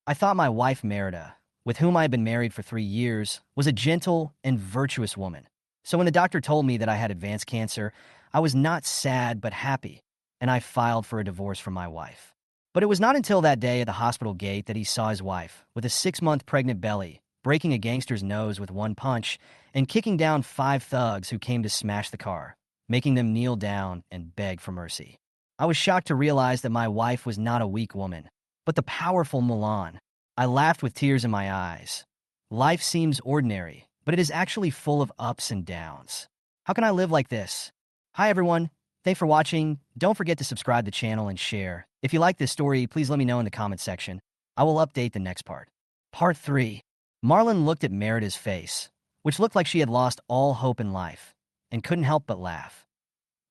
I thought my wife Merida, with whom I had been married for 3 years, was a gentle and virtuous woman. So when the doctor told me that I had advanced cancer, I was not sad but happy, and I filed for a divorce from my wife. But it was not until that day at the hospital gate that he saw his wife, with a 6-month pregnant belly, breaking a gangster's nose with one punch and kicking down 5 thugs who came to smash the car, making them kneel down and beg for mercy. I was shocked to realize that my wife was not a weak woman, but the powerful Mulan. I laughed with tears in my eyes. Life seems ordinary, but it is actually full of ups and downs. How can I live like this? Hi everyone, thanks for watching. Don't forget to subscribe to the channel and share. If you like this story, please let me know in the comment section. I will update the next part. Part 3. Marlon looked at Merida's face, which looked like she had lost all hope in life, and couldn't help but laugh.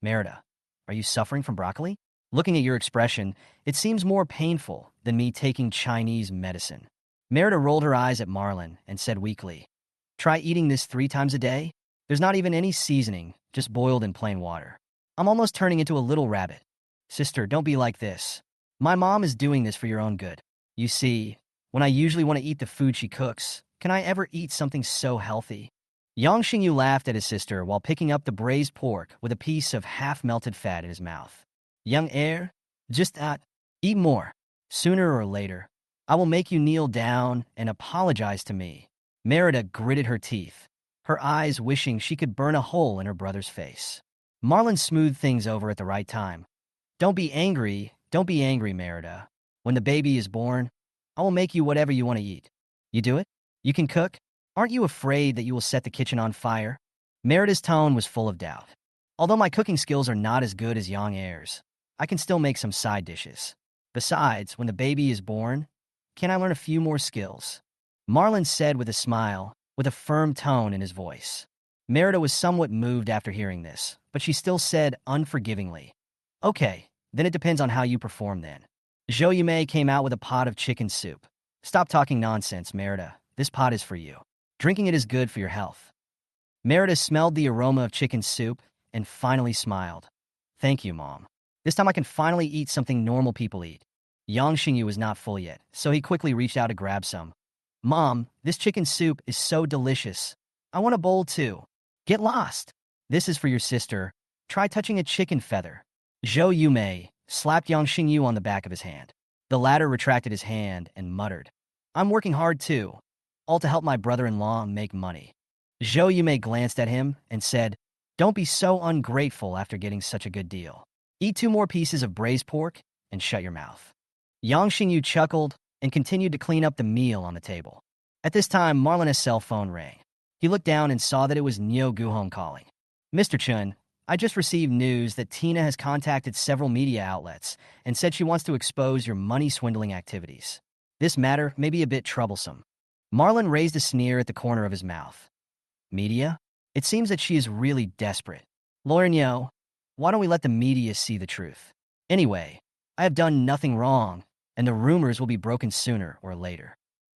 Merida, are you suffering from broccoli? Looking at your expression, it seems more painful than me taking Chinese medicine. Merida rolled her eyes at Marlon and said weakly, try eating this 3 times a day. There's not even any seasoning, just boiled in plain water. I'm almost turning into a little rabbit. Sister, don't be like this. My mom is doing this for your own good. You see, when I usually want to eat the food she cooks, can I ever eat something so healthy? Yang Xingyu laughed at his sister while picking up the braised pork with a piece of half-melted fat in his mouth. Young heir, just that. Eat more. Sooner or later, I will make you kneel down and apologize to me. Merida gritted her teeth, her eyes wishing she could burn a hole in her brother's face. Marlon smoothed things over at the right time. Don't be angry, Merida. When the baby is born, I will make you whatever you want to eat. You do it? You can cook? Aren't you afraid that you will set the kitchen on fire? Merida's tone was full of doubt. Although my cooking skills are not as good as Yang Heir's, I can still make some side dishes. Besides, when the baby is born, can I learn a few more skills? Marlon said with a smile, with a firm tone in his voice. Merida was somewhat moved after hearing this, but she still said unforgivingly, okay, then it depends on how you perform then. Zhou Yumei came out with a pot of chicken soup. Stop talking nonsense, Merida. This pot is for you. Drinking it is good for your health. Merida smelled the aroma of chicken soup and finally smiled. Thank you, Mom. This time I can finally eat something normal people eat. Yang Xingyu was not full yet, so he quickly reached out to grab some. Mom, this chicken soup is so delicious. I want a bowl too. Get lost. This is for your sister. Try touching a chicken feather. Zhou Yumei slapped Yang Xingyu on the back of his hand. The latter retracted his hand and muttered, I'm working hard too, all to help my brother-in-law make money. Zhou Yumei glanced at him and said, don't be so ungrateful after getting such a good deal. Eat 2 more pieces of braised pork and shut your mouth. Yang Xingyu chuckled and continued to clean up the meal on the table. At this time, Marlon's cell phone rang. He looked down and saw that it was Neo Guhong calling. Mr. Chun, I just received news that Tina has contacted several media outlets and said she wants to expose your money-swindling activities. This matter may be a bit troublesome. Marlon raised a sneer at the corner of his mouth. Media? It seems that she is really desperate. Lawyer Neo, why don't we let the media see the truth? Anyway, I have done nothing wrong, and the rumors will be broken sooner or later.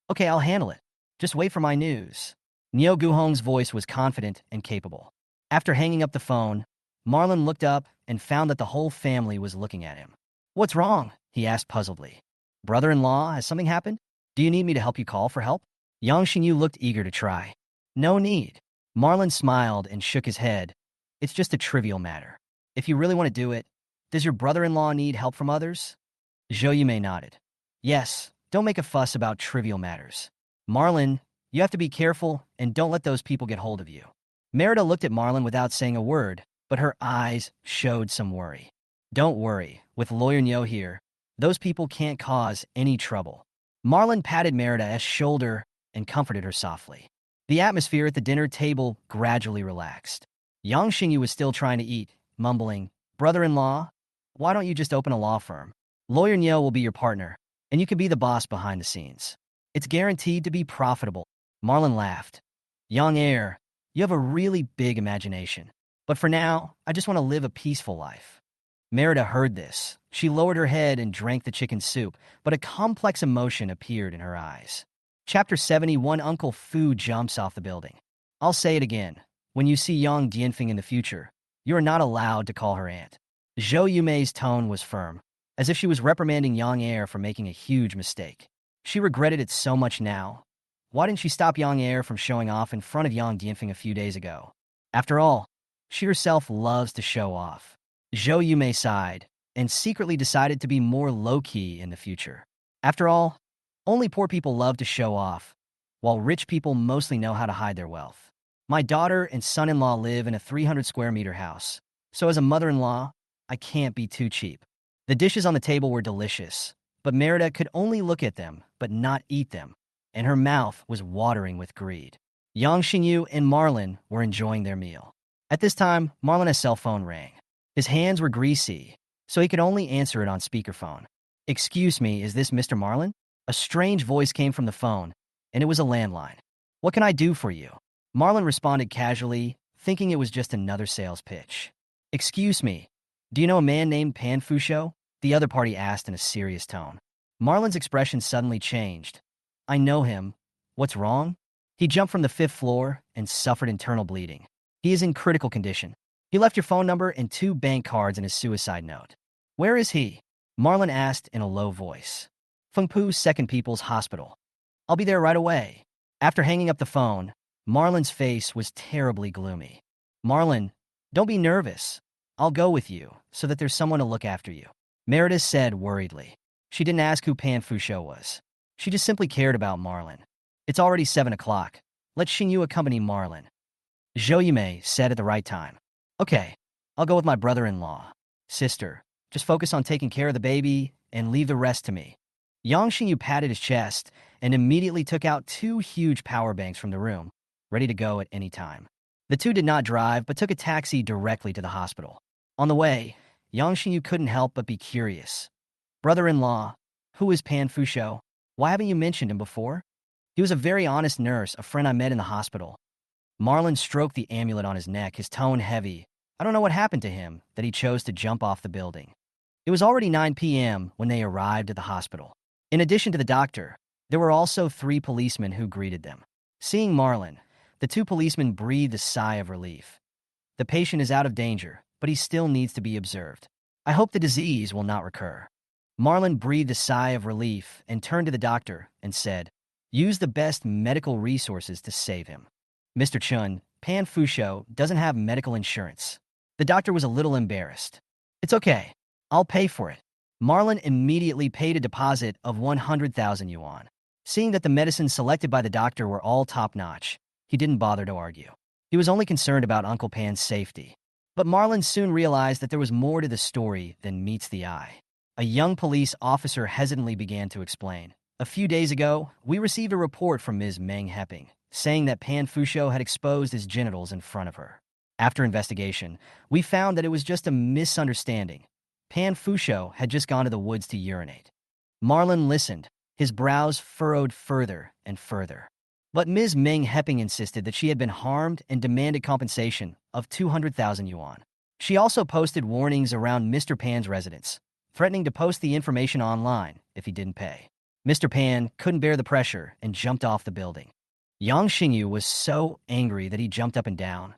Okay, I'll handle it. Just wait for my news. Neo Guhong's voice was confident and capable. After hanging up the phone, Marlon looked up and found that the whole family was looking at him. What's wrong? He asked puzzledly. Brother-in-law, has something happened? Do you need me to help you call for help? Yang Xingyu looked eager to try. No need. Marlon smiled and shook his head. It's just a trivial matter. If you really want to do it, does your brother-in-law need help from others? Zhou Yumei nodded. Yes, don't make a fuss about trivial matters. Marlon, you have to be careful and don't let those people get hold of you. Merida looked at Marlon without saying a word, but her eyes showed some worry. Don't worry, with Lawyer Neo here, those people can't cause any trouble. Marlon patted Merida's shoulder and comforted her softly. The atmosphere at the dinner table gradually relaxed. Yang Xingyu was still trying to eat, mumbling, brother-in-law, why don't you just open a law firm? Lawyer Neo will be your partner, and you can be the boss behind the scenes. It's guaranteed to be profitable. Marlon laughed. Young heir, you have a really big imagination. But for now, I just want to live a peaceful life. Merida heard this. She lowered her head and drank the chicken soup, but a complex emotion appeared in her eyes. Chapter 71, Uncle Fu jumps off the building. I'll say it again. When you see Yang Dianfeng in the future, you are not allowed to call her aunt. Zhou Yumei's tone was firm, as if she was reprimanding Yang Heir for making a huge mistake. She regretted it so much now. Why didn't she stop Yang Air from showing off in front of Yang Dianfeng a few days ago? After all, she herself loves to show off. Zhou Yumei sighed and secretly decided to be more low-key in the future. After all, only poor people love to show off, while rich people mostly know how to hide their wealth. My daughter and son-in-law live in a 300-square-meter house, so as a mother-in-law, I can't be too cheap. The dishes on the table were delicious, but Merida could only look at them but not eat them, and her mouth was watering with greed. Yang Xingyu and Marlin were enjoying their meal. At this time, Marlin's cell phone rang. His hands were greasy, so he could only answer it on speakerphone. "Excuse me, is this Mr. Marlin?" A strange voice came from the phone, and it was a landline. "What can I do for you?" Marlin responded casually, thinking it was just another sales pitch. "Excuse me, do you know a man named Pan Fusho?" the other party asked in a serious tone. Marlin's expression suddenly changed. "I know him. What's wrong?" He jumped from the 5th floor and suffered internal bleeding. "He is in critical condition. He left your phone number and 2 bank cards in his suicide note." "Where is he?" Marlin asked in a low voice. "Fengpu's Second People's Hospital." "I'll be there right away." After hanging up the phone, Marlin's face was terribly gloomy. "Marlin, don't be nervous. I'll go with you so that there's someone to look after you," Merida said worriedly. She didn't ask who Pan Fusho was. She just simply cared about Marlin. "It's already 7 o'clock. Let Xingyu accompany Marlin," Zhou Yumei said at the right time. "Okay, I'll go with my brother-in-law. Sister, just focus on taking care of the baby and leave the rest to me." Yang Xingyu patted his chest and immediately took out 2 huge power banks from the room, ready to go at any time. The two did not drive, but took a taxi directly to the hospital. On the way, Yang Xingyu couldn't help but be curious. "Brother-in-law, who is Pan Fusho? Why haven't you mentioned him before?" "He was a very honest nurse, a friend I met in the hospital." Marlin stroked the amulet on his neck, his tone heavy. "I don't know what happened to him, that he chose to jump off the building." It was already 9 p.m. when they arrived at the hospital. In addition to the doctor, there were also 3 policemen who greeted them. Seeing Marlin, the 2 policemen breathed a sigh of relief. "The patient is out of danger, but he still needs to be observed. I hope the disease will not recur." Marlin breathed a sigh of relief and turned to the doctor and said, "Use the best medical resources to save him. Mr. Chun, Pan Fusho doesn't have medical insurance." The doctor was a little embarrassed. "It's okay. I'll pay for it." Marlin immediately paid a deposit of 100,000 yuan. Seeing that the medicines selected by the doctor were all top-notch, he didn't bother to argue. He was only concerned about Uncle Pan's safety. But Marlin soon realized that there was more to the story than meets the eye. A young police officer hesitantly began to explain. "A few days ago, we received a report from Ms. Meng Heping, saying that Pan Fusho had exposed his genitals in front of her. After investigation, we found that it was just a misunderstanding. Pan Fusho had just gone to the woods to urinate." Marlin listened, his brows furrowed further and further. But Ms. Meng Heping insisted that she had been harmed and demanded compensation of 200,000 yuan. She also posted warnings around Mr. Pan's residence, threatening to post the information online if he didn't pay. Mr. Pan couldn't bear the pressure and jumped off the building. Yang Xingyu was so angry that he jumped up and down.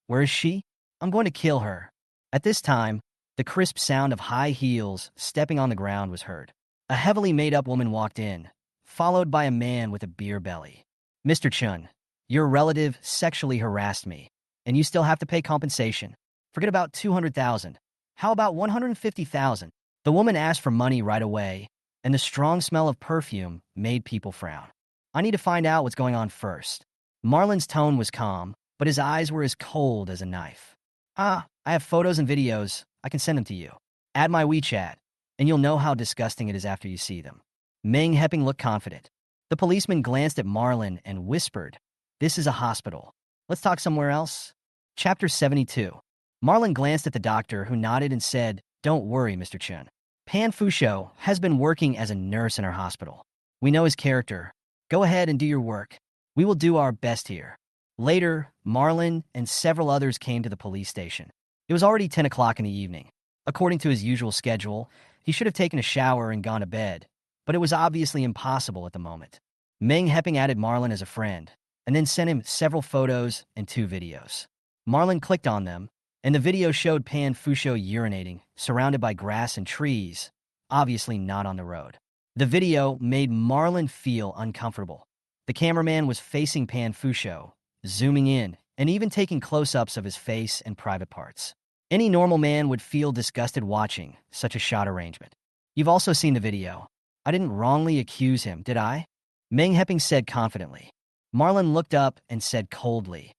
"Where is she? I'm going to kill her." At this time, the crisp sound of high heels stepping on the ground was heard. A heavily made-up woman walked in, followed by a man with a beer belly. "Mr. Chun, your relative sexually harassed me, and you still have to pay compensation. Forget about 200,000. How about 150,000? The woman asked for money right away, and the strong smell of perfume made people frown. "I need to find out what's going on first." Marlin's tone was calm, but his eyes were as cold as a knife. "I have photos and videos. I can send them to you. Add my WeChat, and you'll know how disgusting it is after you see them." Meng Heping looked confident. The policeman glanced at Marlin and whispered, "This is a hospital. Let's talk somewhere else." Chapter 72. Marlin glanced at the doctor, who nodded and said, "Don't worry, Mr. Chun. Pan Fusho has been working as a nurse in our hospital. We know his character. Go ahead and do your work. We will do our best here." Later, Marlin and several others came to the police station. It was already 10 o'clock in the evening. According to his usual schedule, he should have taken a shower and gone to bed, but it was obviously impossible at the moment. Meng Heping added Marlin as a friend, and then sent him several photos and 2 videos. Marlin clicked on them, and the video showed Pan Fusho urinating, surrounded by grass and trees, obviously not on the road. The video made Marlon feel uncomfortable. The cameraman was facing Pan Fusho, zooming in, and even taking close-ups of his face and private parts. Any normal man would feel disgusted watching such a shot arrangement. You've also seen the video. I didn't wrongly accuse him, did I? Meng Heping said confidently. Marlon looked up and said coldly,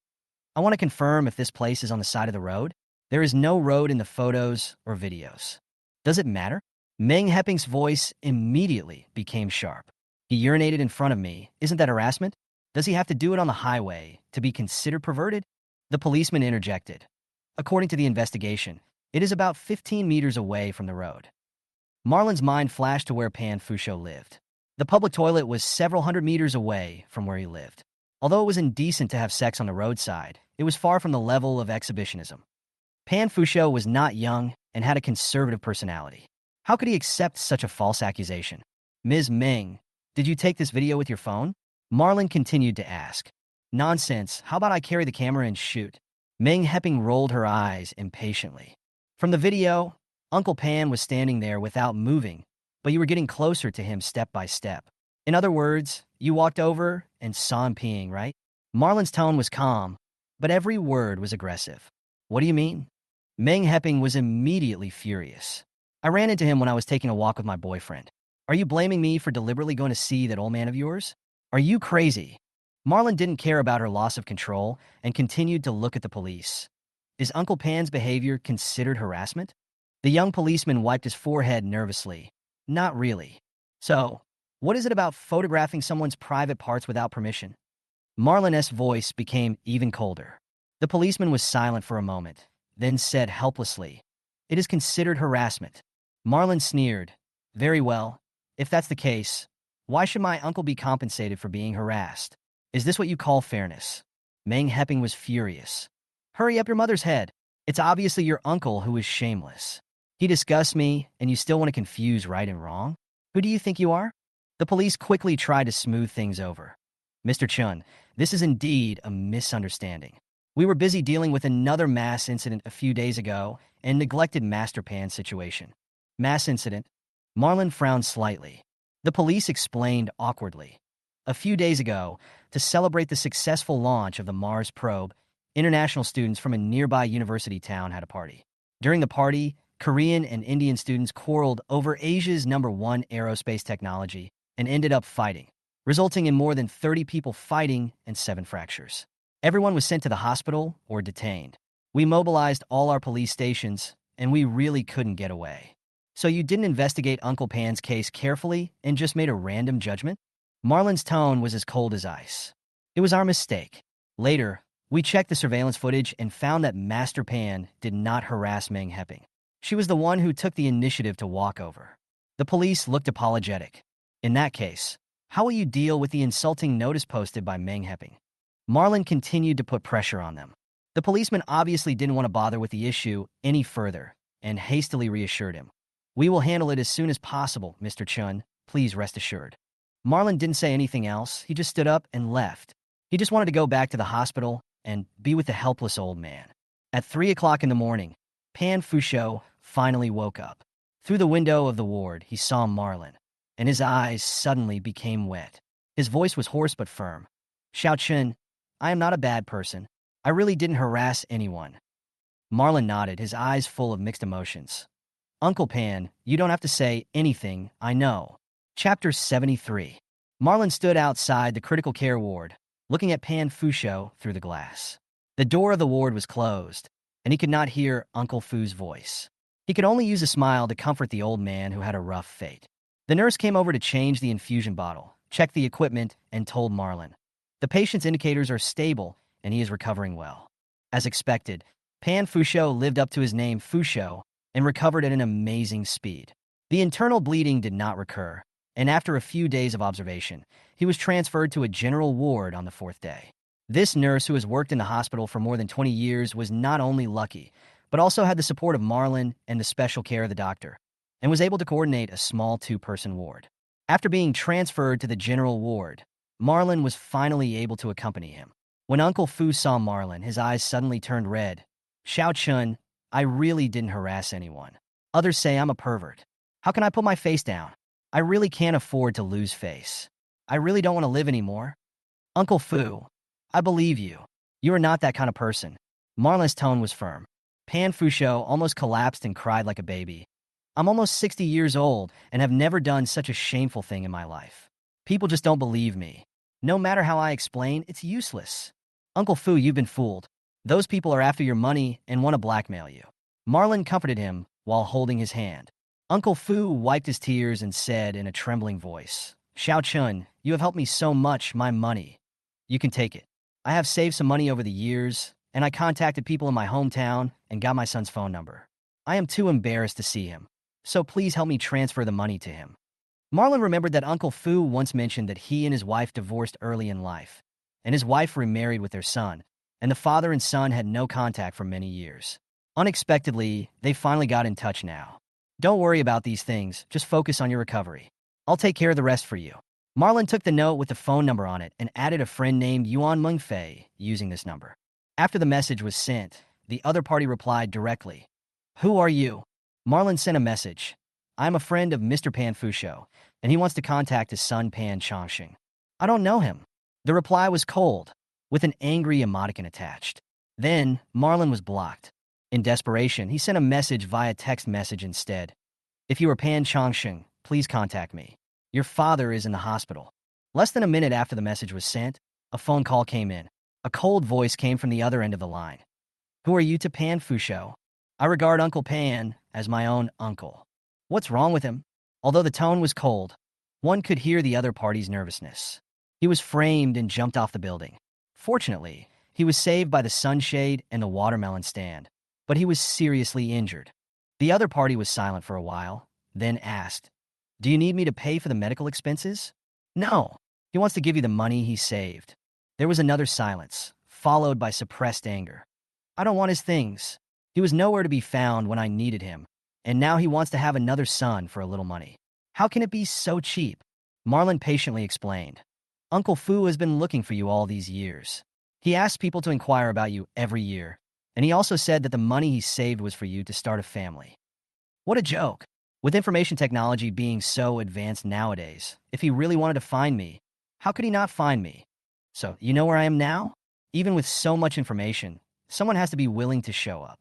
I want to confirm if this place is on the side of the road. There is no road in the photos or videos. Does it matter? Meng Heping's voice immediately became sharp. He urinated in front of me. Isn't that harassment? Does he have to do it on the highway to be considered perverted? The policeman interjected. According to the investigation, it is about 15 meters away from the road. Marlon's mind flashed to where Pan Fusho lived. The public toilet was several hundred meters away from where he lived. Although it was indecent to have sex on the roadside, it was far from the level of exhibitionism. Pan Fusho was not young and had a conservative personality. How could he accept such a false accusation? Ms. Meng, did you take this video with your phone? Marlon continued to ask. Nonsense, how about I carry the camera and shoot? Meng Heping rolled her eyes impatiently. From the video, Uncle Pan was standing there without moving, but you were getting closer to him step by step. In other words, you walked over and saw him peeing, right? Marlon's tone was calm, but every word was aggressive. What do you mean? Meng Heping was immediately furious. I ran into him when I was taking a walk with my boyfriend. Are you blaming me for deliberately going to see that old man of yours? Are you crazy? Marlon didn't care about her loss of control and continued to look at the police. Is Uncle Pan's behavior considered harassment? The young policeman wiped his forehead nervously. Not really. So, what is it about photographing someone's private parts without permission? Marlon's voice became even colder. The policeman was silent for a moment, then said helplessly, It is considered harassment. Marlon sneered. Very well. If that's the case, why should my uncle be compensated for being harassed? Is this what you call fairness? Meng Heping was furious. Hurry up your mother's head. It's obviously your uncle who is shameless. He disgusts me, and you still want to confuse right and wrong? Who do you think you are? The police quickly tried to smooth things over. Mr. Chun, this is indeed a misunderstanding. We were busy dealing with another mass incident a few days ago and neglected Master Pan's situation. Mass incident? Marlon frowned slightly. The police explained awkwardly. A few days ago, to celebrate the successful launch of the Mars probe, international students from a nearby university town had a party. During the party, Korean and Indian students quarreled over Asia's #1 aerospace technology and ended up fighting, resulting in more than 30 people fighting and 7 fractures. Everyone was sent to the hospital or detained. We mobilized all our police stations, and we really couldn't get away. So you didn't investigate Uncle Pan's case carefully and just made a random judgment? Marlon's tone was as cold as ice. It was our mistake. Later, we checked the surveillance footage and found that Master Pan did not harass Meng Heping. She was the one who took the initiative to walk over. The police looked apologetic. In that case, how will you deal with the insulting notice posted by Meng Heping? Marlon continued to put pressure on them. The policeman obviously didn't want to bother with the issue any further and hastily reassured him. We will handle it as soon as possible, Mr. Chun. Please rest assured. Marlon didn't say anything else. He just stood up and left. He just wanted to go back to the hospital and be with the helpless old man. At 3 o'clock in the morning, Pan Fusho finally woke up. Through the window of the ward, he saw Marlon, and his eyes suddenly became wet. His voice was hoarse but firm. Xiao Chun, I am not a bad person. I really didn't harass anyone. Marlon nodded, his eyes full of mixed emotions. Uncle Pan, you don't have to say anything, I know. Chapter 73. Marlon stood outside the critical care ward, looking at Pan Fusho through the glass. The door of the ward was closed, and he could not hear Uncle Fu's voice. He could only use a smile to comfort the old man who had a rough fate. The nurse came over to change the infusion bottle, checked the equipment, and told Marlon, the patient's indicators are stable, and he is recovering well. As expected, Pan Fusho lived up to his name Fusho and recovered at an amazing speed. The internal bleeding did not recur, and after a few days of observation, he was transferred to a general ward on the 4th day. This nurse, who has worked in the hospital for more than 20 years, was not only lucky, but also had the support of Marlon and the special care of the doctor, and was able to coordinate a small 2-person ward. After being transferred to the general ward, Marlon was finally able to accompany him. When Uncle Fu saw Marlon, his eyes suddenly turned red. Xiao Chun, I really didn't harass anyone. Others say I'm a pervert. How can I put my face down? I really can't afford to lose face. I really don't want to live anymore. Uncle Fu, I believe you. You are not that kind of person. Marlin's tone was firm. Pan Fusho almost collapsed and cried like a baby. I'm almost 60 years old and have never done such a shameful thing in my life. People just don't believe me. No matter how I explain, it's useless. Uncle Fu, you've been fooled. Those people are after your money and want to blackmail you. Marlin comforted him while holding his hand. Uncle Fu wiped his tears and said in a trembling voice, Xiao Chun, you have helped me so much, my money. You can take it. I have saved some money over the years, and I contacted people in my hometown and got my son's phone number. I am too embarrassed to see him, so please help me transfer the money to him. Marlin remembered that Uncle Fu once mentioned that he and his wife divorced early in life, and his wife remarried with their son, and the father and son had no contact for many years. Unexpectedly, they finally got in touch now. Don't worry about these things, just focus on your recovery. I'll take care of the rest for you. Marlin took the note with the phone number on it and added a friend named Yuan Mengfei using this number. After the message was sent, the other party replied directly. Who are you? Marlin sent a message. I'm a friend of Mr. Pan Fusho, and he wants to contact his son Pan Chongqing. I don't know him. The reply was cold, with an angry emoticon attached. Then, Marlin was blocked. In desperation, he sent a message via text message instead. If you are Pan Chongqing, please contact me. Your father is in the hospital. Less than a minute after the message was sent, a phone call came in. A cold voice came from the other end of the line. Who are you to Pan Fusho? I regard Uncle Pan as my own uncle. What's wrong with him? Although the tone was cold, one could hear the other party's nervousness. He was framed and jumped off the building. Fortunately, he was saved by the sunshade and the watermelon stand, but he was seriously injured. The other party was silent for a while, then asked, Do you need me to pay for the medical expenses? No. He wants to give you the money he saved. There was another silence, followed by suppressed anger. I don't want his things. He was nowhere to be found when I needed him, and now he wants to have another son for a little money. How can it be so cheap? Marlin patiently explained. Uncle Fu has been looking for you all these years. He asked people to inquire about you every year, and he also said that the money he saved was for you to start a family. What a joke. With information technology being so advanced nowadays, if he really wanted to find me, how could he not find me? So, you know where I am now? Even with so much information, someone has to be willing to show up.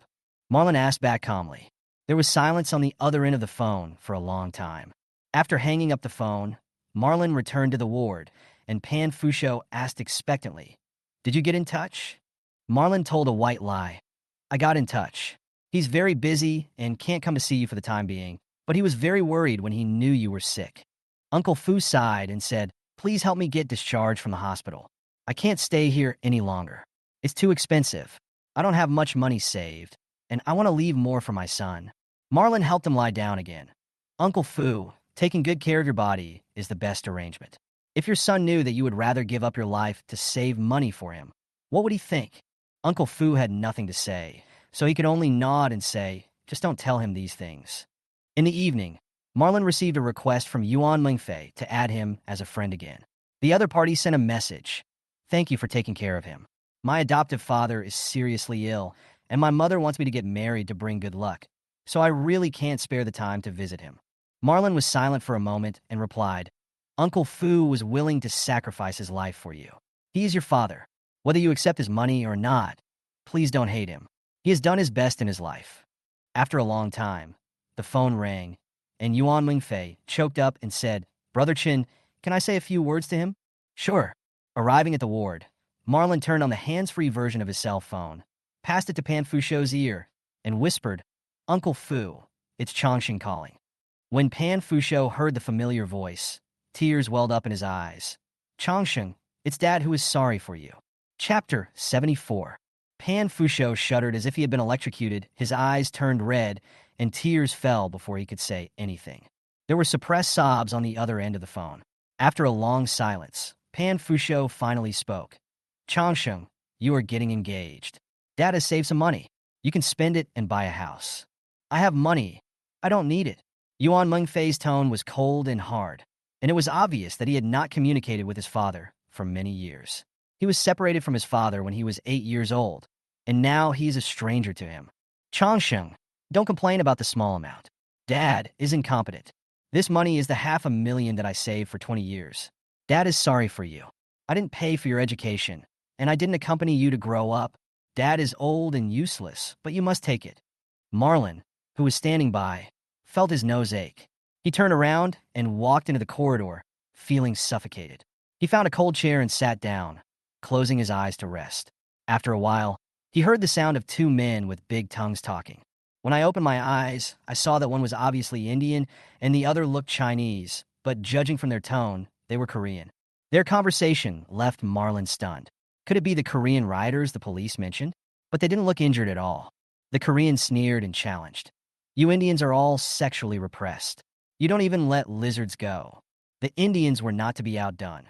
Marlin asked back calmly. There was silence on the other end of the phone for a long time. After hanging up the phone, Marlin returned to the ward, and Pan Fusho asked expectantly, Did you get in touch? Marlin told a white lie. I got in touch. He's very busy and can't come to see you for the time being, but he was very worried when he knew you were sick. Uncle Fu sighed and said, Please help me get discharged from the hospital. I can't stay here any longer. It's too expensive. I don't have much money saved, and I want to leave more for my son. Marlin helped him lie down again. Uncle Fu, taking good care of your body is the best arrangement. If your son knew that you would rather give up your life to save money for him, what would he think? Uncle Fu had nothing to say, so he could only nod and say, Just don't tell him these things. In the evening, Marlin received a request from Yuan Mengfei to add him as a friend again. The other party sent a message. Thank you for taking care of him. My adoptive father is seriously ill, and my mother wants me to get married to bring good luck, so I really can't spare the time to visit him. Marlin was silent for a moment and replied, Uncle Fu was willing to sacrifice his life for you. He is your father. Whether you accept his money or not, please don't hate him. He has done his best in his life. After a long time, the phone rang, and Yuan Mingfei choked up and said, Brother Chin, can I say a few words to him? Sure. Arriving at the ward, Marlin turned on the hands-free version of his cell phone, passed it to Pan Fusho's ear, and whispered, Uncle Fu, it's Chongqing calling. When Pan Fusho heard the familiar voice, tears welled up in his eyes. Chongqing, it's Dad who is sorry for you. Chapter 74. Pan Fusho shuddered as if he had been electrocuted, his eyes turned red, and tears fell before he could say anything. There were suppressed sobs on the other end of the phone. After a long silence, Pan Fusho finally spoke. Chongqing, you are getting engaged. Dad has saved some money. You can spend it and buy a house. I have money. I don't need it. Yuan Mengfei's tone was cold and hard, and it was obvious that he had not communicated with his father for many years. He was separated from his father when he was 8 years old, and now he is a stranger to him. Chongqing, don't complain about the small amount. Dad is incompetent. This money is the $500,000 that I saved for 20 years. Dad is sorry for you. I didn't pay for your education, and I didn't accompany you to grow up. Dad is old and useless, but you must take it." Marlon, who was standing by, felt his nose ache. He turned around and walked into the corridor, feeling suffocated. He found a cold chair and sat down, closing his eyes to rest. After a while, he heard the sound of two men with big tongues talking. When I opened my eyes, I saw that one was obviously Indian and the other looked Chinese, but judging from their tone, they were Korean. Their conversation left Marlon stunned. Could it be the Korean rioters the police mentioned? But they didn't look injured at all. The Korean sneered and challenged. "You Indians are all sexually repressed. You don't even let lizards go." The Indians were not to be outdone.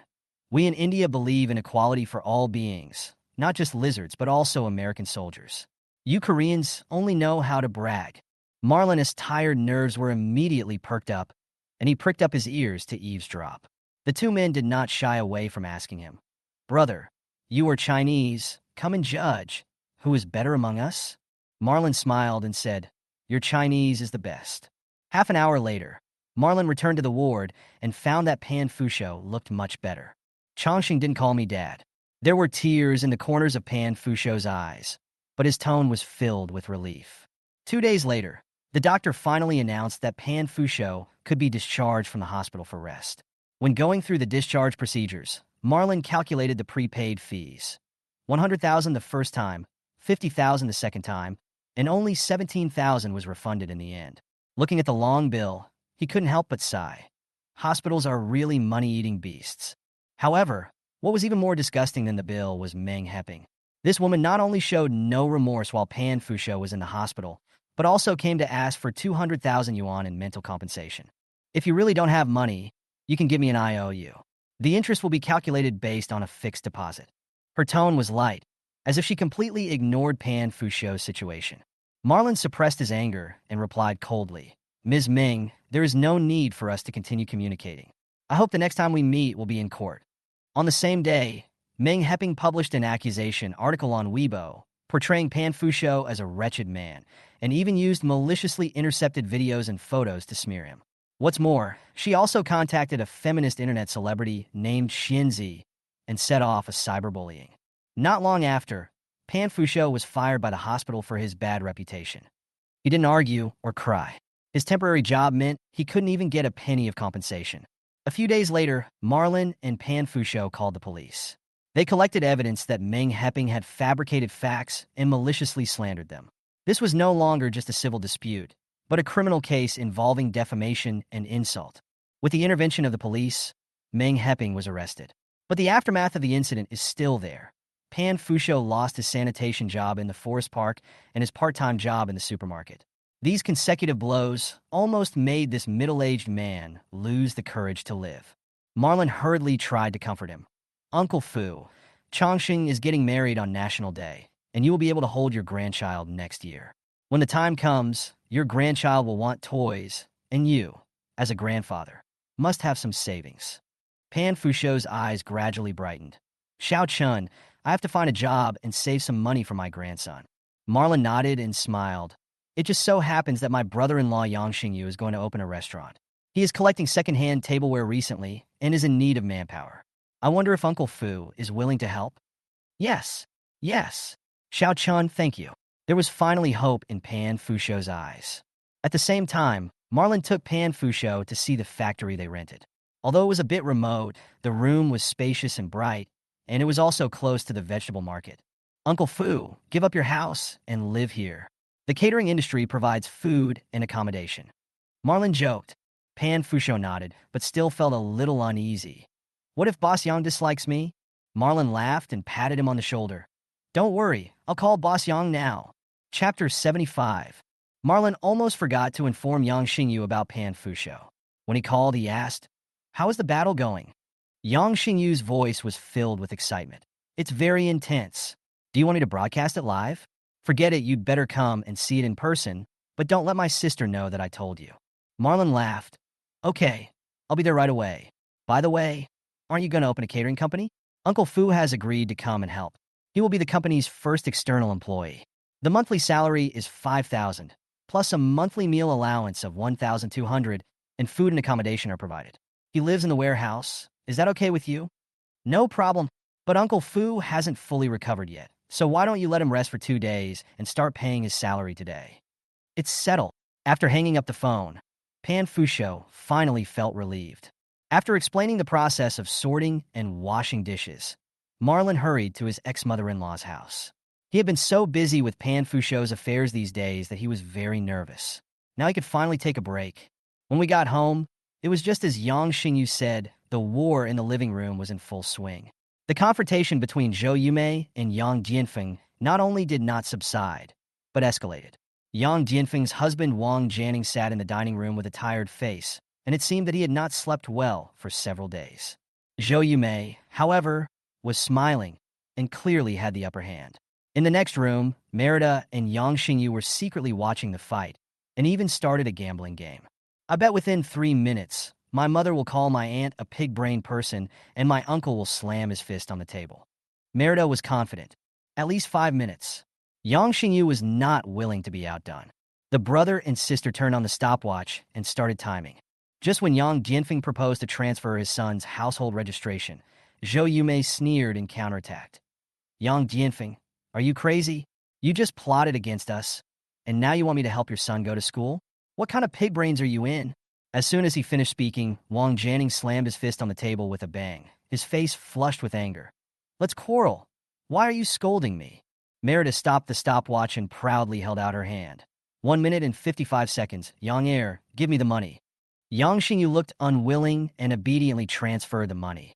"We in India believe in equality for all beings, not just lizards, but also American soldiers. You Koreans only know how to brag." Marlon's tired nerves were immediately perked up, and he pricked up his ears to eavesdrop. The two men did not shy away from asking him, "Brother, you are Chinese. Come and judge. Who is better among us?" Marlon smiled and said, "Your Chinese is the best." Half an hour later, Marlon returned to the ward and found that Pan Fusho looked much better. "Chongqing didn't call me dad." There were tears in the corners of Pan Fusho's eyes, but his tone was filled with relief. 2 days later, the doctor finally announced that Pan Fusho could be discharged from the hospital for rest. When going through the discharge procedures, Marlon calculated the prepaid fees. 100,000 the first time, 50,000 the second time, and only 17,000 was refunded in the end. Looking at the long bill, he couldn't help but sigh. Hospitals are really money-eating beasts. However, what was even more disgusting than the bill was Meng Heping. This woman not only showed no remorse while Pan Fusho was in the hospital, but also came to ask for 200,000 yuan in mental compensation. "If you really don't have money, you can give me an IOU. The interest will be calculated based on a fixed deposit." Her tone was light, as if she completely ignored Pan Fusho's situation. Marlon suppressed his anger and replied coldly, "Ms. Ming, there is no need for us to continue communicating. I hope the next time we meet will be in court." On the same day, Meng Heping published an accusation article on Weibo, portraying Pan Fusho as a wretched man, and even used maliciously intercepted videos and photos to smear him. What's more, she also contacted a feminist internet celebrity named Xianzi and set off a cyberbullying. Not long after, Pan Fusho was fired by the hospital for his bad reputation. He didn't argue or cry. His temporary job meant he couldn't even get a penny of compensation. A few days later, Marlon and Pan Fusho called the police. They collected evidence that Meng Heping had fabricated facts and maliciously slandered them. This was no longer just a civil dispute, but a criminal case involving defamation and insult. With the intervention of the police, Meng Heping was arrested. But the aftermath of the incident is still there. Pan Fusho lost his sanitation job in the forest park and his part-time job in the supermarket. These consecutive blows almost made this middle-aged man lose the courage to live. Marlon hurriedly tried to comfort him. "Uncle Fu, Chongqing is getting married on National Day, and you will be able to hold your grandchild next year. When the time comes, your grandchild will want toys, and you, as a grandfather, must have some savings." Pan Fusho's eyes gradually brightened. "Xiao Chun, I have to find a job and save some money for my grandson." Marlon nodded and smiled. "It just so happens that my brother-in-law Yang Xingyu is going to open a restaurant. He is collecting second-hand tableware recently and is in need of manpower. I wonder if Uncle Fu is willing to help?" "Yes, yes. Xiao Chun, thank you." There was finally hope in Pan Fusho's eyes. At the same time, Marlon took Pan Fusho to see the factory they rented. Although it was a bit remote, the room was spacious and bright, and it was also close to the vegetable market. "Uncle Fu, give up your house and live here. The catering industry provides food and accommodation." Marlon joked. Pan Fusho nodded, but still felt a little uneasy. "What if Boss Yang dislikes me?" Marlon laughed and patted him on the shoulder. "Don't worry, I'll call Boss Yang now." Chapter 75. Marlon almost forgot to inform Yang Xingyu about Pan Fusho. When he called, he asked, "How is the battle going?" Yang Xingyu's voice was filled with excitement. "It's very intense. Do you want me to broadcast it live?" "Forget it, you'd better come and see it in person, but don't let my sister know that I told you." Marlon laughed. "Okay, I'll be there right away. By the way, aren't you going to open a catering company?" Uncle Fu has agreed to come and help. He will be the company's first external employee. The monthly salary is 5,000, plus a monthly meal allowance of 1,200, and food and accommodation are provided. He lives in the warehouse. Is that okay with you? No problem, but Uncle Fu hasn't fully recovered yet. So why don't you let him rest for 2 days and start paying his salary today? It's settled. After hanging up the phone, Pan Fusho finally felt relieved. After explaining the process of sorting and washing dishes, Marlon hurried to his ex-mother-in-law's house. He had been so busy with Pan Fusho's affairs these days that he was very nervous. Now he could finally take a break. When we got home, it was just as Yang Xingyu said, the war in the living room was in full swing. The confrontation between Zhou Yumei and Yang Jianfeng not only did not subside, but escalated. Yang Jianfeng's husband Wang Jianing sat in the dining room with a tired face, and it seemed that he had not slept well for several days. Zhou Yumei, however, was smiling and clearly had the upper hand. In the next room, Merida and Yang Xingyu were secretly watching the fight and even started a gambling game. I bet within 3 minutes, my mother will call my aunt a pig-brained person and my uncle will slam his fist on the table. Merida was confident. At least 5 minutes. Yang Xingyu was not willing to be outdone. The brother and sister turned on the stopwatch and started timing. Just when Yang Jianfeng proposed to transfer his son's household registration, Zhou Yumei sneered and counterattacked. Yang Jianfeng, are you crazy? You just plotted against us, and now you want me to help your son go to school? What kind of pig brains are you in? As soon as he finished speaking, Wang Jianing slammed his fist on the table with a bang, his face flushed with anger. Let's quarrel. Why are you scolding me? Merida stopped the stopwatch and proudly held out her hand. 1 minute and 55 seconds. Yang Heir, give me the money. Yang Xingyu looked unwilling and obediently transferred the money.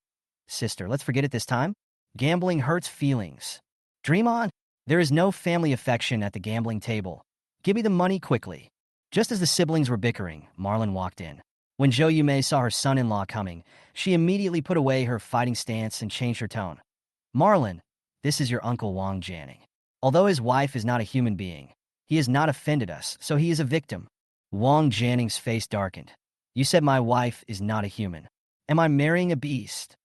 Sister, let's forget it this time. Gambling hurts feelings. Dream on. There is no family affection at the gambling table. Give me the money quickly. Just as the siblings were bickering, Marlon walked in. When Zhou Yumei saw her son-in-law coming, she immediately put away her fighting stance and changed her tone. Marlon, this is your uncle Wang Jianing. Although his wife is not a human being, he has not offended us, so he is a victim. Wang Jianing's face darkened. You said my wife is not a human. Am I marrying a beast?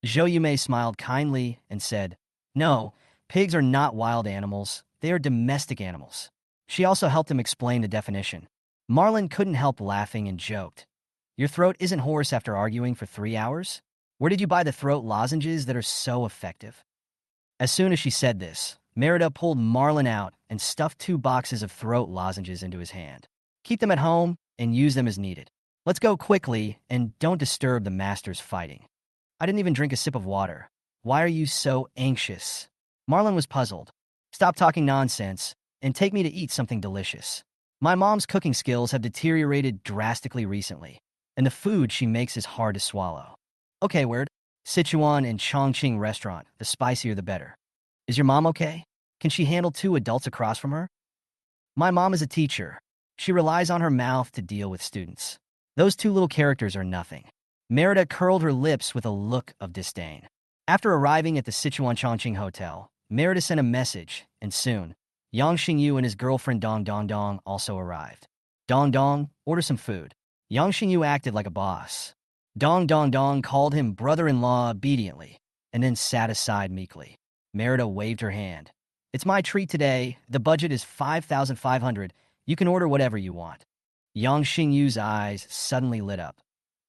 Zhou Yumei smiled kindly and said, No, pigs are not wild animals. They are domestic animals. She also helped him explain the definition. Marlon couldn't help laughing and joked. Your throat isn't hoarse after arguing for 3 hours? Where did you buy the throat lozenges that are so effective? As soon as she said this, Merida pulled Marlon out and stuffed 2 boxes of throat lozenges into his hand. Keep them at home and use them as needed. Let's go quickly and don't disturb the masters fighting. I didn't even drink a sip of water. Why are you so anxious? Marlon was puzzled. Stop talking nonsense and take me to eat something delicious. My mom's cooking skills have deteriorated drastically recently, and the food she makes is hard to swallow. Okay, word. Sichuan and Chongqing restaurant, the spicier the better. Is your mom okay? Can she handle 2 adults across from her? My mom is a teacher. She relies on her mouth to deal with students. Those 2 little characters are nothing. Merida curled her lips with a look of disdain. After arriving at the Sichuan Chongqing Hotel, Merida sent a message, and soon, Yang Xingyu and his girlfriend Dong Dong Dong also arrived. Dong Dong, order some food. Yang Xingyu acted like a boss. Dong Dong Dong called him brother-in-law obediently, and then sat aside meekly. Merida waved her hand. It's my treat today. The budget is 5,500. You can order whatever you want. Yang Xingyu's eyes suddenly lit up.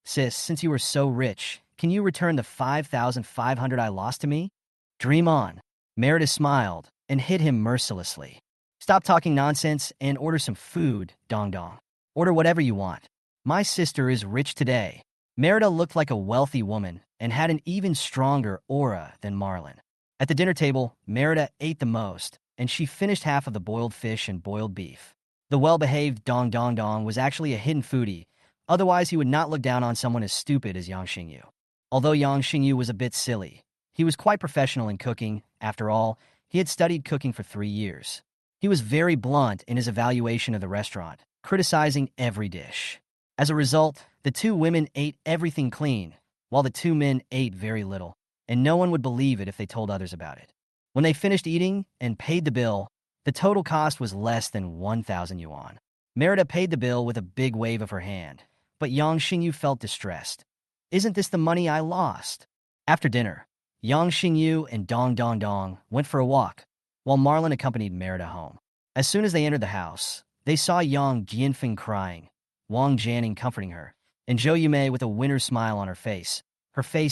Sis, since you are so rich, can you return the 5,500 I lost to me? Dream on. Merida smiled and hit him mercilessly. Stop talking nonsense and order some food, Dong Dong. Order whatever you want. My sister is rich today. Merida looked like a wealthy woman and had an even stronger aura than Marlon. At the dinner table, Merida ate the most, and she finished half of the boiled fish and boiled beef. The well-behaved Dong Dong Dong was actually a hidden foodie. Otherwise, he would not look down on someone as stupid as Yang Xingyu. Although Yang Xingyu was a bit silly, he was quite professional in cooking. After all, he had studied cooking for 3 years. He was very blunt in his evaluation of the restaurant, criticizing every dish. As a result, the 2 women ate everything clean, while the 2 men ate very little, and no one would believe it if they told others about it. When they finished eating and paid the bill, the total cost was less than 1,000 yuan. Merida paid the bill with a big wave of her hand, but Yang Xingyu felt distressed. Isn't this the money I lost? After dinner, Yang Xingyu and Dong Dong Dong went for a walk, while Marlon accompanied Merida home. As soon as they entered the house, they saw Yang Jianfeng crying, Wang Jianing comforting her, and Zhou Yumei with a winner's smile on her face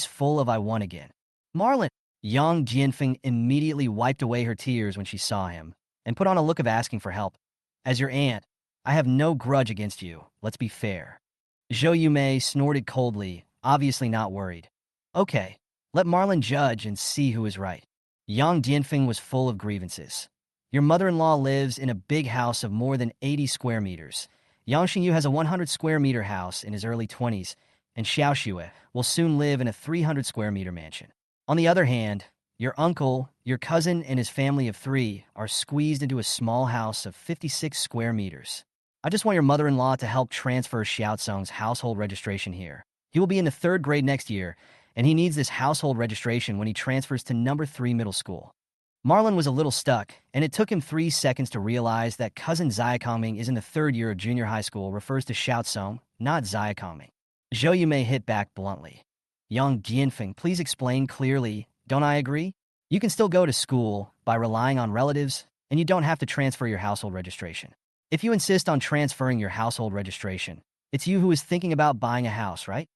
full of "I won again." Marlon! Yang Jianfeng immediately wiped away her tears when she saw him, and put on a look of asking for help. "As your aunt, I have no grudge against you, let's be fair." Zhou Yumei snorted coldly, obviously not worried. "Okay, let Marlon judge and see who is right." Yang Jianfeng was full of grievances. "Your mother-in-law lives in a big house of more than 80 square meters. Yang Xingyu has a 100 square meter house in his early 20s, and Xiao Xue will soon live in a 300 square meter mansion. On the other hand, your uncle, your cousin, and his family of 3 are squeezed into a small house of 56 square meters. I just want your mother-in-law to help transfer Xiaozong's household registration here. He will be in the 3rd grade next year, and he needs this household registration when he transfers to number 3 middle school." Marlon was a little stuck, and it took him 3 seconds to realize that cousin Xiaokongming is in the 3rd year of junior high school refers to Xiaozong, not Xiaokongming. Zhou Yumei hit back bluntly. "Yang Jianfeng, please explain clearly. Don't I agree? You can still go to school by relying on relatives, and you don't have to transfer your household registration. If you insist on transferring your household registration, it's you who is thinking about buying a house, right?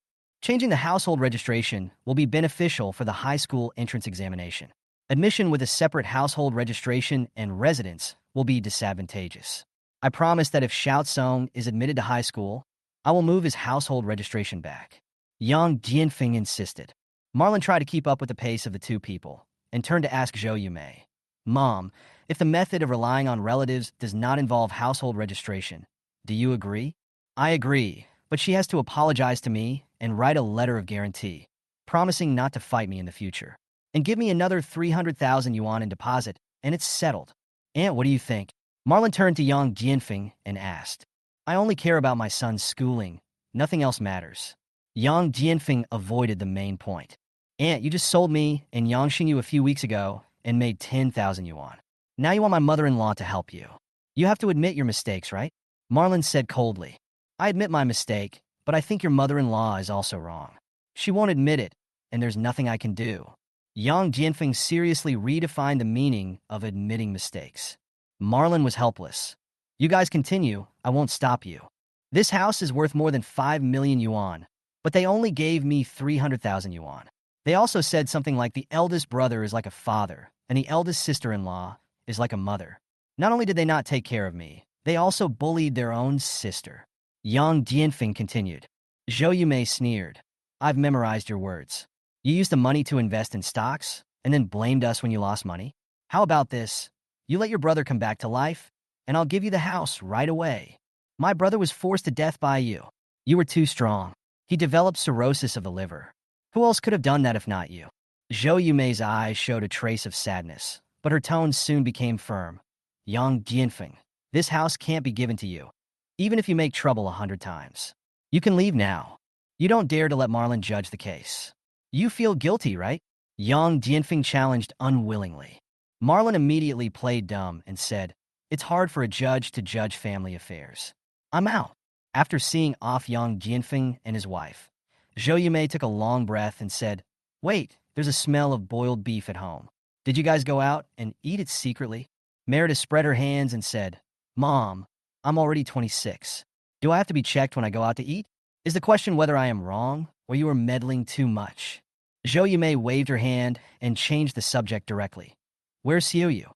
Changing the household registration will be beneficial for the high school entrance examination. Admission with a separate household registration and residence will be disadvantageous. I promise that if Xiaozong is admitted to high school, I will move his household registration back." Yang Jianfeng insisted. Marlon tried to keep up with the pace of the two people and turned to ask Zhou Yumei, "Mom, if the method of relying on relatives does not involve household registration, do you agree?" "I agree, but she has to apologize to me and write a letter of guarantee, promising not to fight me in the future. And give me another 300,000 yuan in deposit, and it's settled." "Aunt, what do you think?" Marlon turned to Yang Jianfeng and asked. "I only care about my son's schooling. Nothing else matters." Yang Jianfeng avoided the main point. "Aunt, you just sold me and Yang Xingyu a few weeks ago and made 10,000 yuan. Now you want my mother-in-law to help you. You have to admit your mistakes, right?" Marlon said coldly. "I admit my mistake, but I think your mother-in-law is also wrong. She won't admit it, and there's nothing I can do." Yang Jianfeng seriously redefined the meaning of admitting mistakes. Marlon was helpless. "You guys continue, I won't stop you. This house is worth more than 5 million yuan, but they only gave me 300,000 yuan. They also said something like the eldest brother is like a father, and the eldest sister-in-law is like a mother. Not only did they not take care of me, they also bullied their own sister." Yang Jianfeng continued. Zhou Yumei sneered. "I've memorized your words. You used the money to invest in stocks, and then blamed us when you lost money? How about this? You let your brother come back to life, and I'll give you the house right away. My brother was forced to death by you. You were too strong. He developed cirrhosis of the liver. Who else could have done that if not you?" Zhou Yumei's eyes showed a trace of sadness, but her tone soon became firm. "Yang Jianfeng, this house can't be given to you, even if you make trouble 100 times. You can leave now. You don't dare to let Marlon judge the case. You feel guilty, right?" Yang Jianfeng challenged unwillingly. Marlon immediately played dumb and said, "It's hard for a judge to judge family affairs. I'm out." After seeing off Yang Jianfeng and his wife, Zhou Yumei took a long breath and said, "Wait, there's a smell of boiled beef at home. Did you guys go out and eat it secretly?" Merida spread her hands and said, "Mom, I'm already 26. Do I have to be checked when I go out to eat? Is the question whether I am wrong or you are meddling too much?" Zhou Yumei waved her hand and changed the subject directly. "Where's Xiuyu?"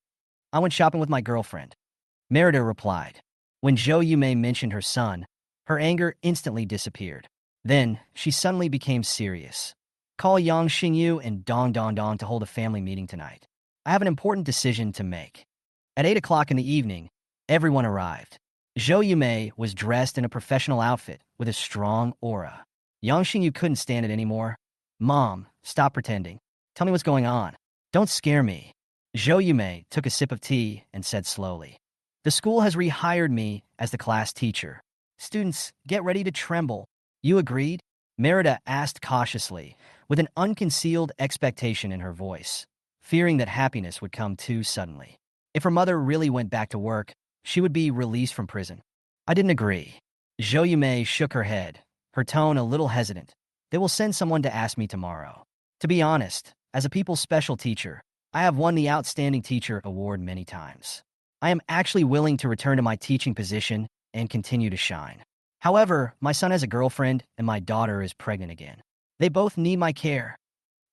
"I went shopping with my girlfriend," Merida replied. When Zhou Yumei mentioned her son, her anger instantly disappeared. Then, she suddenly became serious. "Call Yang Xingyu and Dong Dong Dong to hold a family meeting tonight. I have an important decision to make." At 8 o'clock in the evening, everyone arrived. Zhou Yumei was dressed in a professional outfit with a strong aura. Yang Xingyu couldn't stand it anymore. "Mom, stop pretending. Tell me what's going on. Don't scare me." Zhou Yumei took a sip of tea and said slowly, "The school has rehired me as the class teacher. Students, get ready to tremble. You agreed?" Merida asked cautiously, with an unconcealed expectation in her voice, fearing that happiness would come too suddenly. If her mother really went back to work, she would be released from prison. "I didn't agree." Zhou Yumei shook her head, her tone a little hesitant. "They will send someone to ask me tomorrow. To be honest, as a people's special teacher, I have won the Outstanding Teacher Award many times. I am actually willing to return to my teaching position and continue to shine." However, my son has a girlfriend and my daughter is pregnant again. They both need my care.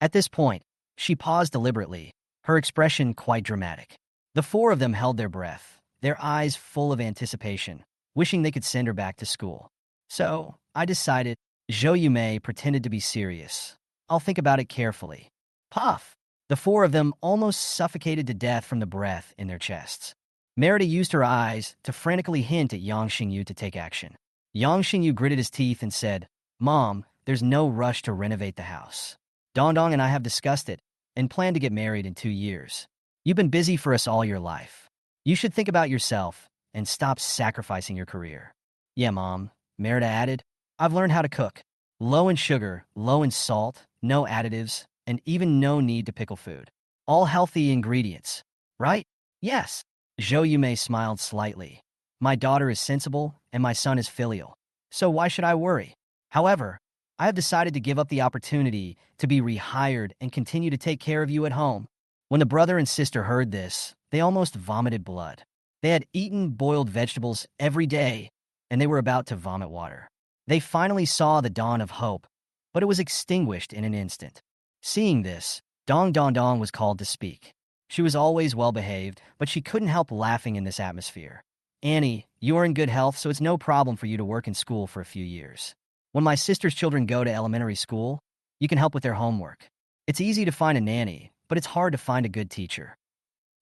At this point, she paused deliberately, her expression quite dramatic. The four of them held their breath, their eyes full of anticipation, wishing they could send her back to school. So, I decided. Zhou Yumei pretended to be serious. I'll think about it carefully. Puff! The four of them almost suffocated to death from the breath in their chests. Merida used her eyes to frantically hint at Yang Xingyu to take action. Yang Xingyu gritted his teeth and said, "Mom, there's no rush to renovate the house. Dongdong and I have discussed it and plan to get married in 2 years. You've been busy for us all your life. You should think about yourself and stop sacrificing your career." "Yeah, Mom," Merida added. "I've learned how to cook. Low in sugar, low in salt, no additives, and even no need to pickle food. All healthy ingredients. Right?" "Yes." Zhou Yumei smiled slightly. "My daughter is sensible, and my son is filial. So why should I worry? However, I have decided to give up the opportunity to be rehired and continue to take care of you at home." When the brother and sister heard this, they almost vomited blood. They had eaten boiled vegetables every day, and they were about to vomit water. They finally saw the dawn of hope, but it was extinguished in an instant. Seeing this, Dong Dong Dong was called to speak. She was always well-behaved, but she couldn't help laughing in this atmosphere. "Annie, you are in good health, so it's no problem for you to work in school for a few years. When my sister's children go to elementary school, you can help with their homework. It's easy to find a nanny, but it's hard to find a good teacher."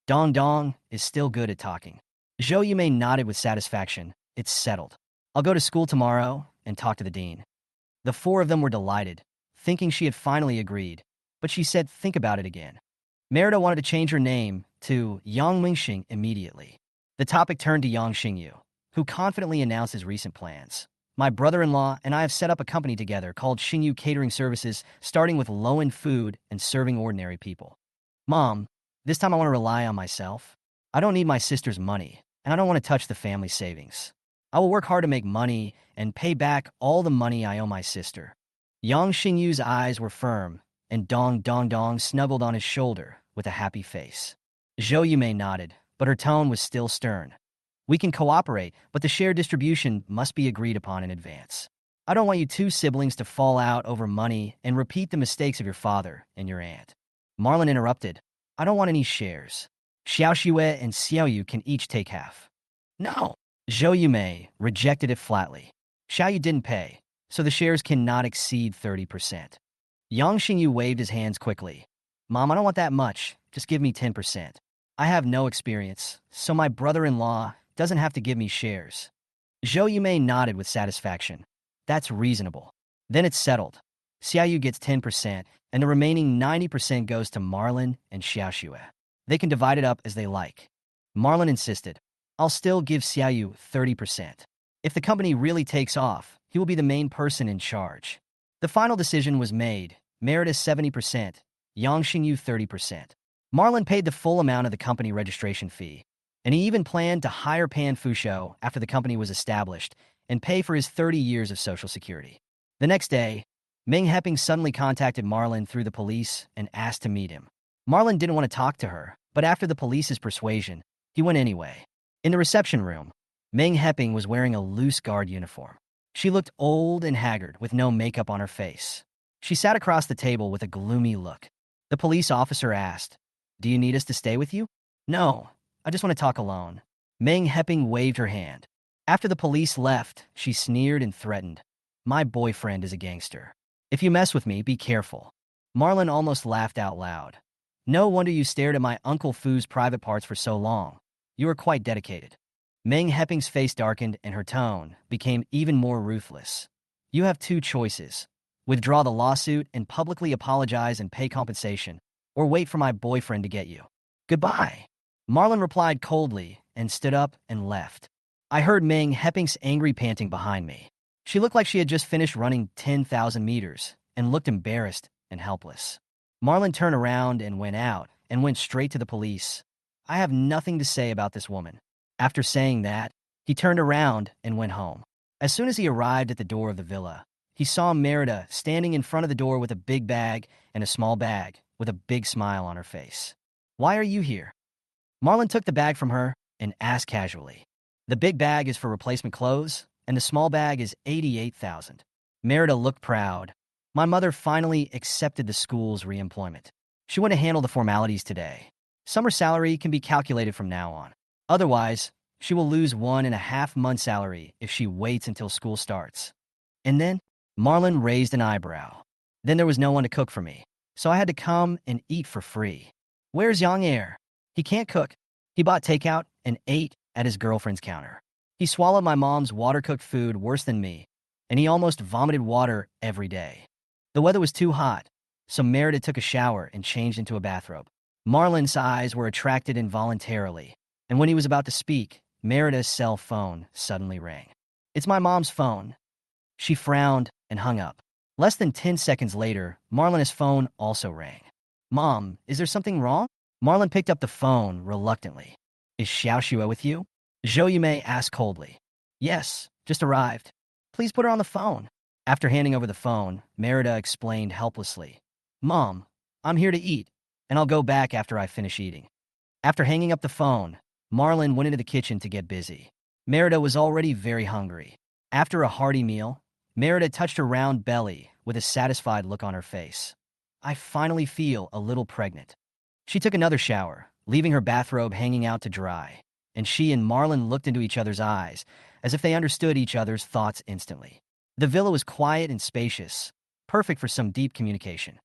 Dong Dong is still good at talking. Zhou Yumei nodded with satisfaction. "It's settled. I'll go to school tomorrow and talk to the dean." The four of them were delighted, thinking she had finally agreed, but she said think about it again. Merida wanted to change her name to Yang Mingxing immediately. The topic turned to Yang Xingyu, who confidently announced his recent plans. "My brother-in-law and I have set up a company together called Xingyu Catering Services, starting with low-end food and serving ordinary people." "Mom, this time I want to rely on myself. I don't need my sister's money, and I don't want to touch the family savings. I will work hard to make money and pay back all the money I owe my sister." Yang Xingyu's eyes were firm, and Dong Dong Dong snuggled on his shoulder with a happy face. Zhou Yumei nodded, but her tone was still stern. "We can cooperate, but the share distribution must be agreed upon in advance. I don't want you two siblings to fall out over money and repeat the mistakes of your father and your aunt." Marlin interrupted. "I don't want any shares. Xiao Xue and Xiao Yu can each take half." "No." Zhou Yumei rejected it flatly. "Xiao Yu didn't pay, so the shares cannot exceed 30%. Yang Xingyu waved his hands quickly. "Mom, I don't want that much. Just give me 10%. I have no experience, so my brother-in-law doesn't have to give me shares." Zhou Yumei nodded with satisfaction. "That's reasonable. Then it's settled. Xiao Yu gets 10%, and the remaining 90% goes to Marlin and Xiao Xue. They can divide it up as they like." Marlin insisted. "I'll still give Xiao Yu 30%. If the company really takes off, he will be the main person in charge." The final decision was made. Merida 70%, Yang Xingyu 30%. Marlin paid the full amount of the company registration fee, and he even planned to hire Pan Fusho after the company was established and pay for his 30 years of Social Security. The next day, Ming Heping suddenly contacted Marlin through the police and asked to meet him. Marlin didn't want to talk to her, but after the police's persuasion, he went anyway. In the reception room, Ming Heping was wearing a loose guard uniform. She looked old and haggard with no makeup on her face. She sat across the table with a gloomy look. The police officer asked, "Do you need us to stay with you?" "No, I just want to talk alone." Ming Heping waved her hand. After the police left, she sneered and threatened, "My boyfriend is a gangster. If you mess with me, be careful." Marlin almost laughed out loud. "No wonder you stared at my Uncle Fu's private parts for so long. You are quite dedicated." Ming Heping's face darkened and her tone became even more ruthless. "You have two choices. Withdraw the lawsuit and publicly apologize and pay compensation, or wait for my boyfriend to get you. Goodbye." Marlin replied coldly and stood up and left. I heard Ming Heping's angry panting behind me. She looked like she had just finished running 10,000 meters and looked embarrassed and helpless. Marlin turned around and went out and went straight to the police. "I have nothing to say about this woman." After saying that, he turned around and went home. As soon as he arrived at the door of the villa, he saw Merida standing in front of the door with a big bag and a small bag with a big smile on her face. "Why are you here?" Marlin took the bag from her and asked casually. "The big bag is for replacement clothes, and the small bag is 88,000. Merida looked proud. My mother finally accepted the school's reemployment. She went to handle the formalities today. Summer salary can be calculated from now on. Otherwise, she will lose 1.5 months' salary if she waits until school starts. And then, Marlon raised an eyebrow. Then there was no one to cook for me, so I had to come and eat for free. Where's Yang Air? He can't cook. He bought takeout and ate at his girlfriend's counter. He swallowed my mom's water-cooked food worse than me, and he almost vomited water every day. The weather was too hot, so Merida took a shower and changed into a bathrobe. Marlon's eyes were attracted involuntarily, and when he was about to speak, Merida's cell phone suddenly rang. It's my mom's phone. She frowned and hung up. Less than 10 seconds later, Marlon's phone also rang. Mom, is there something wrong? Marlon picked up the phone reluctantly. Is Xiaoxue with you? Zhou Yumei asked coldly. Yes, just arrived. Please put her on the phone. After handing over the phone, Merida explained helplessly. Mom, I'm here to eat, and I'll go back after I finish eating. After hanging up the phone, Marlon went into the kitchen to get busy. Merida was already very hungry. After a hearty meal, Merida touched her round belly with a satisfied look on her face. I finally feel a little pregnant. She took another shower, leaving her bathrobe hanging out to dry, and she and Marlon looked into each other's eyes as if they understood each other's thoughts instantly. The villa was quiet and spacious, perfect for some deep communication.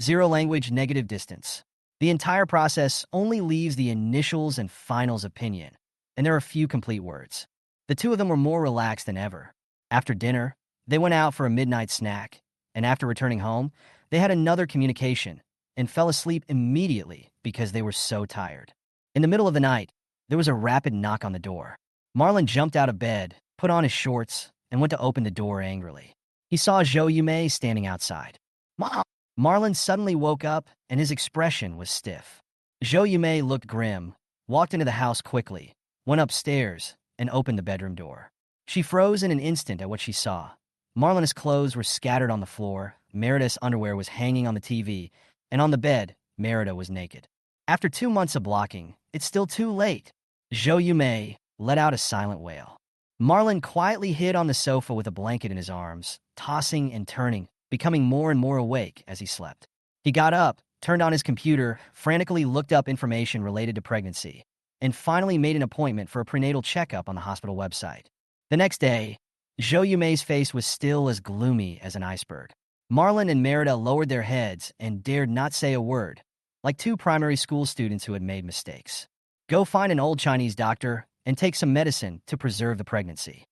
Zero language, negative distance. The entire process only leaves the initials and finals opinion, and there are few complete words. The two of them were more relaxed than ever. After dinner, they went out for a midnight snack, and after returning home, they had another communication and fell asleep immediately because they were so tired. In the middle of the night, there was a rapid knock on the door. Marlon jumped out of bed, put on his shorts, and went to open the door angrily. He saw Zhou Yumei standing outside. Mom! Marlon suddenly woke up, and his expression was stiff. Zhou Yumei looked grim, walked into the house quickly, went upstairs, and opened the bedroom door. She froze in an instant at what she saw. Marlon's clothes were scattered on the floor, Merida's underwear was hanging on the TV, and on the bed, Merida was naked. After 2 months of blocking, it's still too late. Zhou Yumei let out a silent wail. Marlon quietly hid on the sofa with a blanket in his arms, tossing and turning, becoming more and more awake as he slept. He got up, turned on his computer, frantically looked up information related to pregnancy, and finally made an appointment for a prenatal checkup on the hospital website. The next day, Zhou Yumei's face was still as gloomy as an iceberg. Marlon and Merida lowered their heads and dared not say a word, like two primary school students who had made mistakes. Go find an old Chinese doctor and take some medicine to preserve the pregnancy.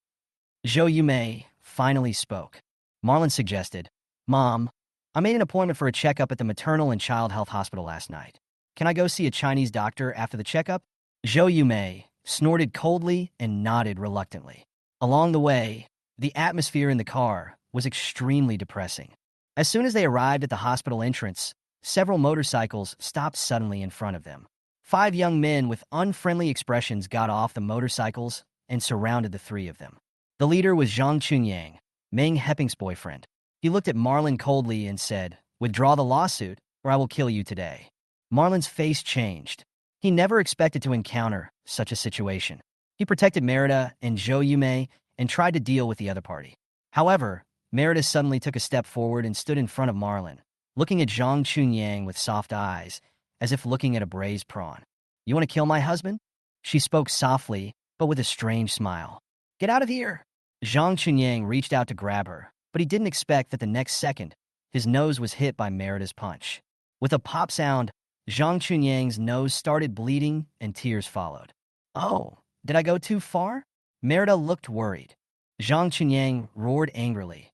Zhou Yumei finally spoke. Marlon suggested, Mom, I made an appointment for a checkup at the maternal and child health hospital last night. Can I go see a Chinese doctor after the checkup? Zhou Yumei snorted coldly and nodded reluctantly. Along the way, the atmosphere in the car was extremely depressing. As soon as they arrived at the hospital entrance, several motorcycles stopped suddenly in front of them. 5 young men with unfriendly expressions got off the motorcycles and surrounded the 3 of them. The leader was Zhang Chunyang, Meng Heping's boyfriend. He looked at Marlon coldly and said, Withdraw the lawsuit, or I will kill you today. Marlon's face changed. He never expected to encounter such a situation. He protected Merida and Zhou Yumei and tried to deal with the other party. However, Merida suddenly took a step forward and stood in front of Marlon, looking at Zhang Chunyang with soft eyes, as if looking at a braised prawn. You want to kill my husband? She spoke softly, but with a strange smile. Get out of here! Zhang Chunyang reached out to grab her, but he didn't expect that the next second, his nose was hit by Merida's punch. With a pop sound, Zhang Chunyang's nose started bleeding and tears followed. Oh, did I go too far? Merida looked worried. Zhang Chunyang roared angrily.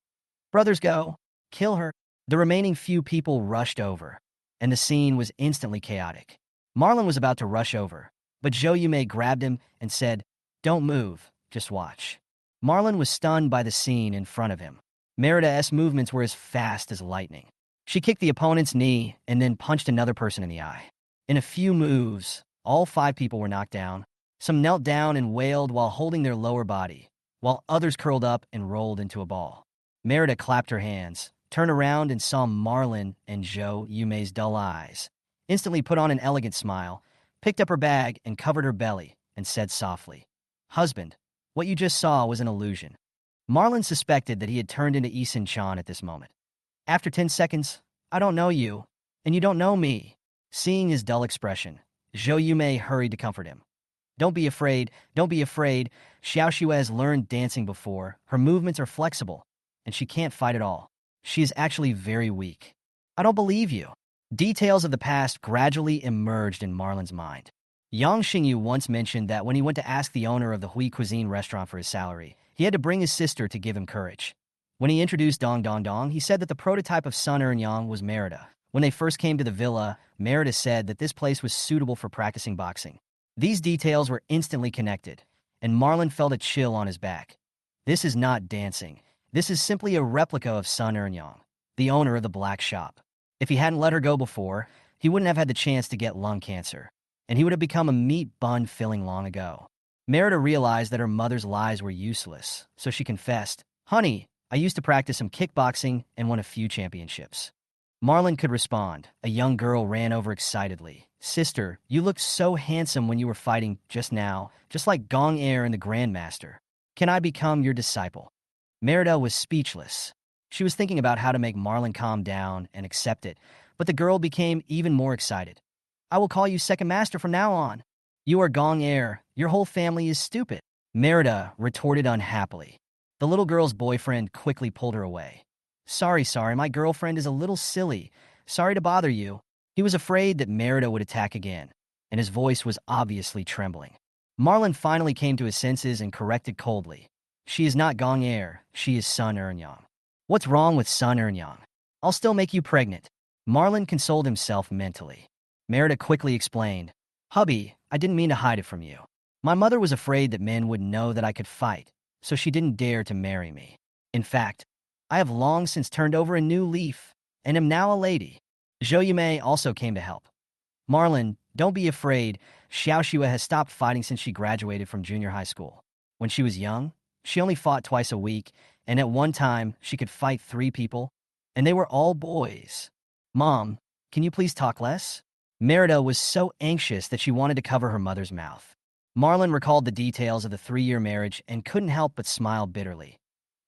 Brothers go! Kill her! The remaining few people rushed over, and the scene was instantly chaotic. Marlon was about to rush over, but Zhou Yumei grabbed him and said, Don't move, just watch. Marlon was stunned by the scene in front of him. Merida's movements were as fast as lightning. She kicked the opponent's knee and then punched another person in the eye. In a few moves, all 5 people were knocked down. Some knelt down and wailed while holding their lower body, while others curled up and rolled into a ball. Merida clapped her hands, turned around and saw Marlon and Zhou Yumei's dull eyes, instantly put on an elegant smile, picked up her bag and covered her belly, and said softly, Husband, what you just saw was an illusion. Marlon suspected that he had turned into Isin-chan at this moment. After 10 seconds, I don't know you, and you don't know me. Seeing his dull expression, Zhou Yumei hurried to comfort him. Don't be afraid, don't be afraid. Xiao Xue has learned dancing before. Her movements are flexible, and she can't fight at all. She is actually very weak. I don't believe you. Details of the past gradually emerged in Marlon's mind. Yang Xingyu once mentioned that when he went to ask the owner of the Hui Cuisine restaurant for his salary, he had to bring his sister to give him courage. When he introduced Dong Dong Dong, he said that the prototype of Sun Yang was Merida. When they first came to the villa, Merida said that this place was suitable for practicing boxing. These details were instantly connected, and Marlon felt a chill on his back. This is not dancing. This is simply a replica of Sun Yang, the owner of the black shop. If he hadn't let her go before, he wouldn't have had the chance to get lung cancer, and he would have become a meat bun filling long ago. Merida realized that her mother's lies were useless, so she confessed, "Honey, I used to practice some kickboxing and won a few championships." Marlon could respond. A young girl ran over excitedly. "Sister, you looked so handsome when you were fighting just now, just like Gong Air and the Grandmaster. Can I become your disciple?" Merida was speechless. She was thinking about how to make Marlon calm down and accept it, but the girl became even more excited. "I will call you Second Master from now on. You are Gong Air. Your whole family is stupid." Merida retorted unhappily. The little girl's boyfriend quickly pulled her away. Sorry, my girlfriend is a little silly. Sorry to bother you." He was afraid that Merida would attack again, and his voice was obviously trembling. Marlon finally came to his senses and corrected coldly. "She is not Gong Air. She is Sun Yang." "What's wrong with Sun Yang? I'll still make you pregnant." Marlon consoled himself mentally. Merida quickly explained, "Hubby, I didn't mean to hide it from you. My mother was afraid that men would know that I could fight, so she didn't dare to marry me. In fact, I have long since turned over a new leaf, and am now a lady." Zhou Yumei also came to help. "Marlon, don't be afraid. Xiao Xue has stopped fighting since she graduated from junior high school. When she was young, she only fought twice a week, and at one time, she could fight 3 people, and they were all boys. Mom, can you please talk less?" Merida was so anxious that she wanted to cover her mother's mouth. Marlon recalled the details of the 3-year marriage and couldn't help but smile bitterly.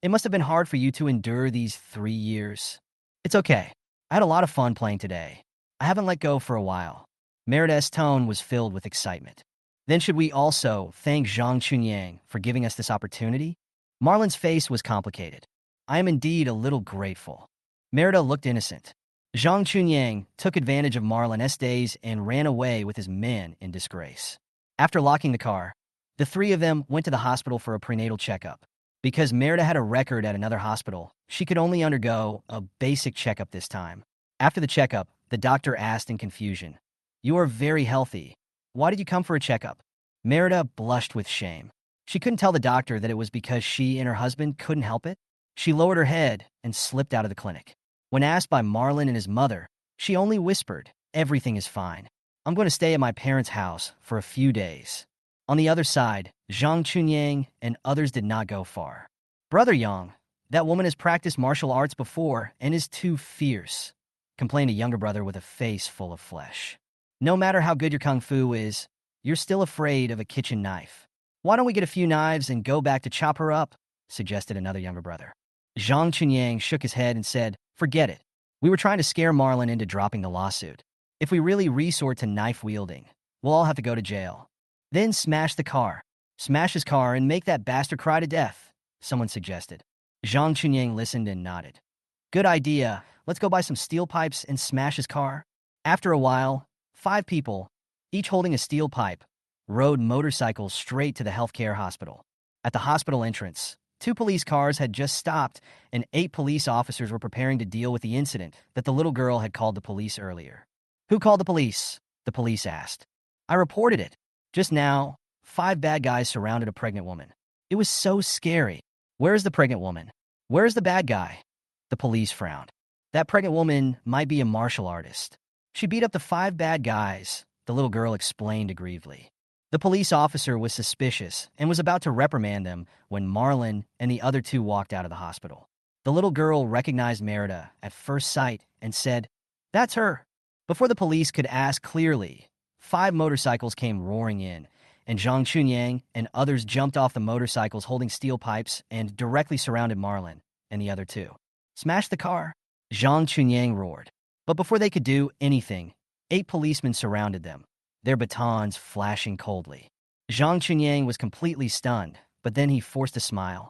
"It must have been hard for you to endure these 3 years. It's okay. I had a lot of fun playing today. I haven't let go for a while." Merida's tone was filled with excitement. "Then should we also thank Zhang Chunyang for giving us this opportunity?" Marlon's face was complicated. "I am indeed a little grateful." Merida looked innocent. Zhang Chunyang took advantage of Marlon's days and ran away with his men in disgrace. After locking the car, the 3 of them went to the hospital for a prenatal checkup. Because Merida had a record at another hospital, she could only undergo a basic checkup this time. After the checkup, the doctor asked in confusion, "You are very healthy. Why did you come for a checkup?" Merida blushed with shame. She couldn't tell the doctor that it was because she and her husband couldn't help it. She lowered her head and slipped out of the clinic. When asked by Marlon and his mother, she only whispered, "Everything is fine. I'm going to stay at my parents' house for a few days." On the other side, Zhang Chunyang and others did not go far. "Brother Yang, that woman has practiced martial arts before and is too fierce," complained a younger brother with a face full of flesh. "No matter how good your kung fu is, you're still afraid of a kitchen knife. Why don't we get a few knives and go back to chop her up?" suggested another younger brother. Zhang Chunyang shook his head and said, "Forget it. We were trying to scare Marlon into dropping the lawsuit. If we really resort to knife wielding, we'll all have to go to jail. Then smash the car. Smash his car and make that bastard cry to death," someone suggested. Zhang Chunyang listened and nodded. "Good idea. Let's go buy some steel pipes and smash his car." After a while, 5 people, each holding a steel pipe, rode motorcycles straight to the healthcare hospital. At the hospital entrance, 2 police cars had just stopped, and 8 police officers were preparing to deal with the incident that the little girl had called the police earlier. "Who called the police?" the police asked. "I reported it. Just now, 5 bad guys surrounded a pregnant woman. It was so scary." "Where's the pregnant woman? Where's the bad guy?" The police frowned. "That pregnant woman might be a martial artist. She beat up the 5 bad guys," the little girl explained aggrievedly. The police officer was suspicious and was about to reprimand them when Marlon and the other 2 walked out of the hospital. The little girl recognized Merida at first sight and said, "That's her." Before the police could ask clearly, 5 motorcycles came roaring in, and Zhang Chunyang and others jumped off the motorcycles holding steel pipes and directly surrounded Marlon and the other two. Smash the car! Zhang Chunyang roared. But before they could do anything, 8 policemen surrounded them, their batons flashing coldly. Zhang Chunyang was completely stunned, but then he forced a smile.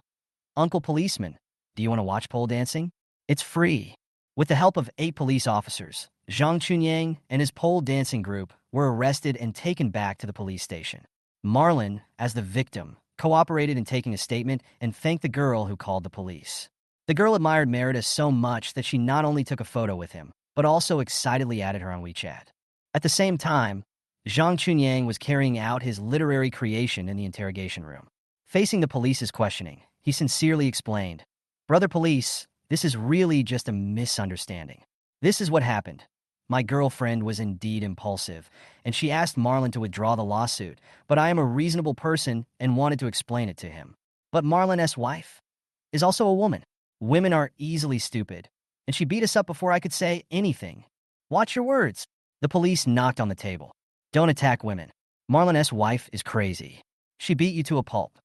Uncle Policeman, do you want to watch pole dancing? It's free. With the help of 8 police officers, Zhang Chunyang and his pole dancing group were arrested and taken back to the police station. Marlon, as the victim, cooperated in taking a statement and thanked the girl who called the police. The girl admired Merida so much that she not only took a photo with him, but also excitedly added her on WeChat. At the same time, Zhang Chunyang was carrying out his literary creation in the interrogation room. Facing the police's questioning, he sincerely explained, "Brother police, this is really just a misunderstanding. This is what happened. My girlfriend was indeed impulsive, and she asked Marlon to withdraw the lawsuit, but I am a reasonable person and wanted to explain it to him. But Marlon's wife is also a woman. Women are easily stupid, and she beat us up before I could say anything. Watch your words." The police knocked on the table. "Don't attack women. Marlon's wife is crazy. She beat you to a pulp.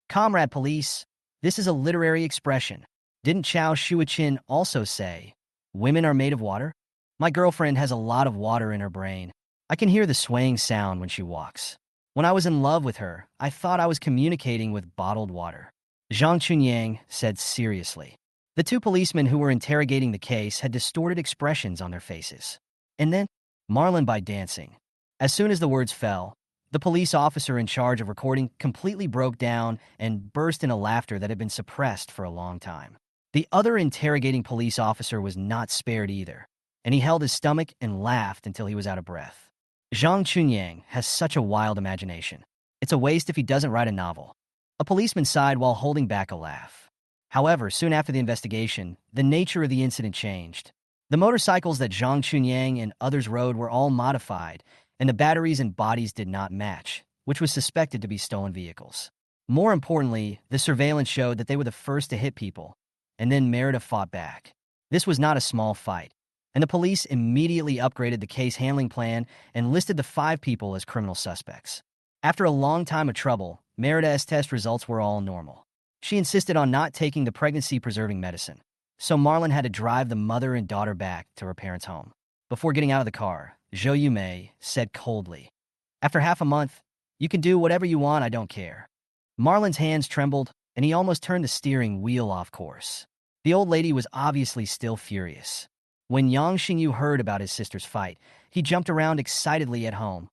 Comrade police, this is a literary expression. Didn't Chao Shuichin also say, women are made of water? My girlfriend has a lot of water in her brain. I can hear the swaying sound when she walks. When I was in love with her, I thought I was communicating with bottled water." Zhang Chunyang said seriously. The 2 policemen who were interrogating the case had distorted expressions on their faces. And then, Marlon by dancing. As soon as the words fell, the police officer in charge of recording completely broke down and burst into laughter that had been suppressed for a long time. The other interrogating police officer was not spared either, and he held his stomach and laughed until he was out of breath. Zhang Chunyang has such a wild imagination. It's a waste if he doesn't write a novel. A policeman sighed while holding back a laugh. However, soon after the investigation, the nature of the incident changed. The motorcycles that Zhang Chunyang and others rode were all modified, and the batteries and bodies did not match, which was suspected to be stolen vehicles. More importantly, the surveillance showed that they were the first to hit people, and then Merida fought back. This was not a small fight, and the police immediately upgraded the case handling plan and listed the 5 people as criminal suspects. After a long time of trouble, Merida's test results were all normal. She insisted on not taking the pregnancy-preserving medicine, so Marlon had to drive the mother and daughter back to her parents' home. Before getting out of the car, Zhou Yumei said coldly, "After half a month, you can do whatever you want, I don't care." Marlon's hands trembled, and he almost turned the steering wheel off course. The old lady was obviously still furious. When Yang Xingyu heard about his sister's fight, he jumped around excitedly at home.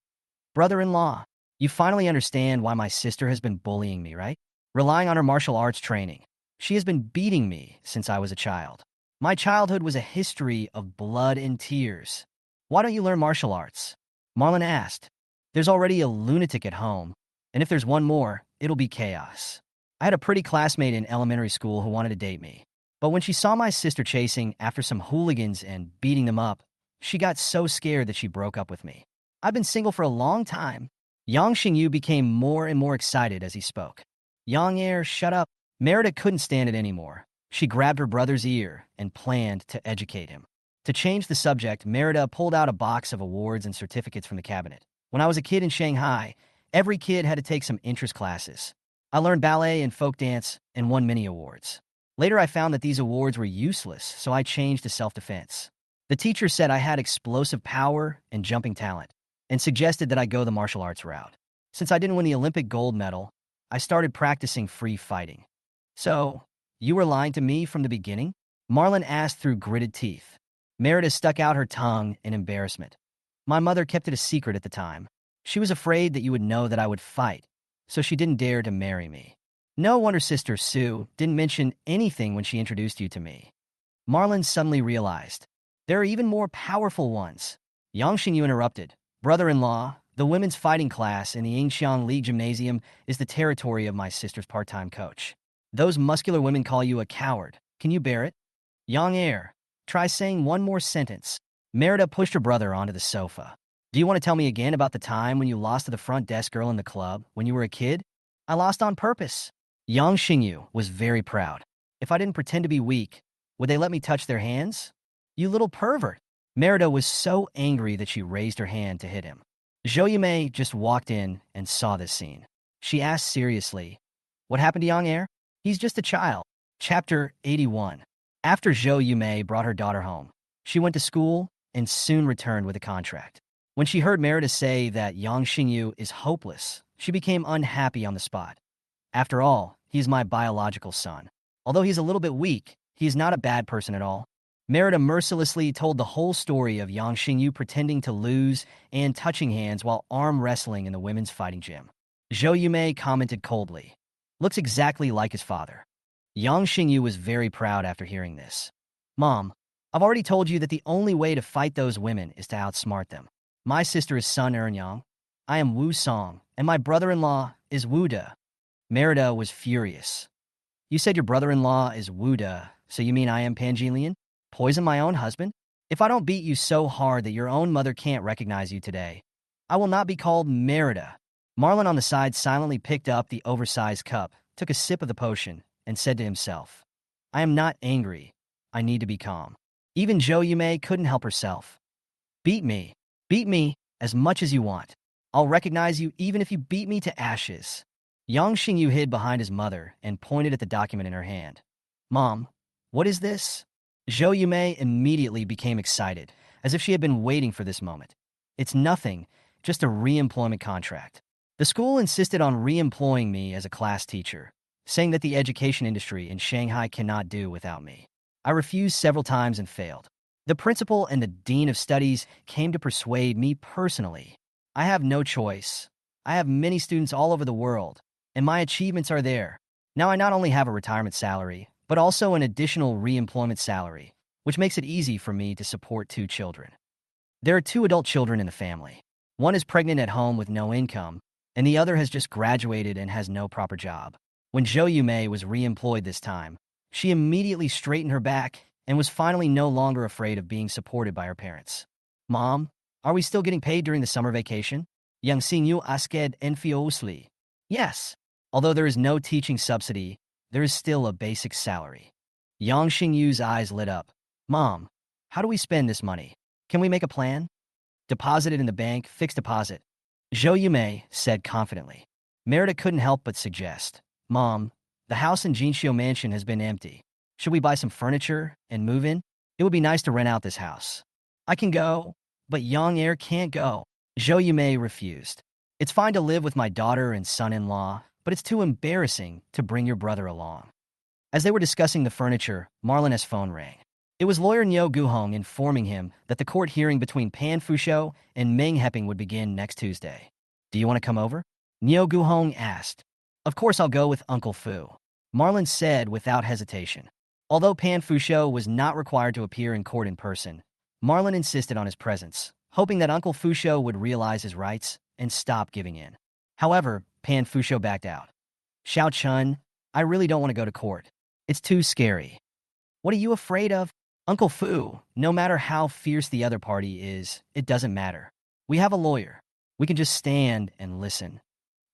"Brother-in-law, you finally understand why my sister has been bullying me, right? Relying on her martial arts training. She has been beating me since I was a child. My childhood was a history of blood and tears. Why don't you learn martial arts?" Marlon asked. "There's already a lunatic at home, and if there's one more, it'll be chaos. I had a pretty classmate in elementary school who wanted to date me. But when she saw my sister chasing after some hooligans and beating them up, she got so scared that she broke up with me. I've been single for a long time." Yang Xingyu became more and more excited as he spoke. "Yang shut up." Merida couldn't stand it anymore. She grabbed her brother's ear and planned to educate him. To change the subject, Merida pulled out a box of awards and certificates from the cabinet. "When I was a kid in Shanghai, every kid had to take some interest classes. I learned ballet and folk dance and won many awards. Later, I found that these awards were useless, so I changed to self-defense. The teacher said I had explosive power and jumping talent, and suggested that I go the martial arts route. Since I didn't win the Olympic gold medal, I started practicing free fighting." "So, you were lying to me from the beginning?" Marlon asked through gritted teeth. Merida stuck out her tongue in embarrassment. "My mother kept it a secret at the time. She was afraid that you would know that I would fight, so she didn't dare to marry me. No wonder Sister Sue didn't mention anything when she introduced you to me." Marlon suddenly realized, there are even more powerful ones. Yang Xingyu interrupted. "Brother-in-law, the women's fighting class in the Yingxiang League Gymnasium is the territory of my sister's part-time coach. Those muscular women call you a coward. Can you bear it?" "Yang try saying one more sentence." Merida pushed her brother onto the sofa. "Do you want to tell me again about the time when you lost to the front desk girl in the club when you were a kid?" "I lost on purpose." Yang Xingyu was very proud. "If I didn't pretend to be weak, would they let me touch their hands?" "You little pervert." Merida was so angry that she raised her hand to hit him. Zhou Yumei just walked in and saw this scene. She asked seriously, "What happened to young heir? He's just a child." Chapter 81. After Zhou Yumei brought her daughter home, she went to school and soon returned with a contract. When she heard Merida say that Yang Xingyu is hopeless, she became unhappy on the spot. After all, he's my biological son. Although he's a little bit weak, he's not a bad person at all. Merida mercilessly told the whole story of Yang Xingyu pretending to lose and touching hands while arm wrestling in the women's fighting gym. Zhou Yumei commented coldly, "Looks exactly like his father." Yang Xingyu was very proud after hearing this. "Mom, I've already told you that the only way to fight those women is to outsmart them. My sister is Sun Eryang. I am Wu Song, and my brother-in-law is Wu De." Merida was furious. "You said your brother-in-law is Wu De, so you mean I am Pangelian? Poison my own husband? If I don't beat you so hard that your own mother can't recognize you today, I will not be called Merida." Marlon on the side silently picked up the oversized cup, took a sip of the potion, and said to himself, "I am not angry. I need to be calm." Even Zhou Yumei couldn't help herself. "Beat me. Beat me as much as you want. I'll recognize you even if you beat me to ashes." Yang Xingyu hid behind his mother and pointed at the document in her hand. "Mom, what is this?" Zhou Yumei immediately became excited, as if she had been waiting for this moment. "It's nothing, just a re-employment contract. The school insisted on re-employing me as a class teacher, saying that the education industry in Shanghai cannot do without me. I refused several times and failed. The principal and the dean of studies came to persuade me personally. I have no choice. I have many students all over the world, and my achievements are there. Now I not only have a retirement salary, but also an additional re-employment salary, which makes it easy for me to support 2 children. There are 2 adult children in the family. One is pregnant at home with no income, and the other has just graduated and has no proper job." When Zhou Yumei was re-employed this time, she immediately straightened her back and was finally no longer afraid of being supported by her parents. "Mom, are we still getting paid during the summer vacation?" Yang Xingyu asked enviously. "Yes. Although there is no teaching subsidy, there is still a basic salary." Yang Xingyu's eyes lit up. "Mom, how do we spend this money? Can we make a plan?" "Deposit it in the bank, fixed deposit," Zhou Yumei said confidently. Merida couldn't help but suggest, "Mom, the house in Jinxiu Mansion has been empty. Should we buy some furniture and move in? It would be nice to rent out this house." "I can go, but young heir can't go." Zhou Yumei refused. "It's fine to live with my daughter and son-in-law, but it's too embarrassing to bring your brother along." As they were discussing the furniture, Marlin's phone rang. It was lawyer Niu Guhong informing him that the court hearing between Pan Fushou and Meng Heping would begin next Tuesday. "Do you want to come over?" Niu Guhong asked. "Of course I'll go with Uncle Fu," Marlin said without hesitation. Although Pan Fushou was not required to appear in court in person, Marlin insisted on his presence, hoping that Uncle Fushou would realize his rights and stop giving in. However, Pan Fushou backed out. "Xiao Chun, I really don't want to go to court. It's too scary." "What are you afraid of?" "Uncle Fu, no matter how fierce the other party is, it doesn't matter. We have a lawyer. We can just stand and listen."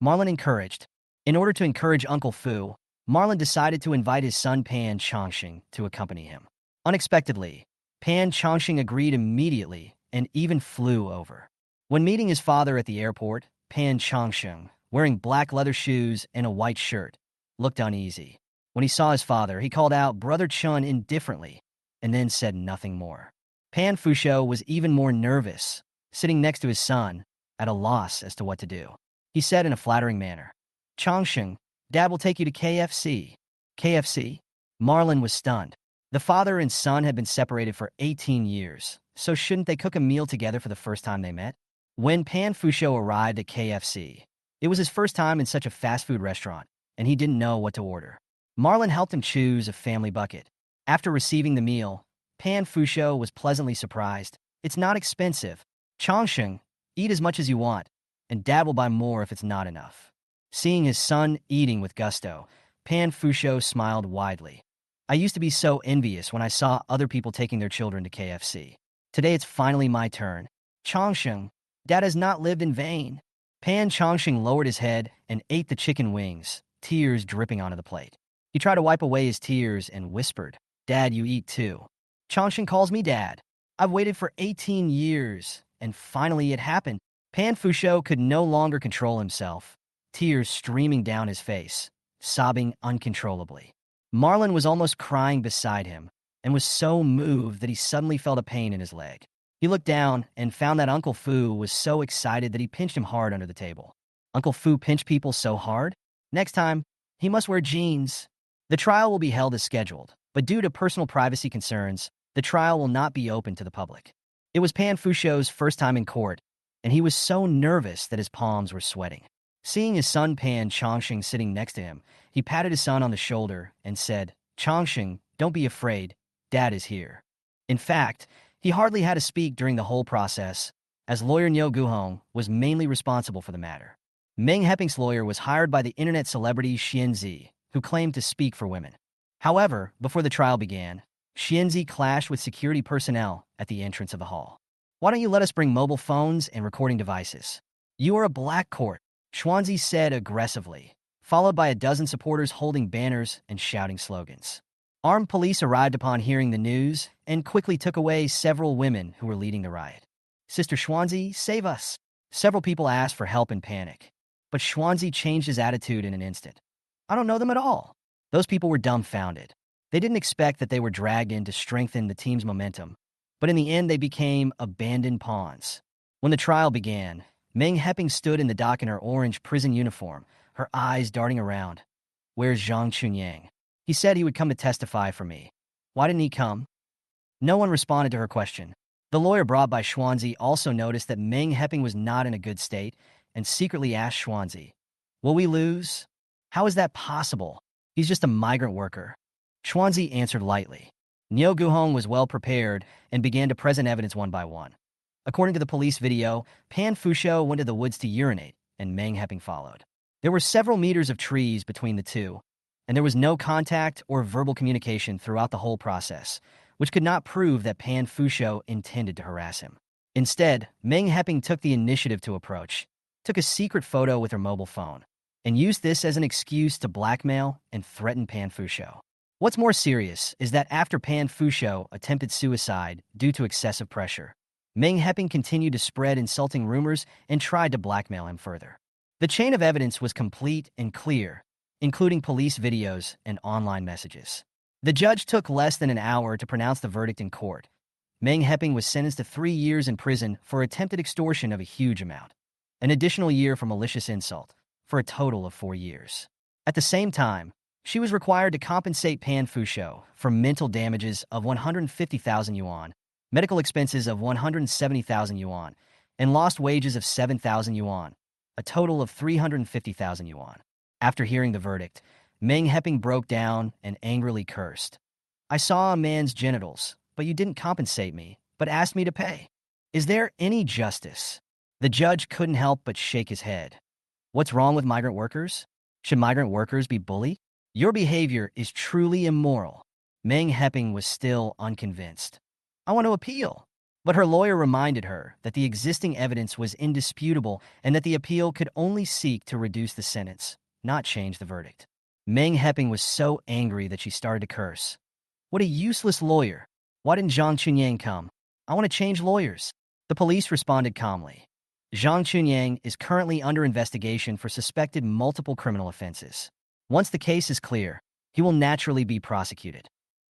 Marlin encouraged. In order to encourage Uncle Fu, Marlin decided to invite his son Pan Chongqing to accompany him. Unexpectedly, Pan Chongqing agreed immediately and even flew over. When meeting his father at the airport, Pan Chongqing, wearing black leather shoes and a white shirt, looked uneasy. When he saw his father, he called out Brother Chun indifferently and then said nothing more. Pan Fushou was even more nervous, sitting next to his son, at a loss as to what to do. He said in a flattering manner, "Chongqing, Dad will take you to KFC." KFC? Marlin was stunned. The father and son had been separated for 18 years, so shouldn't they cook a meal together for the first time they met? When Pan Fushou arrived at KFC, it was his first time in such a fast food restaurant, and he didn't know what to order. Marlin helped him choose a family bucket. After receiving the meal, Pan Fushou was pleasantly surprised. "It's not expensive. Chongqing, eat as much as you want, and Dad will buy more if it's not enough." Seeing his son eating with gusto, Pan Fushou smiled widely. "I used to be so envious when I saw other people taking their children to KFC. Today it's finally my turn. Chongqing, Dad has not lived in vain." Pan Chongqing lowered his head and ate the chicken wings, tears dripping onto the plate. He tried to wipe away his tears and whispered, "Dad, you eat too." "Chongqing calls me Dad. I've waited for 18 years, and finally it happened." Pan Fusho could no longer control himself, tears streaming down his face, sobbing uncontrollably. Marlon was almost crying beside him and was so moved that he suddenly felt a pain in his leg. He looked down and found that Uncle Fu was so excited that he pinched him hard under the table. Uncle Fu pinched people so hard? Next time, he must wear jeans. The trial will be held as scheduled, but due to personal privacy concerns, the trial will not be open to the public. It was Pan Fusho's first time in court, and he was so nervous that his palms were sweating. Seeing his son Pan Chongqing sitting next to him, he patted his son on the shoulder and said, "Chongqing, don't be afraid. Dad is here." In fact, he hardly had to speak during the whole process, as lawyer Niu Guhong was mainly responsible for the matter. Meng Heping's lawyer was hired by the internet celebrity Xianzi, who claimed to speak for women. However, before the trial began, Xianzi clashed with security personnel at the entrance of the hall. "Why don't you let us bring mobile phones and recording devices? You are a black court," Xuanzi said aggressively, followed by a dozen supporters holding banners and shouting slogans. Armed police arrived upon hearing the news and quickly took away several women who were leading the riot. "Sister Xuanzi, save us!" Several people asked for help in panic, but Xuanzi changed his attitude in an instant. "I don't know them at all." Those people were dumbfounded. They didn't expect that they were dragged in to strengthen the team's momentum, but in the end they became abandoned pawns. When the trial began, Meng Heping stood in the dock in her orange prison uniform, her eyes darting around. "Where's Zhang Chunyang? He said he would come to testify for me. Why didn't he come?" No one responded to her question. The lawyer brought by Xuanzi also noticed that Meng Heping was not in a good state and secretly asked Xuanzi, "Will we lose? How is that possible? He's just a migrant worker." Xuanzi answered lightly. Niu Guhong was well prepared and began to present evidence one by one. According to the police video, Pan Fusho went to the woods to urinate, and Meng Heping followed. There were several meters of trees between the two, and there was no contact or verbal communication throughout the whole process, which could not prove that Pan Fusho intended to harass him. Instead, Meng Heping took the initiative to approach, took a secret photo with her mobile phone, and used this as an excuse to blackmail and threaten Pan Fusho. What's more serious is that after Pan Fusho attempted suicide due to excessive pressure, Meng Heping continued to spread insulting rumors and tried to blackmail him further. The chain of evidence was complete and clear, including police videos and online messages. The judge took less than an hour to pronounce the verdict in court. Meng Heping was sentenced to 3 years in prison for attempted extortion of a huge amount, an additional year for malicious insult, for a total of 4 years. At the same time, she was required to compensate Pan Fusho for mental damages of 150,000 yuan, medical expenses of 170,000 yuan, and lost wages of 7,000 yuan, a total of 350,000 yuan. After hearing the verdict, Meng Heping broke down and angrily cursed. "I saw a man's genitals, but you didn't compensate me, but asked me to pay. Is there any justice?" The judge couldn't help but shake his head. "What's wrong with migrant workers? Should migrant workers be bullied? Your behavior is truly immoral." Meng Heping was still unconvinced. "I want to appeal." But her lawyer reminded her that the existing evidence was indisputable and that the appeal could only seek to reduce the sentence, not change the verdict. Meng Heping was so angry that she started to curse. "What a useless lawyer. Why didn't Zhang Chunyang come? I want to change lawyers." The police responded calmly. "Zhang Chunyang is currently under investigation for suspected multiple criminal offenses. Once the case is clear, he will naturally be prosecuted."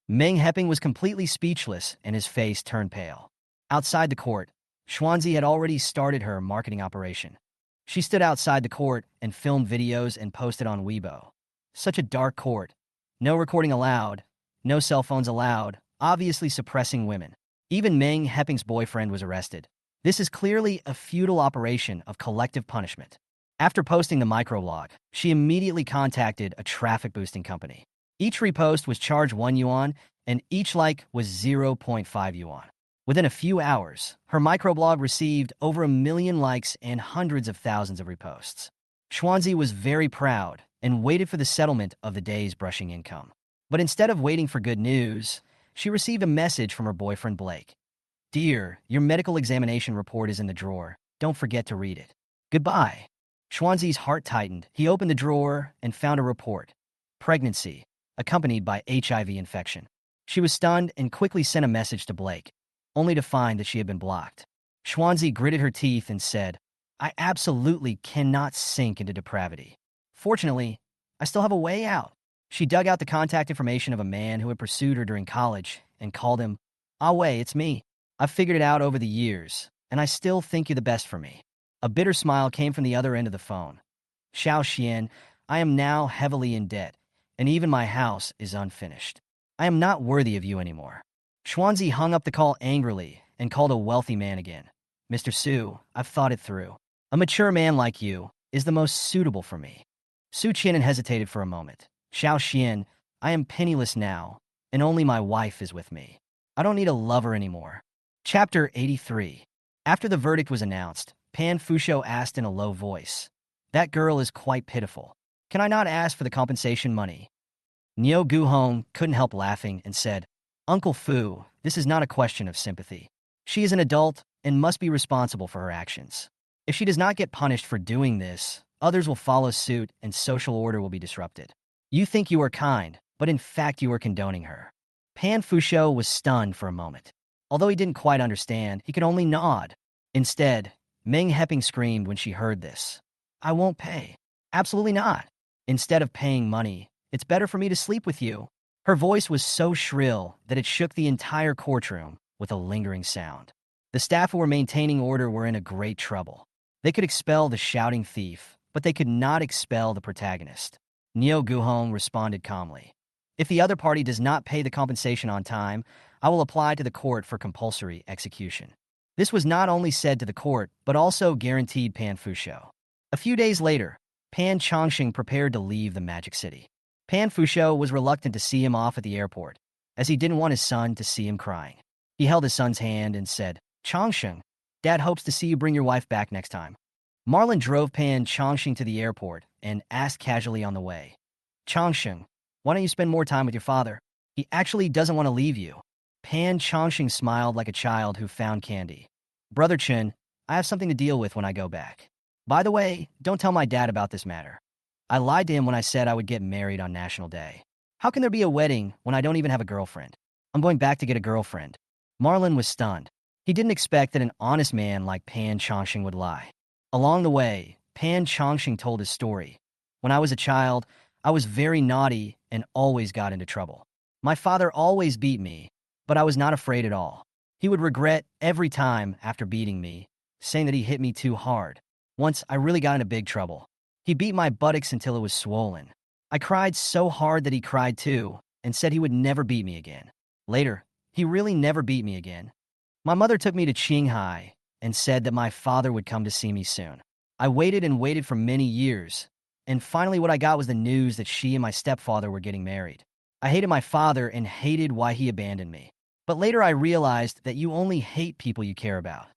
Meng Heping was completely speechless and his face turned pale. Outside the court, Xuanzi had already started her marketing operation. She stood outside the court and filmed videos and posted on Weibo. Such a dark court. No recording allowed, no cell phones allowed, obviously suppressing women. Even Meng Heping's boyfriend was arrested. This is clearly a futile operation of collective punishment. After posting the microblog, she immediately contacted a traffic-boosting company. Each repost was charged 1 yuan, and each like was 0.5 yuan. Within a few hours, her microblog received over 1 million likes and hundreds of thousands of reposts. Xuanzi was very proud and waited for the settlement of the day's brushing income. But instead of waiting for good news, she received a message from her boyfriend Blake. "Dear, your medical examination report is in the drawer. Don't forget to read it. Goodbye." Xuanzi's heart tightened. He opened the drawer and found a report. Pregnancy, accompanied by HIV infection. She was stunned and quickly sent a message to Blake, only to find that she had been blocked. Xuanzi gritted her teeth and said, I absolutely cannot sink into depravity. Fortunately, I still have a way out. She dug out the contact information of a man who had pursued her during college and called him, "Ah Wei, it's me. I've figured it out over the years, and I still think you're the best for me." A bitter smile came from the other end of the phone. "Xiao Xian, I am now heavily in debt, and even my house is unfinished. I am not worthy of you anymore." Xuanzi hung up the call angrily and called a wealthy man again. "Mr. Su, I've thought it through. A mature man like you is the most suitable for me." Su Qian hesitated for a moment. "Xiao Xian, I am penniless now, and only my wife is with me. I don't need a lover anymore." Chapter 83. After the verdict was announced, Pan Fusho asked in a low voice, "That girl is quite pitiful. Can I not ask for the compensation money?" Niu Guhong couldn't help laughing and said, "Uncle Fu, this is not a question of sympathy. She is an adult and must be responsible for her actions. If she does not get punished for doing this, others will follow suit and social order will be disrupted. You think you are kind, but in fact you are condoning her." Pan Fusho was stunned for a moment. Although he didn't quite understand, he could only nod. Instead, Meng Hepping screamed when she heard this. "I won't pay. Absolutely not. Instead of paying money, it's better for me to sleep with you." Her voice was so shrill that it shook the entire courtroom with a lingering sound. The staff who were maintaining order were in a great trouble. They could expel the shouting thief, but they could not expel the protagonist. Neo Guhong responded calmly. "If the other party does not pay the compensation on time, I will apply to the court for compulsory execution." This was not only said to the court, but also guaranteed Pan Fusho. A few days later, Pan Chongqing prepared to leave the Magic City. Pan Fusho was reluctant to see him off at the airport, as he didn't want his son to see him crying. He held his son's hand and said, "Chongqing, Dad hopes to see you bring your wife back next time." Marlin drove Pan Chongqing to the airport and asked casually on the way, "Chongqing, why don't you spend more time with your father? He actually doesn't want to leave you." Pan Chongqing smiled like a child who found candy. "Brother Chen, I have something to deal with when I go back. By the way, don't tell my dad about this matter. I lied to him when I said I would get married on National Day. How can there be a wedding when I don't even have a girlfriend? I'm going back to get a girlfriend." Marlin was stunned. He didn't expect that an honest man like Pan Chongqing would lie. Along the way, Pan Chongqing told his story. "When I was a child, I was very naughty and always got into trouble. My father always beat me, but I was not afraid at all. He would regret every time after beating me, saying that he hit me too hard. Once, I really got into big trouble. He beat my buttocks until it was swollen. I cried so hard that he cried too, and said he would never beat me again. Later, he really never beat me again. My mother took me to Qinghai and said that my father would come to see me soon. I waited and waited for many years, and finally what I got was the news that she and my stepfather were getting married. I hated my father and hated why he abandoned me. But later I realized that you only hate people you care about.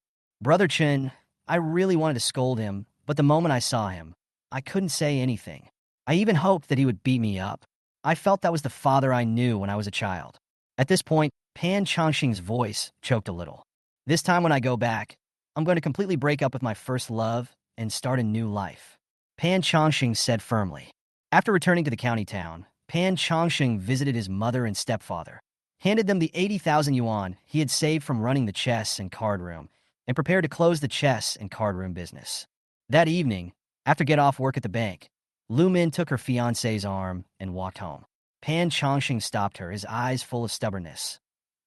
Brother Chen, I really wanted to scold him, but the moment I saw him, I couldn't say anything. I even hoped that he would beat me up. I felt that was the father I knew when I was a child." At this point, Pan Chongqing's voice choked a little. "This time when I go back, I'm going to completely break up with my first love and start a new life," Pan Chongqing said firmly. After returning to the county town, Pan Chongqing visited his mother and stepfather, handed them the 80,000 yuan he had saved from running the chess and card room, and prepared to close the chess and card room business. That evening, after get off work at the bank, Lu Min took her fiancé's arm and walked home. Pan Chongqing stopped her, his eyes full of stubbornness.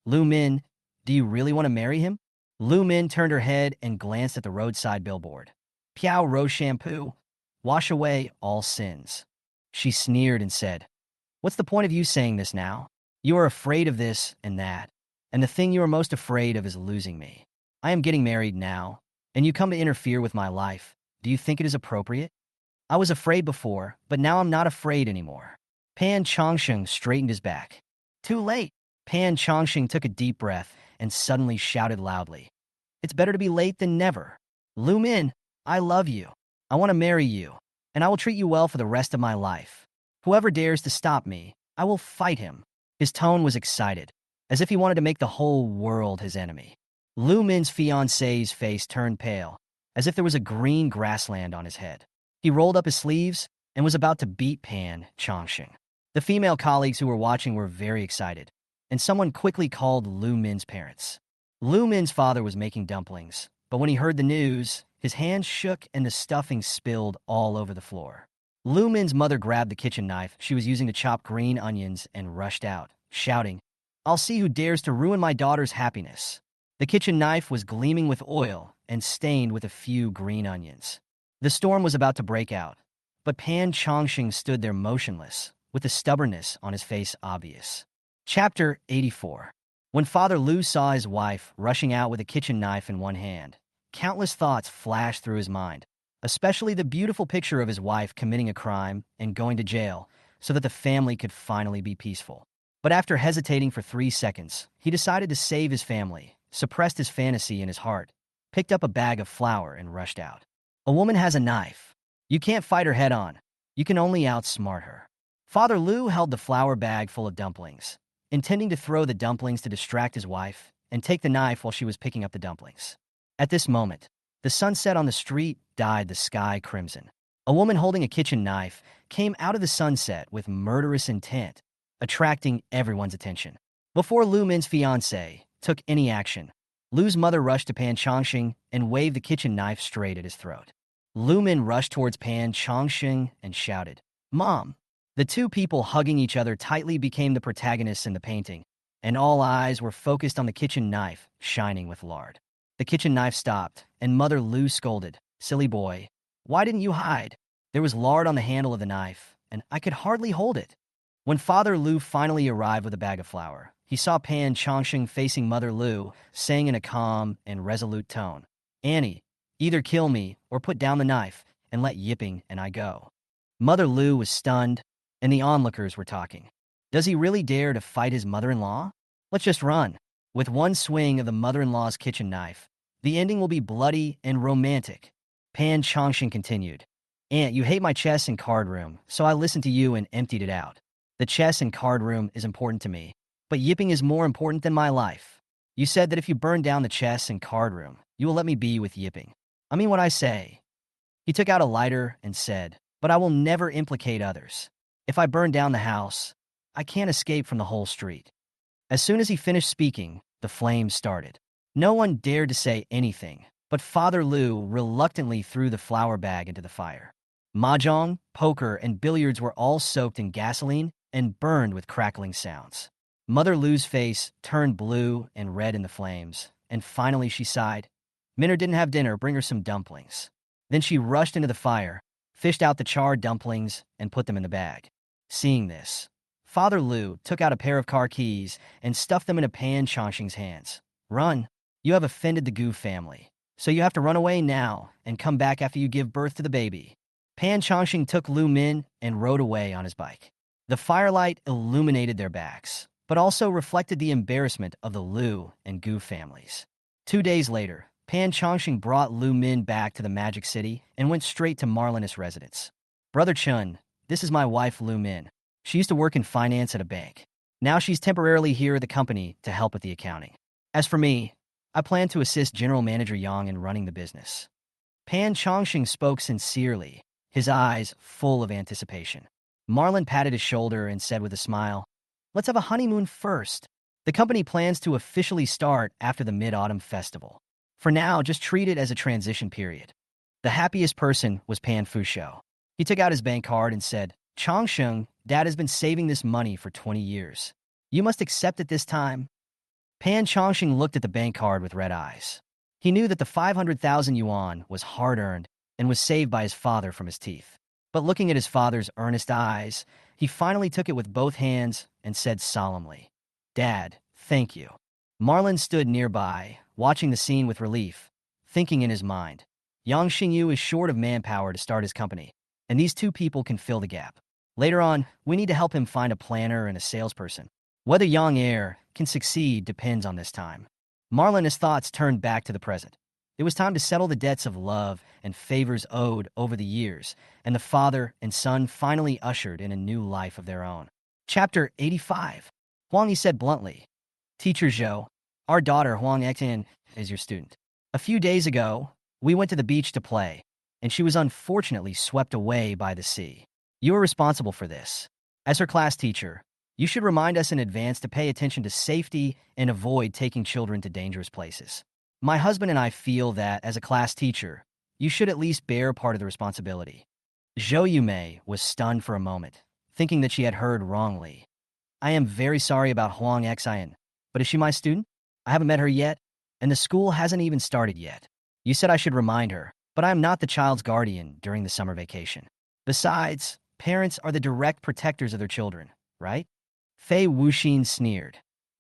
"Lu Min, do you really want to marry him?" Lu Min turned her head and glanced at the roadside billboard. "Piao Rose Shampoo, wash away all sins." She sneered and said, "What's the point of you saying this now? You are afraid of this and that, and the thing you are most afraid of is losing me. I am getting married now, and you come to interfere with my life. Do you think it is appropriate? I was afraid before, but now I'm not afraid anymore." Pan Chongqing straightened his back. "Too late." Pan Chongqing took a deep breath and suddenly shouted loudly, "It's better to be late than never. Lu Min, I love you. I want to marry you, and I will treat you well for the rest of my life. Whoever dares to stop me, I will fight him." His tone was excited, as if he wanted to make the whole world his enemy. Lu Min's fiancé's face turned pale, as if there was a green grassland on his head. He rolled up his sleeves and was about to beat Pan Chongqing. The female colleagues who were watching were very excited, and someone quickly called Lu Min's parents. Lu Min's father was making dumplings, but when he heard the news, His hands shook and the stuffing spilled all over the floor. Lu Min's mother grabbed the kitchen knife she was using to chop green onions and rushed out, shouting, "I'll see who dares to ruin my daughter's happiness." The kitchen knife was gleaming with oil and stained with a few green onions. The storm was about to break out, but Pan Chongqing stood there motionless, with the stubbornness on his face obvious. Chapter 84. When Father Lu saw his wife rushing out with a kitchen knife in one hand, countless thoughts flashed through his mind, especially the beautiful picture of his wife committing a crime and going to jail so that the family could finally be peaceful. But after hesitating for 3 seconds, he decided to save his family, suppressed his fantasy in his heart, picked up a bag of flour and rushed out. A woman has a knife. You can't fight her head on. You can only outsmart her. Father Lu held the flour bag full of dumplings, intending to throw the dumplings to distract his wife and take the knife while she was picking up the dumplings. At this moment, the sunset on the street dyed the sky crimson. A woman holding a kitchen knife came out of the sunset with murderous intent, attracting everyone's attention. Before Lu Min's fiancé took any action, Lu's mother rushed to Pan Chongqing and waved the kitchen knife straight at his throat. Lu Min rushed towards Pan Chongqing and shouted, "Mom!" The two people hugging each other tightly became the protagonists in the painting, and all eyes were focused on the kitchen knife shining with lard. The kitchen knife stopped, and Mother Lu scolded, "Silly boy, why didn't you hide? There was lard on the handle of the knife, and I could hardly hold it." When Father Lu finally arrived with a bag of flour, he saw Pan Chongqing facing Mother Lu, saying in a calm and resolute tone, "Annie, either kill me or put down the knife and let Yipping and I go." Mother Lu was stunned, and the onlookers were talking. Does he really dare to fight his mother-in-law? Let's just run. With one swing of the mother-in-law's kitchen knife, the ending will be bloody and romantic. Pan Chongqing continued, "Aunt, you hate my chess and card room, so I listened to you and emptied it out. The chess and card room is important to me, but Yipping is more important than my life. You said that if you burn down the chess and card room, you will let me be with Yipping. I mean what I say." He took out a lighter and said, "But I will never implicate others. If I burn down the house, I can't escape from the whole street." As soon as he finished speaking, the flames started. No one dared to say anything, but Father Lu reluctantly threw the flour bag into the fire. Mahjong, poker, and billiards were all soaked in gasoline and burned with crackling sounds. Mother Lu's face turned blue and red in the flames, and finally she sighed, "Minner didn't have dinner, bring her some dumplings." Then she rushed into the fire, fished out the charred dumplings, and put them in the bag. Seeing this, Father Lu took out a pair of car keys and stuffed them into Pan Chongqing's hands. "Run. You have offended the Gu family, so you have to run away now and come back after you give birth to the baby." Pan Chongqing took Lu Min and rode away on his bike. The firelight illuminated their backs, but also reflected the embarrassment of the Lu and Gu families. 2 days later, Pan Chongqing brought Lu Min back to the Magic City and went straight to Marlinus' residence. "Brother Chun, this is my wife Lu Min. She used to work in finance at a bank. Now she's temporarily here at the company to help with the accounting. As for me, I plan to assist General Manager Yang in running the business." Pan Chongqing spoke sincerely, his eyes full of anticipation. Marlin patted his shoulder and said with a smile, "Let's have a honeymoon first. The company plans to officially start after the Mid-Autumn Festival. For now, just treat it as a transition period." The happiest person was Pan Fusho. He took out his bank card and said, "Chongsheng, Dad has been saving this money for 20 years. You must accept it this time." Pan Chongqing looked at the bank card with red eyes. He knew that the 500,000 yuan was hard-earned and was saved by his father from his teeth. But looking at his father's earnest eyes, he finally took it with both hands and said solemnly, "Dad, thank you." Marlin stood nearby, watching the scene with relief, thinking in his mind, Yang Xingyu is short of manpower to start his company, and these two people can fill the gap. Later on, we need to help him find a planner and a salesperson. Whether Yang Air can succeed depends on this time. Marlin's thoughts turned back to the present. It was time to settle the debts of love and favors owed over the years, and the father and son finally ushered in a new life of their own. Chapter 85. Huang Yi said bluntly, "Teacher Zhou, our daughter Huang Ektin is your student. A few days ago, we went to the beach to play, and she was unfortunately swept away by the sea. You are responsible for this. As her class teacher, you should remind us in advance to pay attention to safety and avoid taking children to dangerous places. My husband and I feel that, as a class teacher, You should at least bear part of the responsibility. Zhou Yumei was stunned for a moment, thinking that she had heard wrongly. I am very sorry about Huang Xian, but is she my student? I haven't met her yet, and the school hasn't even started yet. You said I should remind her, but I am not the child's guardian during the summer vacation. Besides, parents are the direct protectors of their children, right? Fei Wuxin sneered.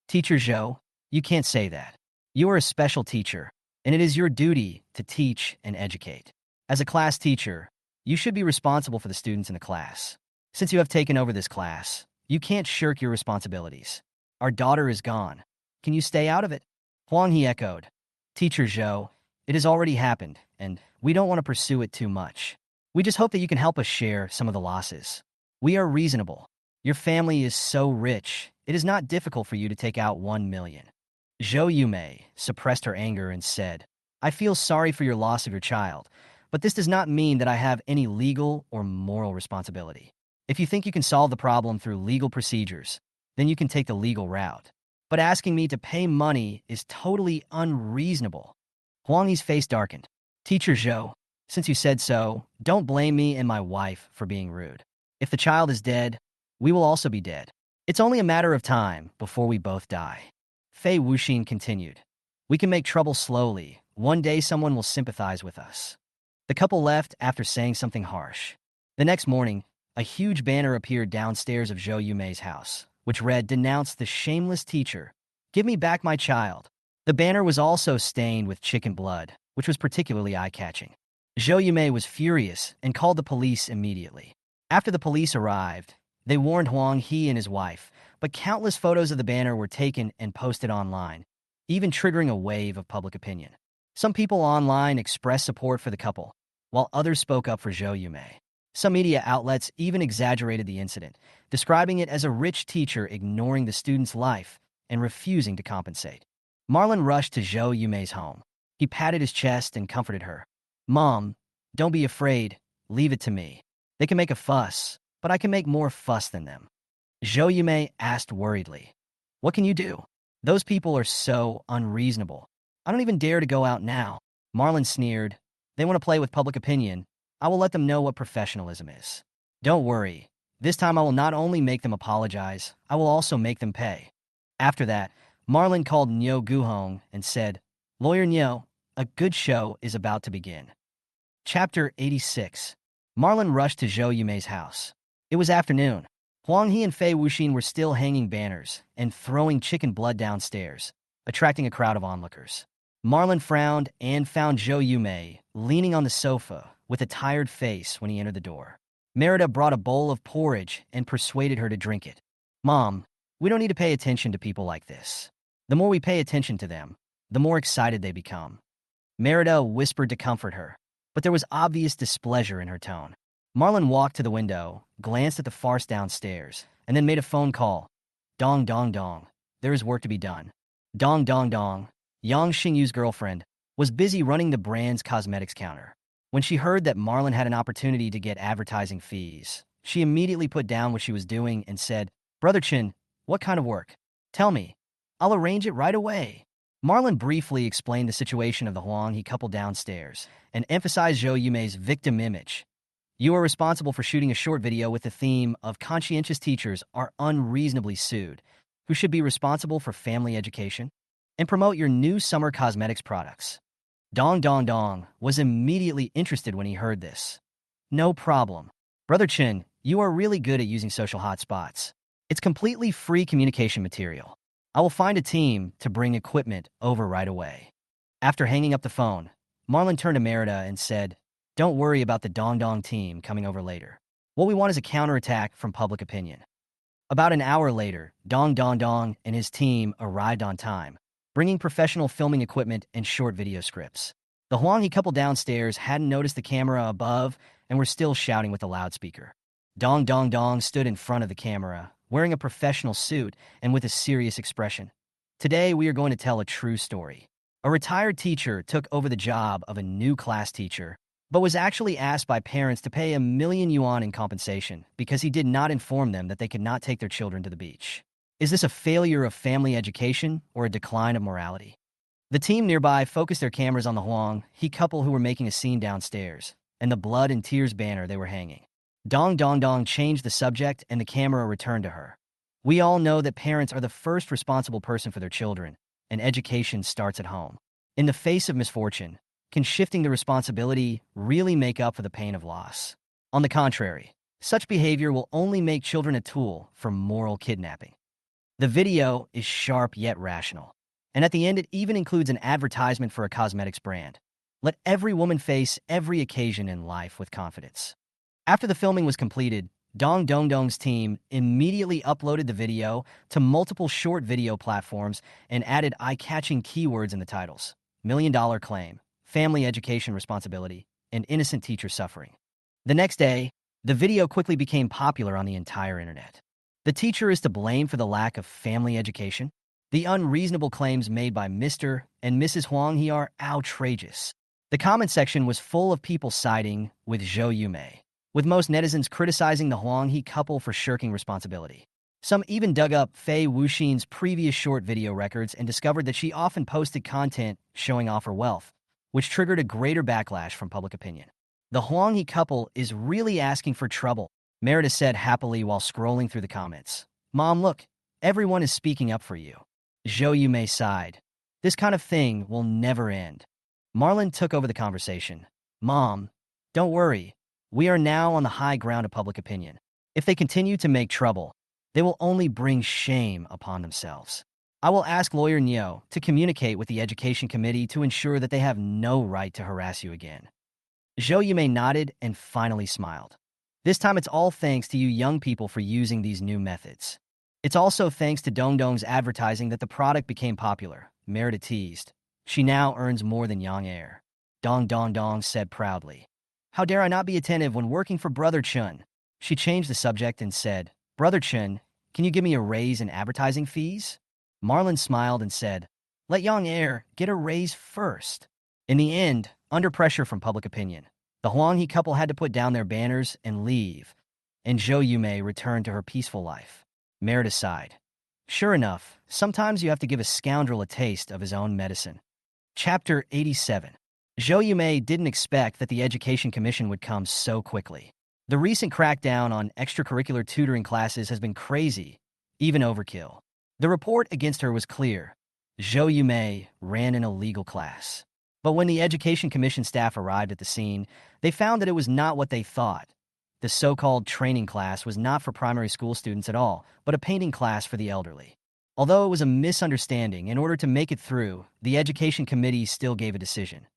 Teacher Zhou, you can't say that. You are a special teacher, and it is your duty to teach and educate. As a class teacher, you should be responsible for the students in the class. Since you have taken over this class, you can't shirk your responsibilities. Our daughter is gone. Can you stay out of it? Huang He echoed. Teacher Zhou, it has already happened, and we don't want to pursue it too much. We just hope that you can help us share some of the losses. We are reasonable. Your family is so rich, it is not difficult for you to take out 1 million. Zhou Yumei suppressed her anger and said, I feel sorry for your loss of your child, but this does not mean that I have any legal or moral responsibility. If you think you can solve the problem through legal procedures, then you can take the legal route. But asking me to pay money is totally unreasonable. Huang Yi's face darkened. Teacher Zhou, since you said so, don't blame me and my wife for being rude. If the child is dead, we will also be dead. It's only a matter of time before we both die. Fei Wuxin continued. We can make trouble slowly. One day someone will sympathize with us. The couple left after saying something harsh. The next morning, a huge banner appeared downstairs of Zhou Yumei's house, which read, Denounce the shameless teacher. Give me back my child. The banner was also stained with chicken blood, which was particularly eye-catching. Zhou Yumei was furious and called the police immediately. After the police arrived, they warned Huang He and his wife, but countless photos of the banner were taken and posted online, even triggering a wave of public opinion. Some people online expressed support for the couple, while others spoke up for Zhou Yumei. Some media outlets even exaggerated the incident, describing it as a rich teacher ignoring the student's life and refusing to compensate. Marlon rushed to Zhou Yumei's home. He patted his chest and comforted her. Mom, don't be afraid. Leave it to me. They can make a fuss, but I can make more fuss than them. Zhou Yumei asked worriedly. What can you do? Those people are so unreasonable. I don't even dare to go out now. Marlon sneered. They want to play with public opinion. I will let them know what professionalism is. Don't worry. This time I will not only make them apologize, I will also make them pay. After that, Marlon called Nyo Guhong and said, Lawyer Nyo, a good show is about to begin. Chapter 86. Marlon rushed to Zhou Yumei's house. It was afternoon. Huang He and Fei Wuxin were still hanging banners and throwing chicken blood downstairs, attracting a crowd of onlookers. Marlon frowned and found Zhou Yumei leaning on the sofa with a tired face when he entered the door. Merida brought a bowl of porridge and persuaded her to drink it. Mom, we don't need to pay attention to people like this. The more we pay attention to them, the more excited they become. Merida whispered to comfort her, but there was obvious displeasure in her tone. Marlon walked to the window, glanced at the farce downstairs, and then made a phone call. Dong dong dong. There is work to be done. Dong dong dong. Yang Xingyu's girlfriend was busy running the brand's cosmetics counter. When she heard that Marlon had an opportunity to get advertising fees, she immediately put down what she was doing and said, Brother Chin, what kind of work? Tell me. I'll arrange it right away. Marlon briefly explained the situation of the Huang He couple downstairs and emphasized Zhou Yumei's victim image. You are responsible for shooting a short video with the theme of conscientious teachers are unreasonably sued, who should be responsible for family education, and promote your new summer cosmetics products. Dong Dong Dong was immediately interested when he heard this. No problem. Brother Chin, you are really good at using social hotspots. It's completely free communication material. I will find a team to bring equipment over right away. After hanging up the phone, Marlon turned to Merida and said, Don't worry about the Dong Dong team coming over later. What we want is a counterattack from public opinion. About an hour later, Dong Dong Dong and his team arrived on time, bringing professional filming equipment and short video scripts. The Huang He couple downstairs hadn't noticed the camera above and were still shouting with the loudspeaker. Dong Dong Dong stood in front of the camera, wearing a professional suit and with a serious expression. Today, we are going to tell a true story. A retired teacher took over the job of a new class teacher, but was actually asked by parents to pay 1 million yuan in compensation because he did not inform them that they could not take their children to the beach. Is this a failure of family education or a decline of morality? The team nearby focused their cameras on the Huang He couple who were making a scene downstairs, and the blood and tears banner they were hanging. Dong Dong Dong changed the subject and the camera returned to her. We all know that parents are the first responsible person for their children, and education starts at home. In the face of misfortune, can shifting the responsibility really make up for the pain of loss? On the contrary, such behavior will only make children a tool for moral kidnapping. The video is sharp yet rational. And at the end, it even includes an advertisement for a cosmetics brand. Let every woman face every occasion in life with confidence. After the filming was completed, Dong Dong Dong's team immediately uploaded the video to multiple short video platforms and added eye-catching keywords in the titles: $1 million claim, family education responsibility, and innocent teacher suffering. The next day, the video quickly became popular on the entire internet. The teacher is to blame for the lack of family education? The unreasonable claims made by Mr. and Mrs. Huang He are outrageous. The comment section was full of people siding with Zhou Yumei, with most netizens criticizing the Huang He couple for shirking responsibility. Some even dug up Fei Wuxin's previous short video records and discovered that she often posted content showing off her wealth, which triggered a greater backlash from public opinion. The Huang He couple is really asking for trouble, Merida said happily while scrolling through the comments. Mom, look, everyone is speaking up for you. Zhou Yumei sighed. This kind of thing will never end. Marlon took over the conversation. Mom, don't worry. We are now on the high ground of public opinion. If they continue to make trouble, they will only bring shame upon themselves. I will ask lawyer Neo to communicate with the education committee to ensure that they have no right to harass you again. Zhou Yumei nodded and finally smiled. This time it's all thanks to you young people for using these new methods. It's also thanks to Dong Dong's advertising that the product became popular, Merida teased. She now earns more than Yang Air. Dong Dong Dong said proudly. How dare I not be attentive when working for Brother Chun? She changed the subject and said, Brother Chun, can you give me a raise in advertising fees? Marlon smiled and said, let Yang Air get a raise first. In the end, under pressure from public opinion, the Huang He couple had to put down their banners and leave, and Zhou Yumei returned to her peaceful life. Merida sighed. Sure enough, sometimes you have to give a scoundrel a taste of his own medicine. Chapter 87. Zhou Yumei didn't expect that the Education Commission would come so quickly. The recent crackdown on extracurricular tutoring classes has been crazy, even overkill. The report against her was clear. Zhou Yumei ran an illegal class. But when the Education Commission staff arrived at the scene, they found that it was not what they thought. The so-called training class was not for primary school students at all, but a painting class for the elderly. Although it was a misunderstanding, in order to make it through, the Education Committee still gave a decision.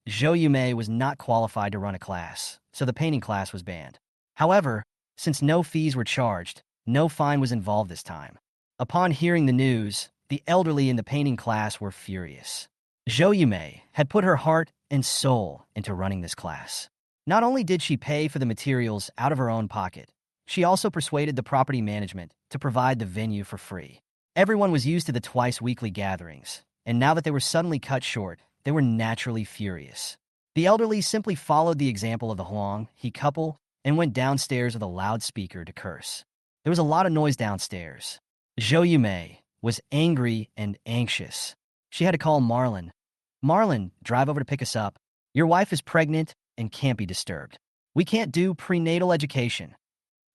Zhou Yumei was not qualified to run a class, so the painting class was banned. However, since no fees were charged, no fine was involved this time. Upon hearing the news, the elderly in the painting class were furious. Zhou Yumei had put her heart and soul into running this class. Not only did she pay for the materials out of her own pocket, she also persuaded the property management to provide the venue for free. Everyone was used to the twice-weekly gatherings, and now that they were suddenly cut short, they were naturally furious. The elderly simply followed the example of the Huang He couple and went downstairs with a loudspeaker to curse. There was a lot of noise downstairs. Zhou Yumei was angry and anxious. She had to call Marlon. Marlon, drive over to pick us up. Your wife is pregnant and can't be disturbed. We can't do prenatal education.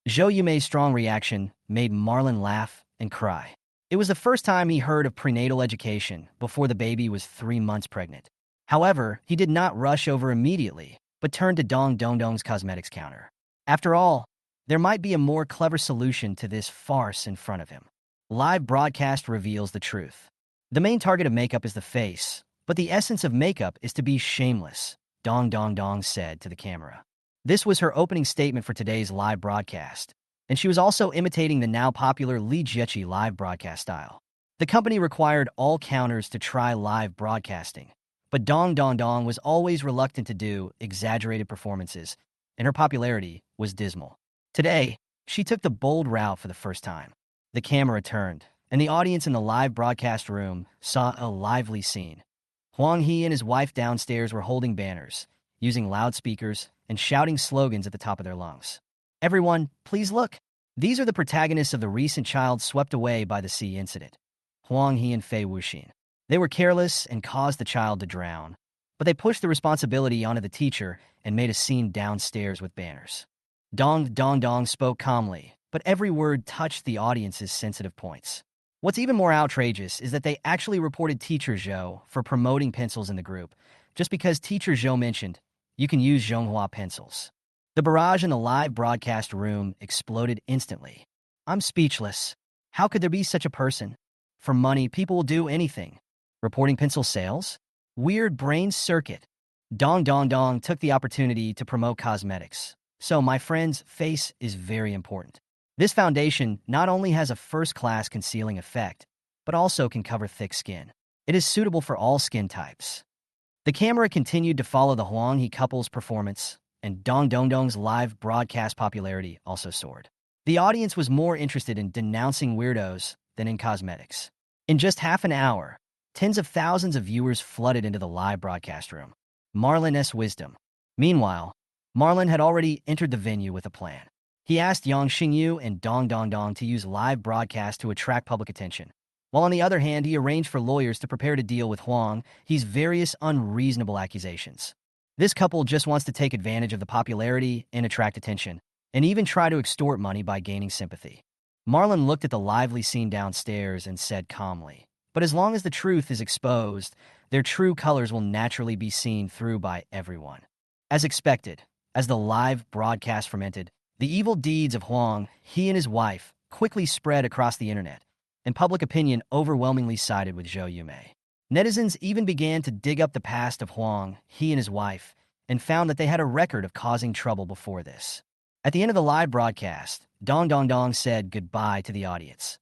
Zhou Yumei's strong reaction made Marlon laugh and cry. It was the first time he heard of prenatal education before the baby was 3 months pregnant. However, he did not rush over immediately, but turned to Dong Dong Dong's cosmetics counter. After all, there might be a more clever solution to this farce in front of him. Live broadcast reveals the truth. The main target of makeup is the face, but the essence of makeup is to be shameless, Dong Dong Dong said to the camera. This was her opening statement for today's live broadcast, and she was also imitating the now popular Li Jiechi live broadcast style. The company required all counters to try live broadcasting, but Dong Dong Dong was always reluctant to do exaggerated performances, and her popularity was dismal. Today, she took the bold route for the first time. The camera turned, and the audience in the live broadcast room saw a lively scene. Huang He and his wife downstairs were holding banners, using loudspeakers, and shouting slogans at the top of their lungs. Everyone, please look. These are the protagonists of the recent child swept away by the sea incident. Huang He and Fei Wuxin. They were careless and caused the child to drown, but they pushed the responsibility onto the teacher and made a scene downstairs with banners. Dong Dong Dong spoke calmly, but every word touched the audience's sensitive points. What's even more outrageous is that they actually reported Teacher Zhou for promoting pencils in the group, just because Teacher Zhou mentioned, you can use Zhonghua pencils. The barrage in the live broadcast room exploded instantly. I'm speechless. How could there be such a person? For money, people will do anything. Reporting pencil sales? Weird brain circuit. Dong Dong Dong took the opportunity to promote cosmetics. So, my friend's face is very important. This foundation not only has a first-class concealing effect, but also can cover thick skin. It is suitable for all skin types. The camera continued to follow the Huang He couple's performance, and Dong Dong Dong's live broadcast popularity also soared. The audience was more interested in denouncing weirdos than in cosmetics. In just half an hour, tens of thousands of viewers flooded into the live broadcast room. Marlin's wisdom. Meanwhile, Marlin had already entered the venue with a plan. He asked Yang Xingyu and Dong Dong Dong to use live broadcast to attract public attention, while on the other hand, he arranged for lawyers to prepare to deal with Huang He's various unreasonable accusations. This couple just wants to take advantage of the popularity and attract attention, and even try to extort money by gaining sympathy. Marlin looked at the lively scene downstairs and said calmly, but as long as the truth is exposed, their true colors will naturally be seen through by everyone. As expected, as the live broadcast fermented, the evil deeds of Huang He and his wife quickly spread across the internet, and public opinion overwhelmingly sided with Zhou Yumei. Netizens even began to dig up the past of Huang He and his wife, and found that they had a record of causing trouble before this. At the end of the live broadcast, Dong Dong Dong said goodbye to the audience.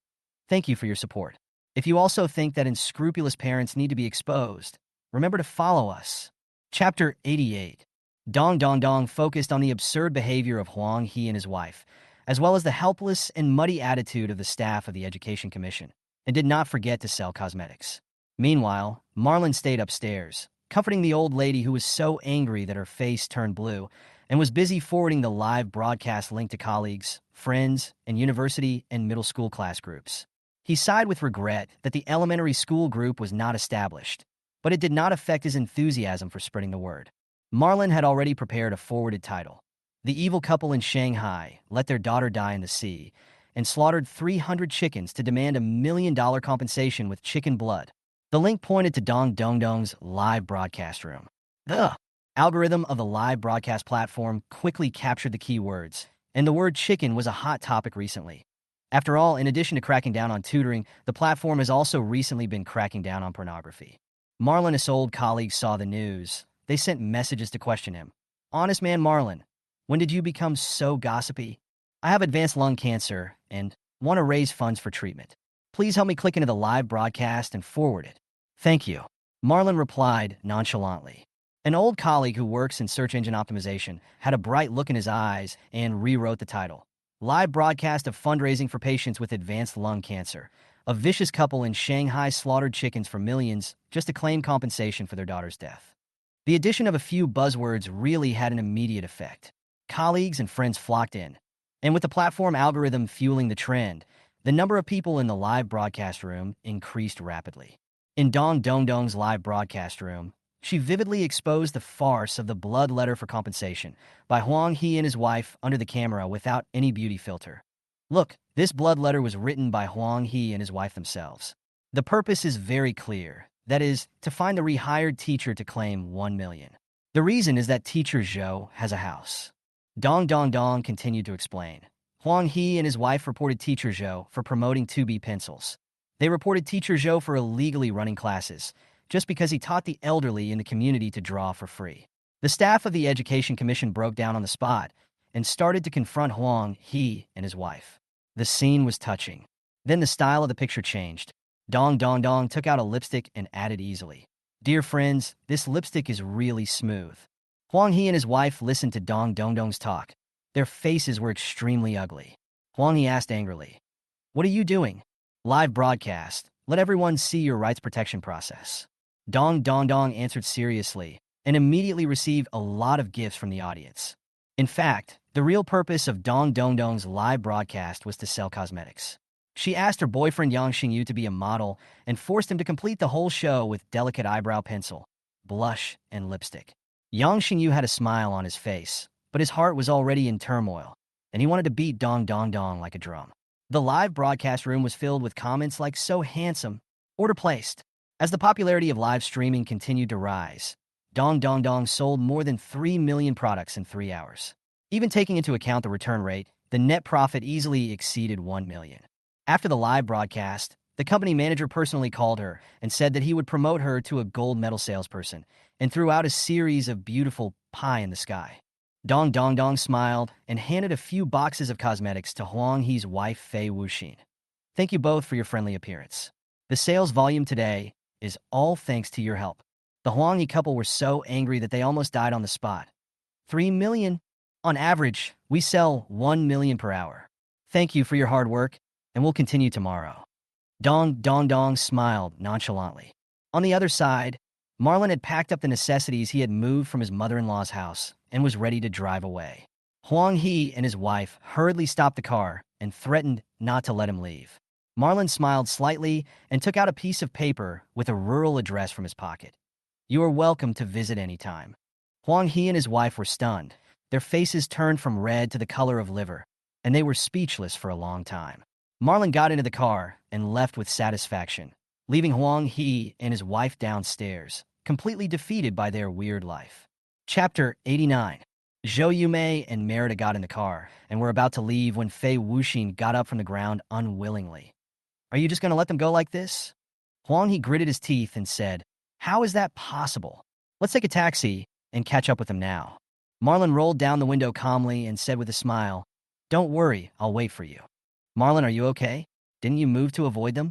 Thank you for your support. If you also think that unscrupulous parents need to be exposed, remember to follow us. Chapter 88. Dong Dong Dong focused on the absurd behavior of Huang He and his wife, as well as the helpless and muddy attitude of the staff of the Education Commission, and did not forget to sell cosmetics. Meanwhile, Marlin stayed upstairs, comforting the old lady who was so angry that her face turned blue, and was busy forwarding the live broadcast link to colleagues, friends, and university and middle school class groups. He sighed with regret that the elementary school group was not established, but it did not affect his enthusiasm for spreading the word. Marlin had already prepared a forwarded title. The evil couple in Shanghai let their daughter die in the sea and slaughtered 300 chickens to demand $1 million compensation with chicken blood. The link pointed to Dong Dong Dong's live broadcast room. The algorithm of the live broadcast platform quickly captured the keywords, and the word chicken was a hot topic recently. After all, in addition to cracking down on tutoring, the platform has also recently been cracking down on pornography. Marlin's old colleagues saw the news. They sent messages to question him. Honest man Marlin, when did you become so gossipy? I have advanced lung cancer and want to raise funds for treatment. Please help me click into the live broadcast and forward it. Thank you. Marlin replied nonchalantly. An old colleague who works in search engine optimization had a bright look in his eyes and rewrote the title. Live broadcast of fundraising for patients with advanced lung cancer. A vicious couple in Shanghai slaughtered chickens for millions just to claim compensation for their daughter's death. The addition of a few buzzwords really had an immediate effect. Colleagues and friends flocked in, and with the platform algorithm fueling the trend, the number of people in the live broadcast room increased rapidly. In Dong Dong Dong's live broadcast room, she vividly exposed the farce of the blood letter for compensation by Huang He and his wife under the camera without any beauty filter. Look, this blood letter was written by Huang He and his wife themselves. The purpose is very clear. That is, to find the rehired teacher to claim $1 million. The reason is that Teacher Zhou has a house. Dong Dong Dong continued to explain. Huang He and his wife reported Teacher Zhou for promoting 2B pencils. They reported Teacher Zhou for illegally running classes, just because he taught the elderly in the community to draw for free. The staff of the Education Commission broke down on the spot and started to confront Huang He and his wife. The scene was touching. Then the style of the picture changed. Dong Dong Dong took out a lipstick and added easily. Dear friends, this lipstick is really smooth. Huang He and his wife listened to Dong Dong Dong's talk. Their faces were extremely ugly. Huang He asked angrily, "What are you doing?" Live broadcast. Let everyone see your rights protection process. Dong Dong Dong answered seriously and immediately received a lot of gifts from the audience. In fact, the real purpose of Dong Dong Dong's live broadcast was to sell cosmetics. She asked her boyfriend Yang Xingyu to be a model and forced him to complete the whole show with delicate eyebrow pencil, blush, and lipstick. Yang Xingyu had a smile on his face, but his heart was already in turmoil, and he wanted to beat dong dong dong like a drum. The live broadcast room was filled with comments like "so handsome," "order placed." As the popularity of live streaming continued to rise, Dong Dong Dong sold more than 3 million products in 3 hours. Even taking into account the return rate, the net profit easily exceeded 1 million. After the live broadcast, the company manager personally called her and said that he would promote her to a gold medal salesperson and threw out a series of beautiful pie in the sky. Dong Dong Dong smiled and handed a few boxes of cosmetics to Huang He's wife Fei Wuxin. Thank you both for your friendly appearance. The sales volume today is all thanks to your help. The Huang He couple were so angry that they almost died on the spot. 3 million? On average, we sell 1 million per hour. Thank you for your hard work, and we'll continue tomorrow. Dong Dong Dong smiled nonchalantly. On the other side, Marlon had packed up the necessities he had moved from his mother-in-law's house and was ready to drive away. Huang He and his wife hurriedly stopped the car and threatened not to let him leave. Marlon smiled slightly and took out a piece of paper with a rural address from his pocket. You are welcome to visit any time. Huang He and his wife were stunned. Their faces turned from red to the color of liver, and they were speechless for a long time. Marlon got into the car and left with satisfaction, leaving Huang He and his wife downstairs, completely defeated by their weird life. Chapter 89. Zhou Yumei and Merida got in the car and were about to leave when Fei Wuxin got up from the ground unwillingly. Are you just going to let them go like this? Huang He gritted his teeth and said, How is that possible? Let's take a taxi and catch up with them now. Marlon rolled down the window calmly and said with a smile, Don't worry, I'll wait for you. Marlon, are you okay? Didn't you move to avoid them?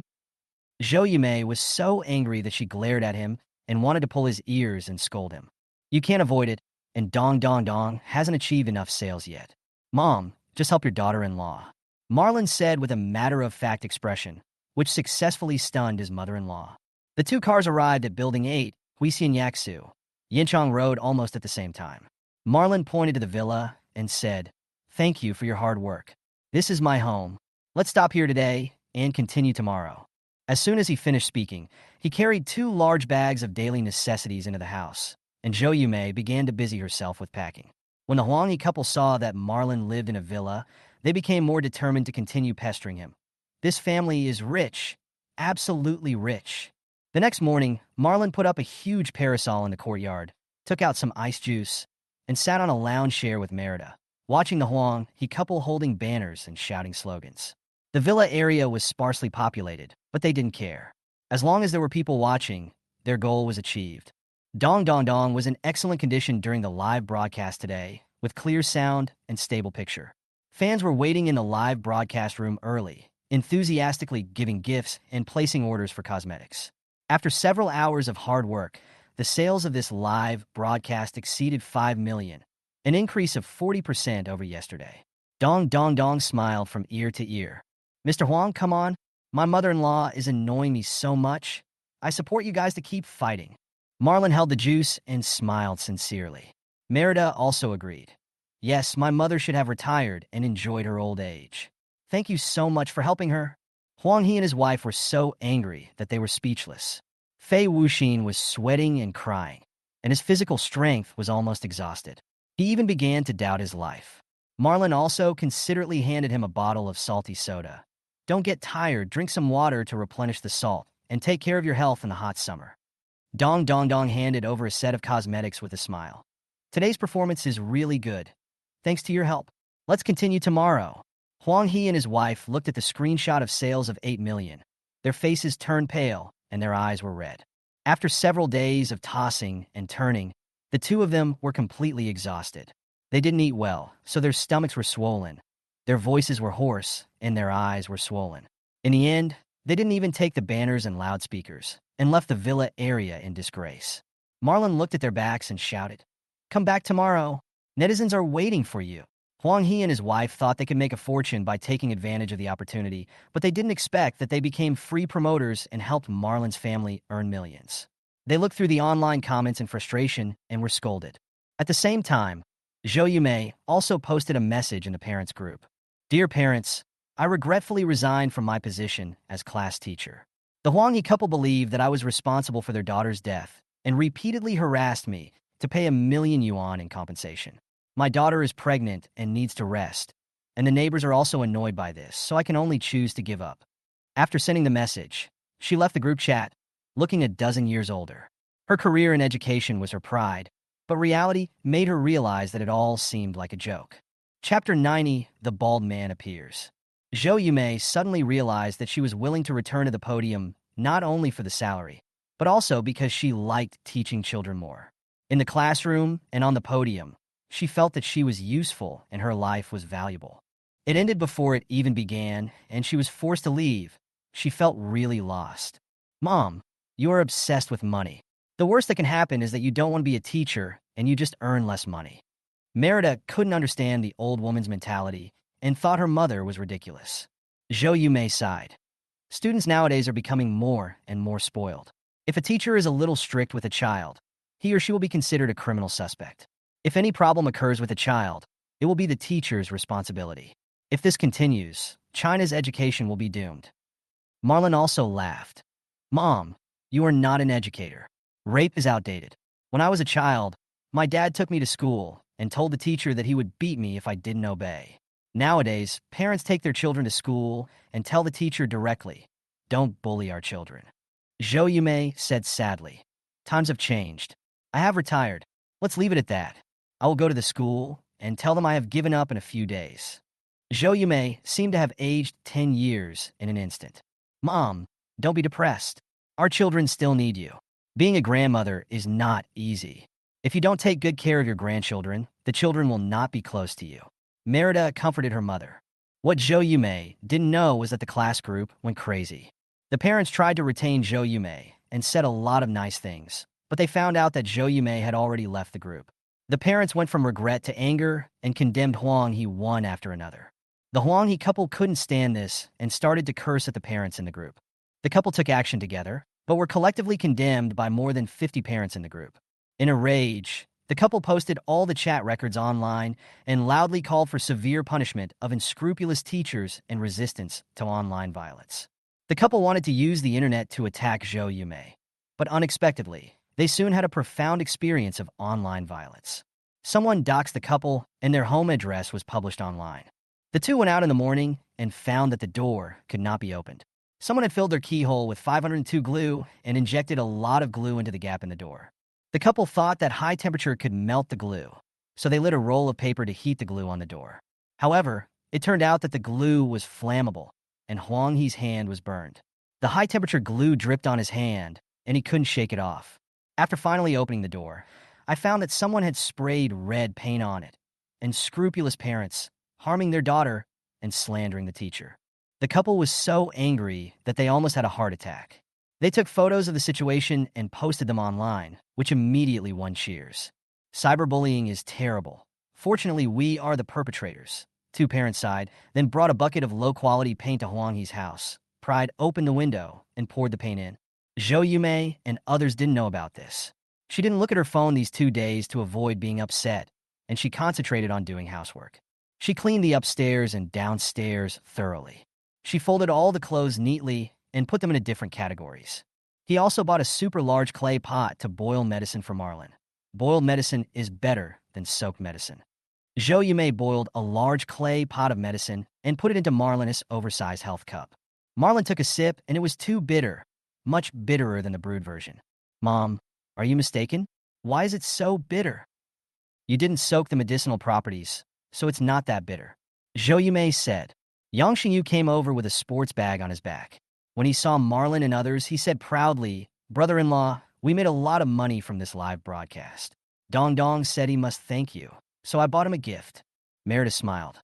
Zhou Yumei was so angry that she glared at him and wanted to pull his ears and scold him. You can't avoid it, and Dong Dong Dong hasn't achieved enough sales yet. Mom, just help your daughter-in-law. Marlon said with a matter-of-fact expression, which successfully stunned his mother-in-law. The two cars arrived at Building 8, Huixian Yaksu, Yinchang Road almost at the same time. Marlon pointed to the villa and said, Thank you for your hard work. This is my home. Let's stop here today and continue tomorrow. As soon as he finished speaking, he carried 2 large bags of daily necessities into the house, and Zhou Yumei began to busy herself with packing. When the Huang He couple saw that Marlon lived in a villa, they became more determined to continue pestering him. This family is rich, absolutely rich. The next morning, Marlon put up a huge parasol in the courtyard, took out some ice juice, and sat on a lounge chair with Merida, watching the Huang He couple holding banners and shouting slogans. The villa area was sparsely populated, but they didn't care. As long as there were people watching, their goal was achieved. Dong Dong Dong was in excellent condition during the live broadcast today, with clear sound and stable picture. Fans were waiting in the live broadcast room early, enthusiastically giving gifts and placing orders for cosmetics. After several hours of hard work, the sales of this live broadcast exceeded 5 million, an increase of 40% over yesterday. Dong Dong Dong smiled from ear to ear. Mr. Huang, come on. My mother-in-law is annoying me so much. I support you guys to keep fighting. Marlon held the juice and smiled sincerely. Merida also agreed. Yes, my mother should have retired and enjoyed her old age. Thank you so much for helping her. Huang He and his wife were so angry that they were speechless. Fei Wuxin was sweating and crying, and his physical strength was almost exhausted. He even began to doubt his life. Marlon also considerately handed him a bottle of salty soda. Don't get tired, drink some water to replenish the salt, and take care of your health in the hot summer. Dong Dong Dong handed over a set of cosmetics with a smile. Today's performance is really good. Thanks to your help. Let's continue tomorrow. Huang He and his wife looked at the screenshot of sales of 8 million. Their faces turned pale, and their eyes were red. After several days of tossing and turning, the two of them were completely exhausted. They didn't eat well, so their stomachs were swollen. Their voices were hoarse, and their eyes were swollen. In the end, they didn't even take the banners and loudspeakers, and left the villa area in disgrace. Marlon looked at their backs and shouted, Come back tomorrow. Netizens are waiting for you. Huang He and his wife thought they could make a fortune by taking advantage of the opportunity, but they didn't expect that they became free promoters and helped Marlon's family earn millions. They looked through the online comments in frustration and were scolded. At the same time, Zhou Yumei also posted a message in the parents' group. Dear parents, I regretfully resigned from my position as class teacher. The Huanghe couple believed that I was responsible for their daughter's death and repeatedly harassed me to pay 1 million yuan in compensation. My daughter is pregnant and needs to rest, and the neighbors are also annoyed by this, so I can only choose to give up. After sending the message, she left the group chat, looking a dozen years older. Her career in education was her pride, but reality made her realize that it all seemed like a joke. Chapter 90, The Bald Man Appears. Zhou Yumei suddenly realized that she was willing to return to the podium not only for the salary, but also because she liked teaching children more. In the classroom and on the podium, she felt that she was useful and her life was valuable. It ended before it even began, and she was forced to leave. She felt really lost. Mom, you are obsessed with money. The worst that can happen is that you don't want to be a teacher and you just earn less money. Merida couldn't understand the old woman's mentality and thought her mother was ridiculous. Zhou Yumei sighed. Students nowadays are becoming more and more spoiled. If a teacher is a little strict with a child, he or she will be considered a criminal suspect. If any problem occurs with a child, it will be the teacher's responsibility. If this continues, China's education will be doomed. Marlon also laughed. Mom, you are not an educator. Rape is outdated. When I was a child, my dad took me to school and told the teacher that he would beat me if I didn't obey. Nowadays, parents take their children to school and tell the teacher directly, don't bully our children. Zhou Yumei said sadly, times have changed. I have retired. Let's leave it at that. I will go to the school and tell them I have given up in a few days. Zhou Yumei seemed to have aged 10 years in an instant. Mom, don't be depressed. Our children still need you. Being a grandmother is not easy. If you don't take good care of your grandchildren, the children will not be close to you. Merida comforted her mother. What Zhou Yumei didn't know was that the class group went crazy. The parents tried to retain Zhou Yumei and said a lot of nice things, but they found out that Zhou Yumei had already left the group. The parents went from regret to anger and condemned Huanghe one after another. The Huanghe couple couldn't stand this and started to curse at the parents in the group. The couple took action together, but were collectively condemned by more than 50 parents in the group. In a rage, the couple posted all the chat records online and loudly called for severe punishment of unscrupulous teachers and resistance to online violence. The couple wanted to use the internet to attack Zhou Yumei, but unexpectedly, they soon had a profound experience of online violence. Someone doxed the couple, and their home address was published online. The two went out in the morning and found that the door could not be opened. Someone had filled their keyhole with 502 glue and injected a lot of glue into the gap in the door. The couple thought that high temperature could melt the glue, so they lit a roll of paper to heat the glue on the door. However, it turned out that the glue was flammable, and Huanghe's hand was burned. The high-temperature glue dripped on his hand, and he couldn't shake it off. After finally opening the door, I found that someone had sprayed red paint on it, and scrupulous parents, harming their daughter and slandering the teacher. The couple was so angry that they almost had a heart attack. They took photos of the situation and posted them online, which immediately won cheers. Cyberbullying is terrible. Fortunately, we are the perpetrators. Two parents sighed, then brought a bucket of low-quality paint to Huanghe's house. Pride opened the window and poured the paint in. Zhou Yumei and others didn't know about this. She didn't look at her phone these 2 days to avoid being upset, and she concentrated on doing housework. She cleaned the upstairs and downstairs thoroughly. She folded all the clothes neatly and put them into different categories. He also bought a super large clay pot to boil medicine for Marlon. Boiled medicine is better than soaked medicine. Zhou Yumei boiled a large clay pot of medicine and put it into Marlon's oversized health cup. Marlon took a sip, and it was too bitter, much bitterer than the brewed version. Mom, are you mistaken? Why is it so bitter? You didn't soak the medicinal properties, so it's not that bitter. Zhou Yumei said. Yang Xingyu came over with a sports bag on his back. When he saw Marlon and others, he said proudly, Brother-in-law, we made a lot of money from this live broadcast. Dong Dong said he must thank you, so I bought him a gift. Merida smiled.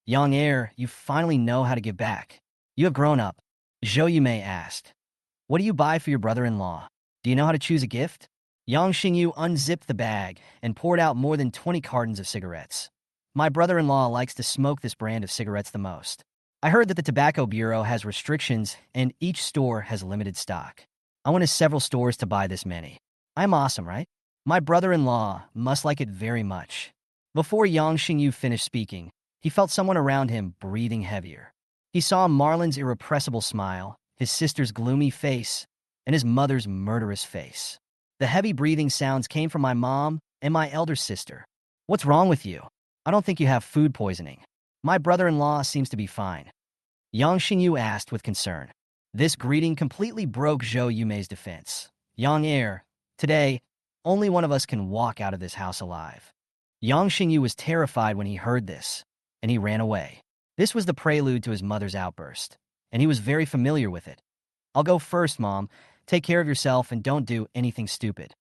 Young heir, you finally know how to give back. You have grown up. Zhou Yumei asked. What do you buy for your brother-in-law? Do you know how to choose a gift? Yang Xingyu unzipped the bag and poured out more than 20 cartons of cigarettes. My brother-in-law likes to smoke this brand of cigarettes the most. I heard that the Tobacco Bureau has restrictions and each store has limited stock. I went to several stores to buy this many. I'm awesome, right? My brother-in-law must like it very much. Before Yang Xingyu finished speaking, he felt someone around him breathing heavier. He saw Marlon's irrepressible smile, his sister's gloomy face, and his mother's murderous face. The heavy breathing sounds came from my mom and my elder sister. What's wrong with you? I don't think you have food poisoning. My brother-in-law seems to be fine. Yang Xingyu asked with concern. This greeting completely broke Zhou Yumei's defense. Yang heir, today, only one of us can walk out of this house alive. Yang Xingyu was terrified when he heard this, and he ran away. This was the prelude to his mother's outburst, and he was very familiar with it. I'll go first, Mom. Take care of yourself and don't do anything stupid.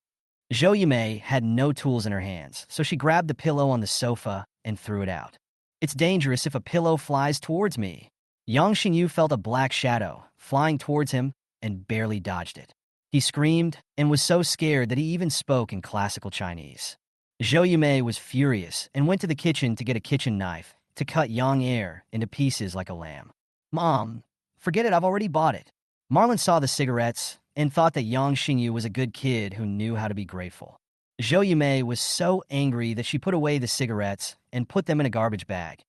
Zhou Yumei had no tools in her hands, so she grabbed the pillow on the sofa and threw it out. It's dangerous if a pillow flies towards me. Yang Xingyu felt a black shadow flying towards him and barely dodged it. He screamed and was so scared that he even spoke in classical Chinese. Zhou Yumei was furious and went to the kitchen to get a kitchen knife to cut Yang heir into pieces like a lamb. Mom, forget it, I've already bought it. Marlon saw the cigarettes and thought that Yang Xingyu was a good kid who knew how to be grateful. Zhou Yumei was so angry that she put away the cigarettes and put them in a garbage bag,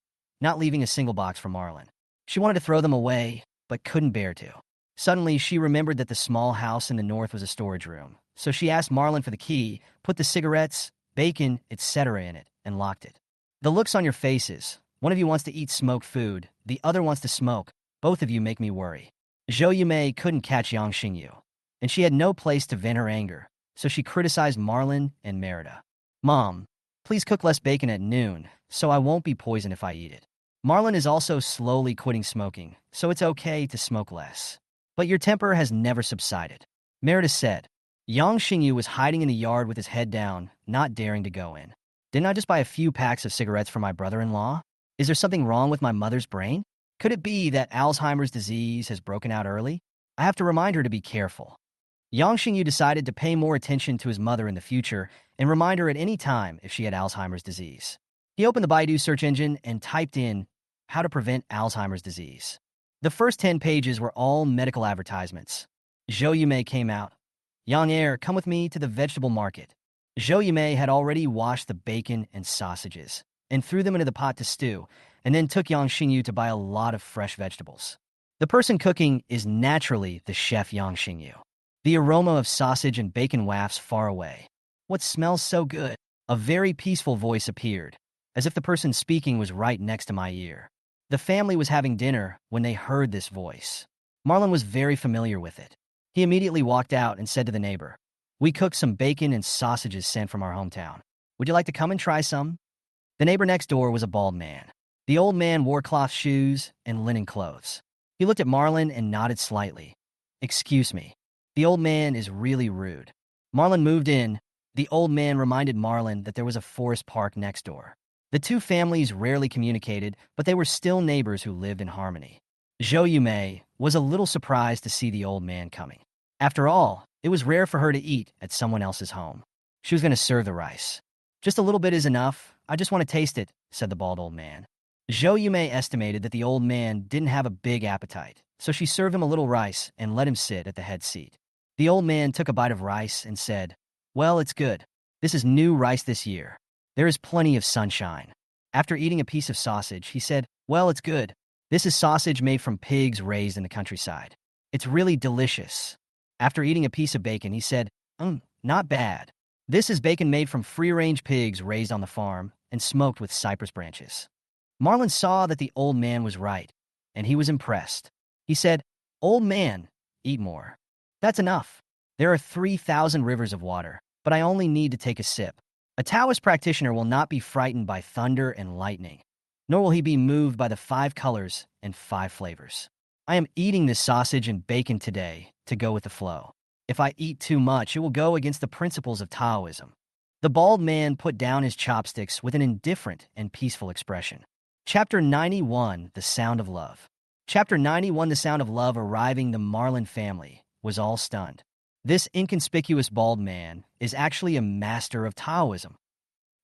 not leaving a single box for Marlon. She wanted to throw them away, but couldn't bear to. Suddenly, she remembered that the small house in the north was a storage room, so she asked Marlon for the key, put the cigarettes, bacon, etc. in it, and locked it. The looks on your faces. One of you wants to eat smoked food, the other wants to smoke. Both of you make me worry. Zhou Yumei couldn't catch Yang Xingyu, and she had no place to vent her anger, so she criticized Marlon and Merida. Mom, please cook less bacon at noon, so I won't be poisoned if I eat it. Marlon is also slowly quitting smoking, so it's okay to smoke less. But your temper has never subsided. Merida said. Yang Xingyu was hiding in the yard with his head down, not daring to go in. Didn't I just buy a few packs of cigarettes for my brother-in-law? Is there something wrong with my mother's brain? Could it be that Alzheimer's disease has broken out early? I have to remind her to be careful. Yang Xingyu decided to pay more attention to his mother in the future and remind her at any time if she had Alzheimer's disease. He opened the Baidu search engine and typed in, how to prevent Alzheimer's disease. The first 10 pages were all medical advertisements. Zhou Yumei came out. Yang heir, come with me to the vegetable market. Zhou Yumei had already washed the bacon and sausages and threw them into the pot to stew, and then took Yang Xingyu to buy a lot of fresh vegetables. The person cooking is naturally the chef Yang Xingyu. The aroma of sausage and bacon wafts far away. What smells so good? A very peaceful voice appeared, as if the person speaking was right next to my ear. The family was having dinner when they heard this voice. Marlon was very familiar with it. He immediately walked out and said to the neighbor, we cooked some bacon and sausages sent from our hometown. Would you like to come and try some? The neighbor next door was a bald man. The old man wore cloth shoes and linen clothes. He looked at Marlon and nodded slightly. Excuse me. The old man is really rude. Marlon moved in. The old man reminded Marlon that there was a forest park next door. The two families rarely communicated, but they were still neighbors who lived in harmony. Zhou Yumei was a little surprised to see the old man coming. After all, it was rare for her to eat at someone else's home. She was going to serve the rice. Just a little bit is enough. I just want to taste it, said the bald old man. Zhou Yumei estimated that the old man didn't have a big appetite, so she served him a little rice and let him sit at the head seat. The old man took a bite of rice and said, well, it's good. This is new rice this year. There is plenty of sunshine. After eating a piece of sausage, he said, well, it's good. This is sausage made from pigs raised in the countryside. It's really delicious. After eating a piece of bacon, he said, not bad. This is bacon made from free-range pigs raised on the farm and smoked with cypress branches. Marlon saw that the old man was right, and he was impressed. He said, old man, eat more. That's enough. There are 3,000 rivers of water, but I only need to take a sip. A Taoist practitioner will not be frightened by thunder and lightning, nor will he be moved by the 5 colors and 5 flavors. I am eating this sausage and bacon today to go with the flow. If I eat too much, it will go against the principles of Taoism. The bald man put down his chopsticks with an indifferent and peaceful expression. Chapter 91, The Sound of Love. Chapter 91, The Sound of Love, arriving the Marlon family was all stunned. This inconspicuous bald man is actually a master of Taoism.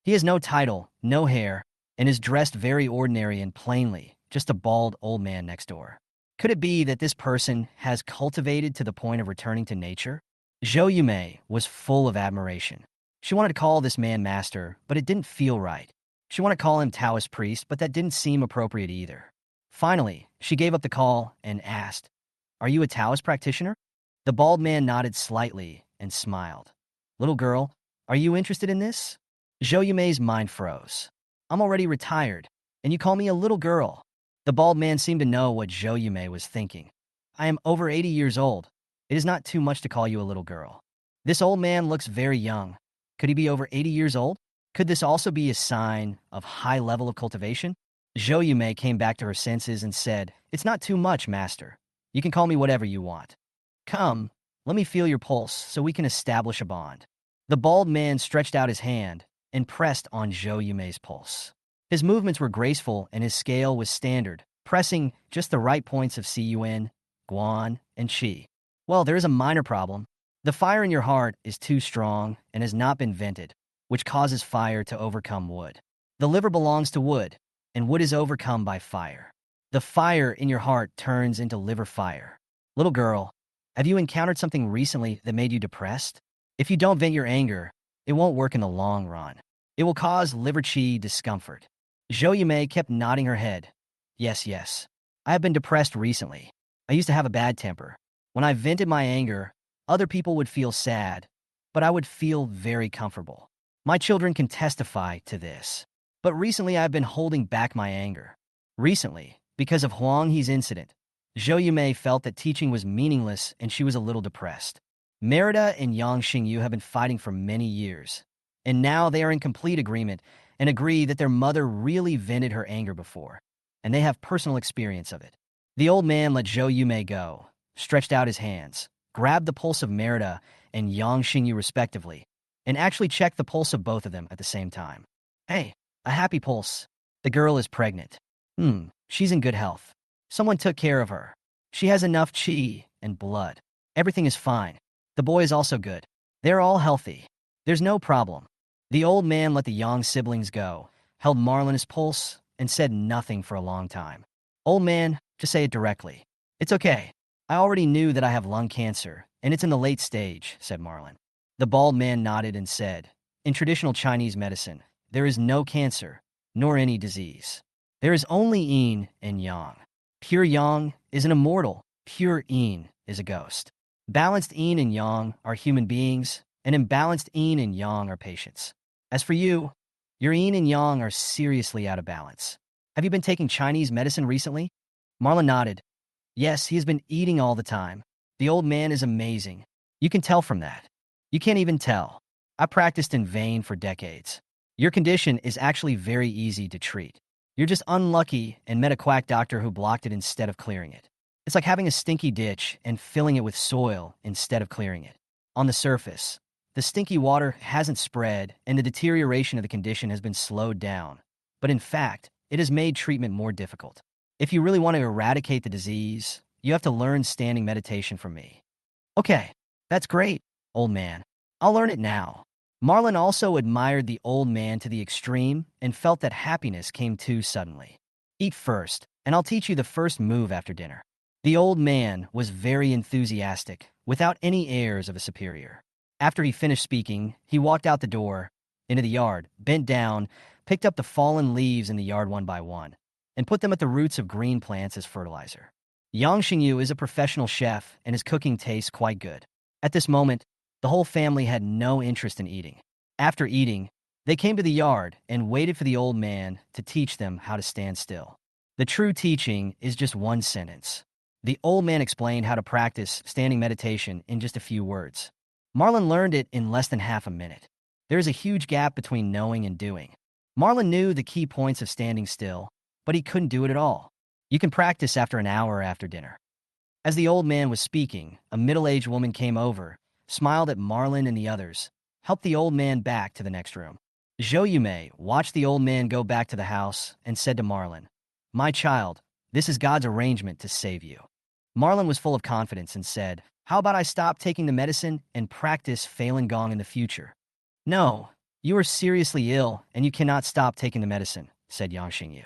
He has no title, no hair, and is dressed very ordinary and plainly, just a bald old man next door. Could it be that this person has cultivated to the point of returning to nature? Zhou Yumei was full of admiration. She wanted to call this man master, but it didn't feel right. She wanted to call him Taoist priest, but that didn't seem appropriate either. Finally, she gave up the call and asked, "Are you a Taoist practitioner?" The bald man nodded slightly and smiled. "Little girl, are you interested in this?" Zhou Yumei's mind froze. "I'm already retired, and you call me a little girl." The bald man seemed to know what Zhou Yumei was thinking. "I am over 80 years old. It is not too much to call you a little girl." This old man looks very young. Could he be over 80 years old? Could this also be a sign of high level of cultivation? Zhou Yumei came back to her senses and said, "It's not too much, master. You can call me whatever you want. Come, let me feel your pulse so we can establish a bond." The bald man stretched out his hand and pressed on Zhou Yumei's pulse. His movements were graceful and his scale was standard, pressing just the right points of Cun, Guan, and Qi. "Well, there is a minor problem. The fire in your heart is too strong and has not been vented, which causes fire to overcome wood. The liver belongs to wood, and wood is overcome by fire. The fire in your heart turns into liver fire. Little girl, have you encountered something recently that made you depressed? If you don't vent your anger, it won't work in the long run. It will cause liver qi discomfort." Zhou Yumei kept nodding her head. Yes. I have been depressed recently. I used to have a bad temper. When I vented my anger, other people would feel sad, but I would feel very comfortable. My children can testify to this. But recently I've been holding back my anger. Recently, because of Huang He's incident, Zhou Yumei felt that teaching was meaningless and she was a little depressed. Merida and Yang Xingyu have been fighting for many years, and now they are in complete agreement and agree that their mother really vented her anger before, and they have personal experience of it. The old man let Zhou Yumei go, stretched out his hands, grabbed the pulse of Merida and Yang Xingyu respectively, and actually checked the pulse of both of them at the same time. "Hey, a happy pulse. The girl is pregnant. She's in good health. Someone took care of her. She has enough qi and blood. Everything is fine. The boy is also good. They're all healthy. There's no problem." The old man let the Yang siblings go, held Marlin's pulse, and said nothing for a long time. "Old man, just say it directly." "It's okay. I already knew that I have lung cancer, and it's in the late stage," said Marlin. The bald man nodded and said, "In traditional Chinese medicine, there is no cancer, nor any disease. There is only yin and yang. Pure yang is an immortal, pure yin is a ghost. Balanced yin and yang are human beings, and imbalanced yin and yang are patients. As for you, your yin and yang are seriously out of balance. Have you been taking Chinese medicine recently?" Marlin nodded. "Yes, he has been eating all the time. The old man is amazing. You can tell from that. You can't even tell. I practiced in vain for decades. Your condition is actually very easy to treat. You're just unlucky and met a quack doctor who blocked it instead of clearing it. It's like having a stinky ditch and filling it with soil instead of clearing it. On the surface, the stinky water hasn't spread and the deterioration of the condition has been slowed down. But in fact, it has made treatment more difficult. If you really want to eradicate the disease, you have to learn standing meditation from me." "Okay, that's great, old man. I'll learn it now." Marlin also admired the old man to the extreme and felt that happiness came too suddenly. "Eat first, and I'll teach you the first move after dinner." The old man was very enthusiastic, without any airs of a superior. After he finished speaking, he walked out the door, into the yard, bent down, picked up the fallen leaves in the yard one by one, and put them at the roots of green plants as fertilizer. Yang Xingyu is a professional chef, and his cooking tastes quite good. At this moment, the whole family had no interest in eating. After eating, they came to the yard and waited for the old man to teach them how to stand still. The true teaching is just one sentence. The old man explained how to practice standing meditation in just a few words. Marlin learned it in less than half a minute. There is a huge gap between knowing and doing. Marlin knew the key points of standing still, but he couldn't do it at all. You can practice after an hour after dinner. As the old man was speaking, a middle-aged woman came over, smiled at Marlin and the others, helped the old man back to the next room. Zhou Yumei watched the old man go back to the house and said to Marlin, "My child, this is God's arrangement to save you." Marlin was full of confidence and said, "How about I stop taking the medicine and practice Falun Gong in the future?" "No, you are seriously ill and you cannot stop taking the medicine," said Yang Xingyu.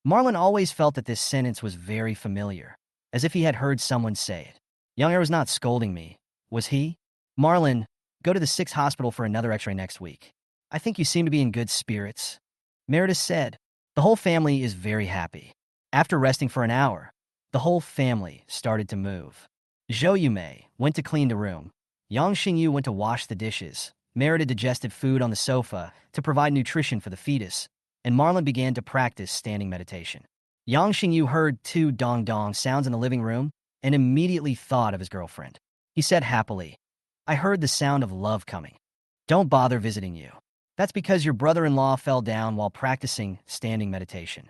Marlin always felt that this sentence was very familiar, as if he had heard someone say it. Young Air was not scolding me, was he? "Marlin, go to the 6th hospital for another x-ray next week. I think you seem to be in good spirits," Merida said. The whole family is very happy. After resting for an hour, the whole family started to move. Zhou Yumei went to clean the room. Yang Xingyu went to wash the dishes. Merida digested food on the sofa to provide nutrition for the fetus, and Marlin began to practice standing meditation. Yang Xingyu heard two dong-dong sounds in the living room and immediately thought of his girlfriend. He said happily, "I heard the sound of love coming. Don't bother visiting you. That's because your brother-in-law fell down while practicing standing meditation."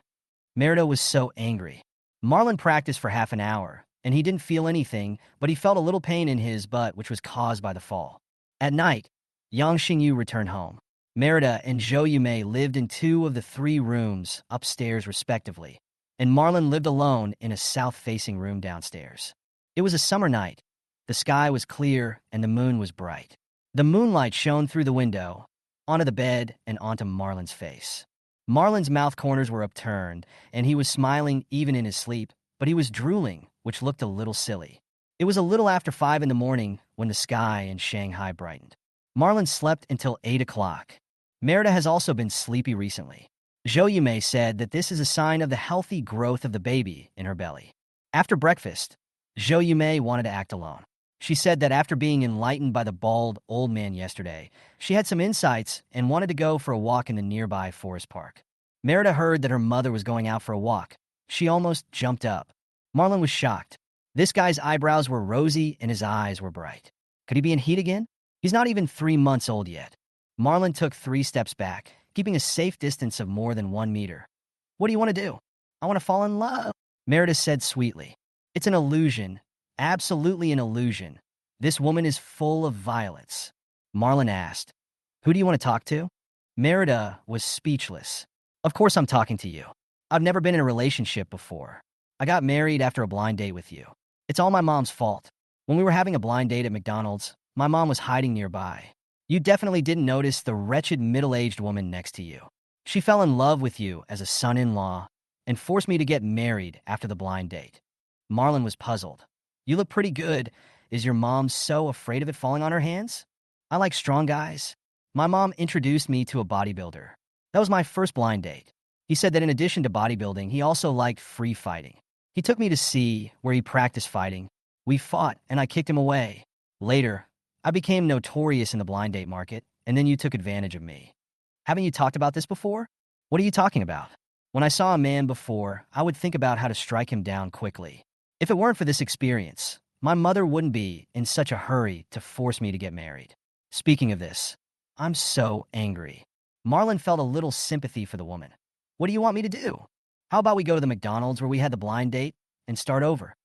Merida was so angry. Marlin practiced for half an hour, and he didn't feel anything, but he felt a little pain in his butt, which was caused by the fall. At night, Yang Xingyu returned home. Merida and Zhou Yumei lived in two of the three rooms upstairs respectively, and Marlin lived alone in a south-facing room downstairs. It was a summer night. The sky was clear and the moon was bright. The moonlight shone through the window, onto the bed, and onto Marlin's face. Marlin's mouth corners were upturned, and he was smiling even in his sleep, but he was drooling, which looked a little silly. It was a little after 5 in the morning when the sky in Shanghai brightened. Marlin slept until 8 o'clock. Merida has also been sleepy recently. Zhou Yumei said that this is a sign of the healthy growth of the baby in her belly. After breakfast, Zhou Yumei wanted to act alone. She said that after being enlightened by the bald old man yesterday, she had some insights and wanted to go for a walk in the nearby forest park. Merida heard that her mother was going out for a walk. She almost jumped up. Marlin was shocked. This guy's eyebrows were rosy and his eyes were bright. Could he be in heat again? He's not even 3 months old yet. Marlin took 3 steps back, keeping a safe distance of more than 1 meter. "What do you want to do?" "I want to fall in love," Merida said sweetly. "It's an illusion. Absolutely an illusion. This woman is full of violets." Marlin asked, "Who do you want to talk to?" Merida was speechless. "Of course I'm talking to you. I've never been in a relationship before. I got married after a blind date with you. It's all my mom's fault. When we were having a blind date at McDonald's, my mom was hiding nearby. You definitely didn't notice the wretched middle-aged woman next to you. She fell in love with you as a son-in-law and forced me to get married after the blind date." Marlin was puzzled. "You look pretty good. Is your mom so afraid of it falling on her hands?" "I like strong guys. My mom introduced me to a bodybuilder. That was my first blind date. He said that in addition to bodybuilding, he also liked free fighting. He took me to see where he practiced fighting. We fought, and I kicked him away. Later, I became notorious in the blind date market, and then you took advantage of me. Haven't you talked about this before?" "What are you talking about?" "When I saw a man before, I would think about how to strike him down quickly. If it weren't for this experience, my mother wouldn't be in such a hurry to force me to get married. Speaking of this, I'm so angry." Marlin felt a little sympathy for the woman. "What do you want me to do? How about we go to the McDonald's where we had the blind date and start over?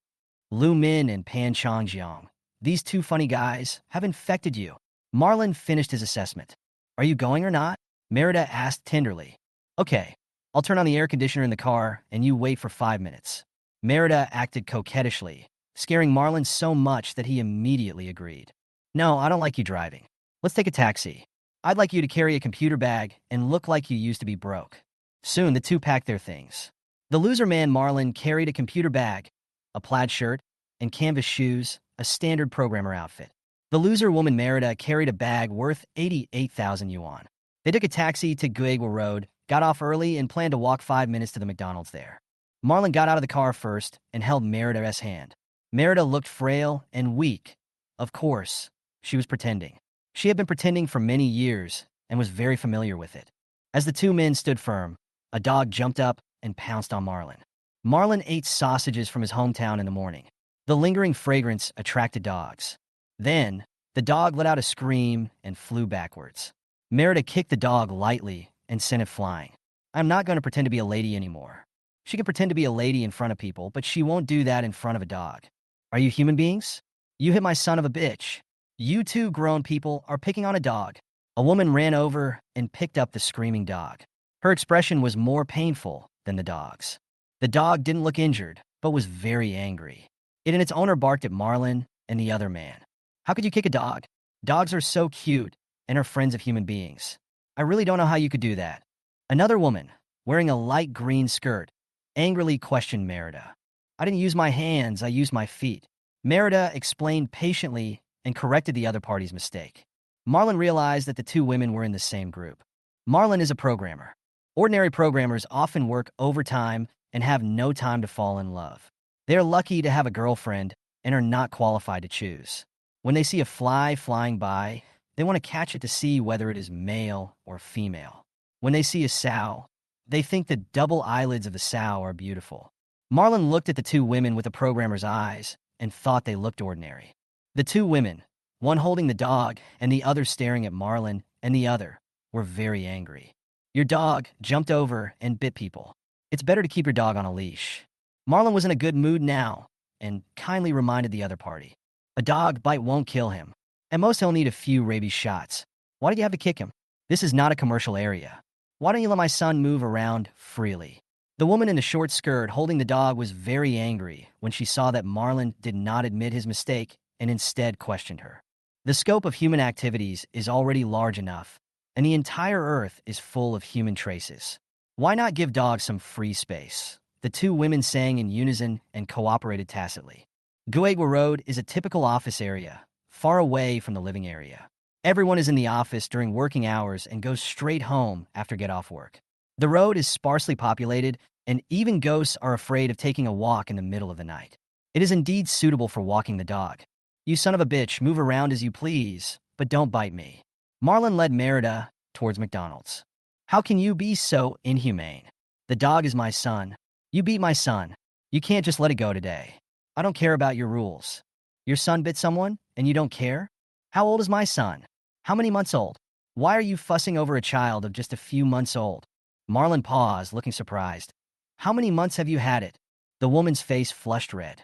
Lu Min and Pan Changjiang, these two funny guys, have infected you." Marlin finished his assessment. "Are you going or not?" Merida asked tenderly. "Okay, I'll turn on the air conditioner in the car and you wait for 5 minutes. Merida acted coquettishly, scaring Marlin so much that he immediately agreed. "No, I don't like you driving. Let's take a taxi. I'd like you to carry a computer bag and look like you used to be broke." Soon, the two packed their things. The loser man Marlin carried a computer bag, a plaid shirt, and canvas shoes, a standard programmer outfit. The loser woman Merida carried a bag worth 88,000 yuan. They took a taxi to Guigua Road, got off early, and planned to walk 5 minutes to the McDonald's there. Marlin got out of the car first and held Merida's hand. Merida looked frail and weak. Of course, she was pretending. She had been pretending for many years and was very familiar with it. As the two men stood firm, a dog jumped up and pounced on Marlin. Marlin ate sausages from his hometown in the morning. The lingering fragrance attracted dogs. Then, the dog let out a scream and flew backwards. Merida kicked the dog lightly and sent it flying. "I'm not going to pretend to be a lady anymore. She can pretend to be a lady in front of people, but she won't do that in front of a dog. Are you human beings? You hit my son of a bitch. You two grown people are picking on a dog." A woman ran over and picked up the screaming dog. Her expression was more painful than the dog's. The dog didn't look injured, but was very angry. It and its owner barked at Marlin and the other man. "How could you kick a dog? Dogs are so cute and are friends of human beings. I really don't know how you could do that." Another woman, wearing a light green skirt, angrily questioned Merida. "I didn't use my hands, I used my feet." Merida explained patiently and corrected the other party's mistake. Marlin realized that the two women were in the same group. Marlin is a programmer. Ordinary programmers often work overtime and have no time to fall in love. They are lucky to have a girlfriend and are not qualified to choose. When they see a fly flying by, they want to catch it to see whether it is male or female. When they see a sow, they think the double eyelids of the sow are beautiful. Marlon looked at the two women with the programmer's eyes and thought they looked ordinary. The two women, one holding the dog and the other staring at Marlon and the other, were very angry. Your dog jumped over and bit people. It's better to keep your dog on a leash. Marlon was in a good mood now and kindly reminded the other party. A dog bite won't kill him. At most, he'll need a few rabies shots. Why did you have to kick him? This is not a commercial area. Why don't you let my son move around freely? The woman in the short skirt holding the dog was very angry when she saw that Marlon did not admit his mistake and instead questioned her. The scope of human activities is already large enough, and the entire earth is full of human traces. Why not give dogs some free space? The two women sang in unison and cooperated tacitly. Guegua Road is a typical office area, far away from the living area. Everyone is in the office during working hours and goes straight home after get off work. The road is sparsely populated, and even ghosts are afraid of taking a walk in the middle of the night. It is indeed suitable for walking the dog. You son of a bitch, move around as you please, but don't bite me. Marlon led Merida towards McDonald's. How can you be so inhumane? The dog is my son. You beat my son. You can't just let it go today. I don't care about your rules. Your son bit someone, and you don't care? How old is my son? How many months old? Why are you fussing over a child of just a few months old? Marlon paused, looking surprised. How many months have you had it? The woman's face flushed red.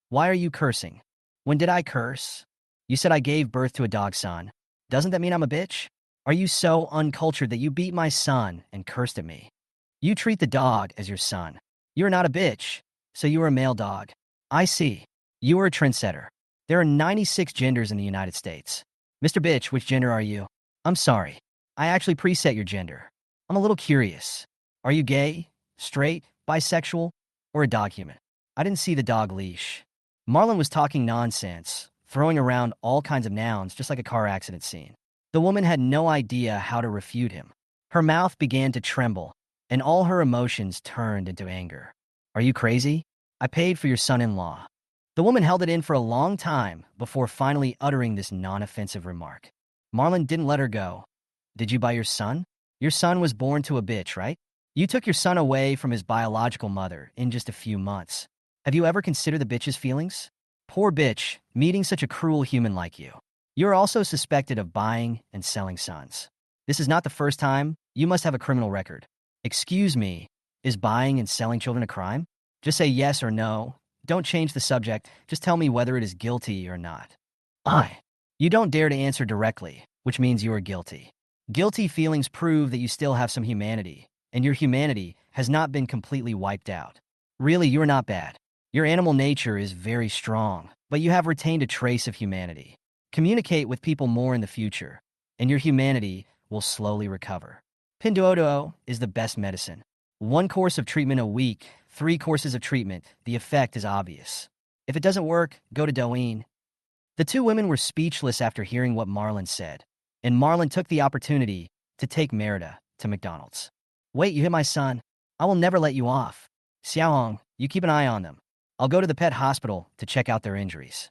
Why are you cursing? When did I curse? You said I gave birth to a dog son. Doesn't that mean I'm a bitch? Are you so uncultured that you beat my son and cursed at me? You treat the dog as your son. You're not a bitch, so you are a male dog. I see. You are a trendsetter. There are 96 genders in the United States. Mr. Bitch, which gender are you? I'm sorry. I actually preset your gender. I'm a little curious. Are you gay, straight, bisexual, or a dog human? I didn't see the dog leash. Marlon was talking nonsense, throwing around all kinds of nouns just like a car accident scene. The woman had no idea how to refute him. Her mouth began to tremble, and all her emotions turned into anger. Are you crazy? I paid for your son-in-law. The woman held it in for a long time before finally uttering this non-offensive remark. Marlon didn't let her go. Did you buy your son? Your son was born to a bitch, right? You took your son away from his biological mother in just a few months. Have you ever considered the bitch's feelings? Poor bitch, meeting such a cruel human like you. You're also suspected of buying and selling sons. This is not the first time. You must have a criminal record. Excuse me, is buying and selling children a crime? Just say yes or no. Don't change the subject. Just tell me whether it is guilty or not. You don't dare to answer directly, which means you are guilty. Guilty feelings prove that you still have some humanity, and your humanity has not been completely wiped out. Really, you're not bad. Your animal nature is very strong, but you have retained a trace of humanity. Communicate with people more in the future, and your humanity will slowly recover. Pinduoduo is the best medicine. 1 course of treatment a week, 3 courses of treatment, the effect is obvious. If it doesn't work, go to Douyin. The two women were speechless after hearing what Marlon said, and Marlon took the opportunity to take Merida to McDonald's. Wait, you hit my son. I will never let you off. Xiaohong, you keep an eye on them. I'll go to the pet hospital to check out their injuries.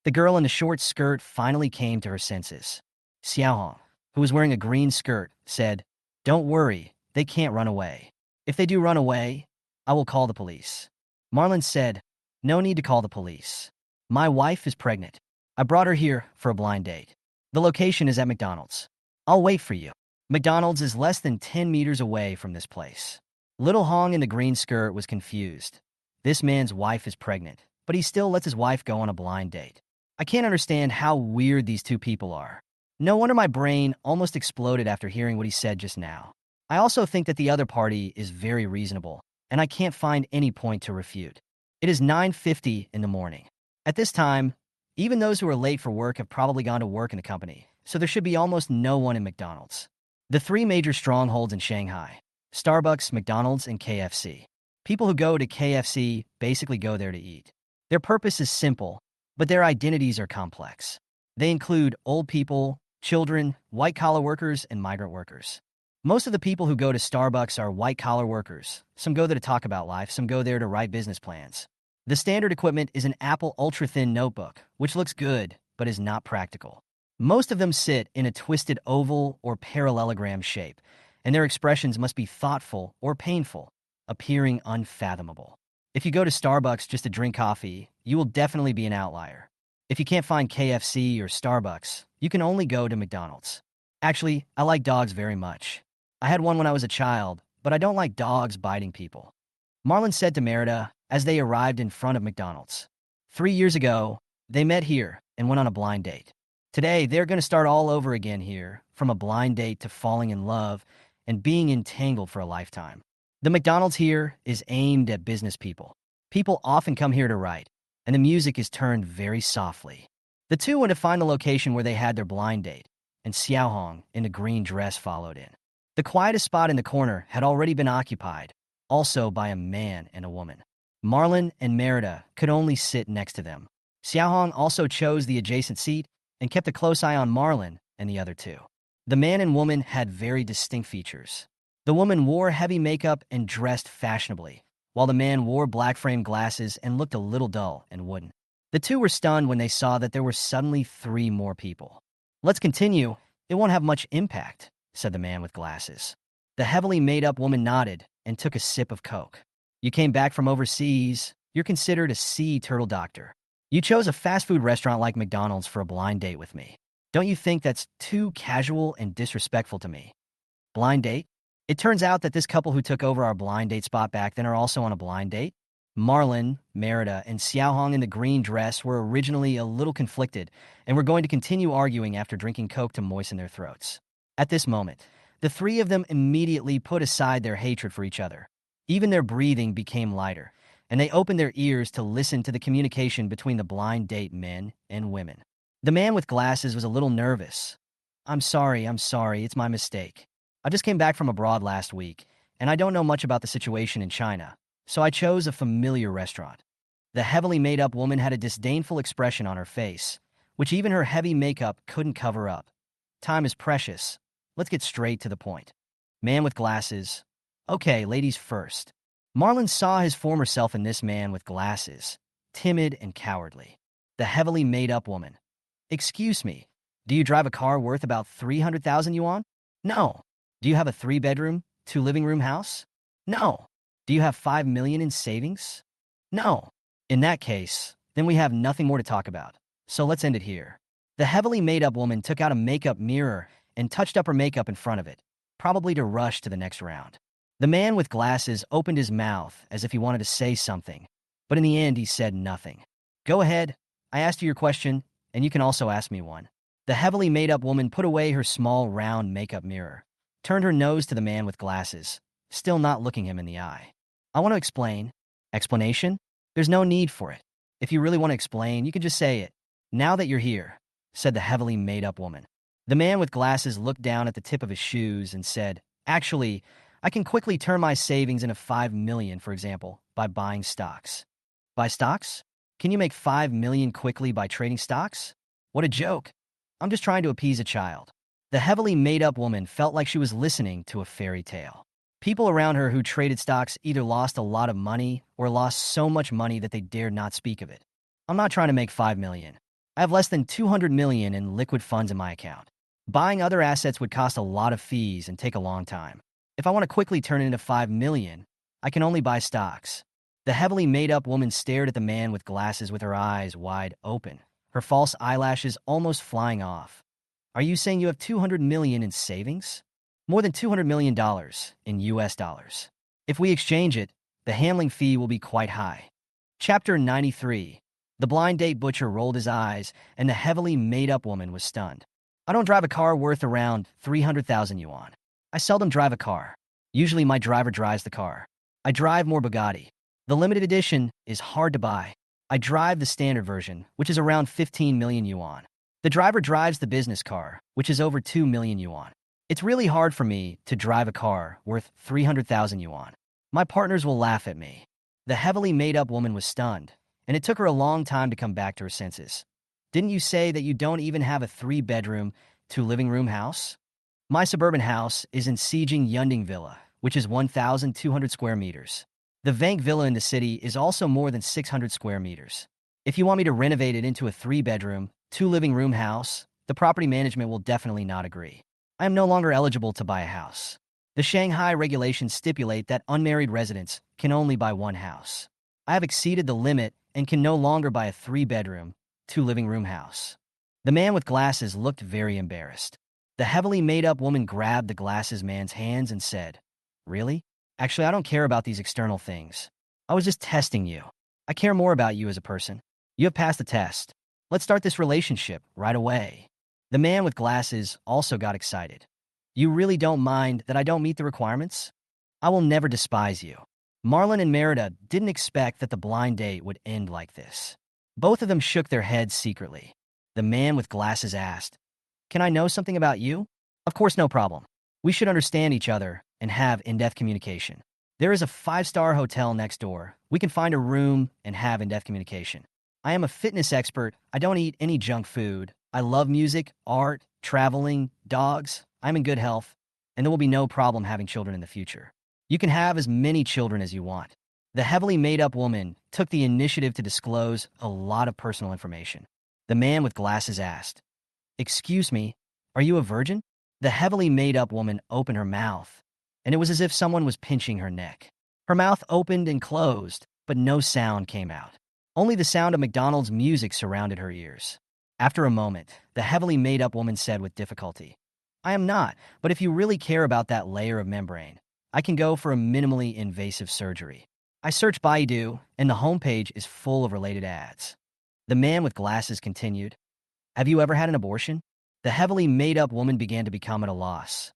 The girl in the short skirt finally came to her senses. Xiaohong, who was wearing a green skirt, said, Don't worry, they can't run away. If they do run away, I will call the police. Marlon said, No need to call the police. My wife is pregnant. I brought her here for a blind date. The location is at McDonald's. I'll wait for you. McDonald's is less than 10 meters away from this place. Little Hong in the green skirt was confused. This man's wife is pregnant, but he still lets his wife go on a blind date. I can't understand how weird these two people are. No wonder my brain almost exploded after hearing what he said just now. I also think that the other party is very reasonable, and I can't find any point to refute. It is 9:50 in the morning. At this time, even those who are late for work have probably gone to work in the company, so there should be almost no one in McDonald's. The 3 major strongholds in Shanghai: Starbucks, McDonald's, and KFC. People who go to KFC basically go there to eat. Their purpose is simple, but their identities are complex. They include old people, children, white-collar workers, and migrant workers. Most of the people who go to Starbucks are white-collar workers. Some go there to talk about life, some go there to write business plans. The standard equipment is an Apple ultra-thin notebook, which looks good, but is not practical. Most of them sit in a twisted oval or parallelogram shape, and their expressions must be thoughtful or painful, appearing unfathomable. If you go to Starbucks just to drink coffee, you will definitely be an outlier. If you can't find KFC or Starbucks, you can only go to McDonald's. Actually, I like dogs very much. I had one when I was a child, but I don't like dogs biting people. Marlon said to Merida as they arrived in front of McDonald's. 3 years ago, they met here and went on a blind date. Today, they're going to start all over again here, from a blind date to falling in love and being entangled for a lifetime. The McDonald's here is aimed at business people. People often come here to write, and the music is turned very softly. The two went to find the location where they had their blind date, and Xiaohong, in a green dress, followed in. The quietest spot in the corner had already been occupied, also by a man and a woman. Marlon and Merida could only sit next to them. Xiaohong also chose the adjacent seat and kept a close eye on Marlon and the other two. The man and woman had very distinct features. The woman wore heavy makeup and dressed fashionably, while the man wore black-framed glasses and looked a little dull and wooden. The two were stunned when they saw that there were suddenly 3 more people. "Let's continue. It won't have much impact," said the man with glasses. The heavily made-up woman nodded and took a sip of Coke. "You came back from overseas. You're considered a sea turtle doctor. You chose a fast food restaurant like McDonald's for a blind date with me. Don't you think that's too casual and disrespectful to me?" Blind date? It turns out that this couple who took over our blind date spot back then are also on a blind date. Marlon, Merida, and Xiaohong in the green dress were originally a little conflicted and were going to continue arguing after drinking Coke to moisten their throats. At this moment, the 3 of them immediately put aside their hatred for each other. Even their breathing became lighter, and they opened their ears to listen to the communication between the blind date men and women. The man with glasses was a little nervous. I'm sorry, it's my mistake. I just came back from abroad last week, and I don't know much about the situation in China, so I chose a familiar restaurant." The heavily made-up woman had a disdainful expression on her face, which even her heavy makeup couldn't cover up. "Time is precious. Let's get straight to the point." Man with glasses. "Okay, ladies first." Marlon saw his former self in this man with glasses, timid and cowardly. The heavily made-up woman. "Excuse me, do you drive a car worth about 300,000 yuan? No. Do you have a 3-bedroom, 2-living-room house? No. Do you have 5 million in savings? No. In that case, then we have nothing more to talk about. So let's end it here." The heavily made-up woman took out a makeup mirror and touched up her makeup in front of it, probably to rush to the next round. The man with glasses opened his mouth as if he wanted to say something, but in the end he said nothing. "Go ahead. I asked you your question, and you can also ask me one." The heavily made-up woman put away her small, round makeup mirror, turned her nose to the man with glasses, still not looking him in the eye. "I want to explain." "Explanation? There's no need for it. If you really want to explain, you can just say it. Now that you're here," said the heavily made-up woman. The man with glasses looked down at the tip of his shoes and said, "Actually, I can quickly turn my savings into 5 million, for example, by buying stocks." "Buy stocks? Can you make 5 million quickly by trading stocks? What a joke. I'm just trying to appease a child." The heavily made-up woman felt like she was listening to a fairy tale. People around her who traded stocks either lost a lot of money or lost so much money that they dared not speak of it. "I'm not trying to make 5 million. I have less than 200 million in liquid funds in my account. Buying other assets would cost a lot of fees and take a long time. If I want to quickly turn it into 5 million, I can only buy stocks." The heavily made-up woman stared at the man with glasses with her eyes wide open, her false eyelashes almost flying off. "Are you saying you have 200 million in savings? More than $200 million in US dollars. If we exchange it, the handling fee will be quite high." Chapter 93. The blind date butcher rolled his eyes, and the heavily made-up woman was stunned. "I don't drive a car worth around 300,000 yuan. I seldom drive a car. Usually my driver drives the car. I drive more Bugatti. The limited edition is hard to buy. I drive the standard version, which is around 15 million yuan. The driver drives the business car, which is over 2 million yuan. It's really hard for me to drive a car worth 300,000 yuan. My partners will laugh at me." The heavily made-up woman was stunned, and it took her a long time to come back to her senses. "Didn't you say that you don't even have a 3-bedroom, 2-living-room house?" My suburban house is in Sijing Yunding Villa, which is 1,200 square meters. The Vank Villa in the city is also more than 600 square meters. If you want me to renovate it into a 3-bedroom, 2-living-room house, the property management will definitely not agree. I am no longer eligible to buy a house. The Shanghai regulations stipulate that unmarried residents can only buy one house. I have exceeded the limit and can no longer buy a 3-bedroom, 2-living-room house. The man with glasses looked very embarrassed. The heavily made-up woman grabbed the glasses man's hands and said, "Really? Actually, I don't care about these external things. I was just testing you. I care more about you as a person. You have passed the test. Let's start this relationship right away." The man with glasses also got excited. "You really don't mind that I don't meet the requirements? I will never despise you." Marlon and Merida didn't expect that the blind date would end like this. Both of them shook their heads secretly. The man with glasses asked, "Can I know something about you?" "Of course, no problem. We should understand each other and have in-depth communication. There is a 5-star hotel next door. We can find a room and have in-depth communication. I am a fitness expert. I don't eat any junk food. I love music, art, traveling, dogs. I'm in good health, and there will be no problem having children in the future. You can have as many children as you want." The heavily made-up woman took the initiative to disclose a lot of personal information. The man with glasses asked, "Excuse me, are you a virgin?" The heavily made-up woman opened her mouth, and it was as if someone was pinching her neck. Her mouth opened and closed, but no sound came out. Only the sound of McDonald's music surrounded her ears. After a moment, the heavily made-up woman said with difficulty, "I am not, but if you really care about that layer of membrane, I can go for a minimally invasive surgery. I searched Baidu, and the homepage is full of related ads." The man with glasses continued, "Have you ever had an abortion?" The heavily made-up woman began to become at a loss.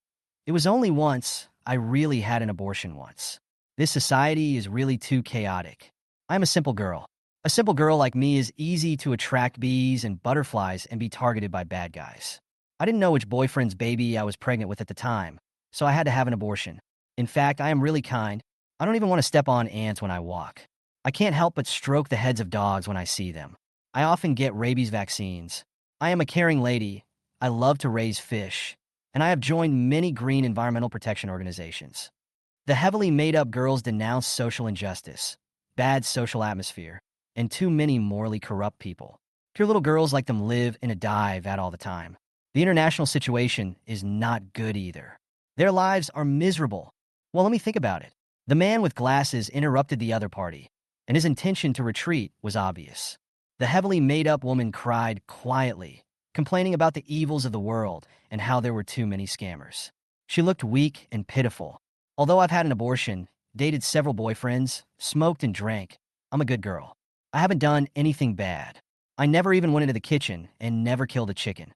"It was only once. I really had an abortion once. This society is really too chaotic. I'm a simple girl. A simple girl like me is easy to attract bees and butterflies and be targeted by bad guys. I didn't know which boyfriend's baby I was pregnant with at the time, so I had to have an abortion. In fact, I am really kind. I don't even want to step on ants when I walk. I can't help but stroke the heads of dogs when I see them. I often get rabies vaccines. I am a caring lady. I love to raise fish, and I have joined many green environmental protection organizations." The heavily made-up girls denounced social injustice, bad social atmosphere, and too many morally corrupt people. Pure little girls like them live in a dive at all the time. The international situation is not good either. Their lives are miserable. Well, let me think about it. The man with glasses interrupted the other party, and his intention to retreat was obvious. The heavily made-up woman cried quietly, complaining about the evils of the world and how there were too many scammers. She looked weak and pitiful. "Although I've had an abortion, dated several boyfriends, smoked and drank, I'm a good girl. I haven't done anything bad. I never even went into the kitchen and never killed a chicken."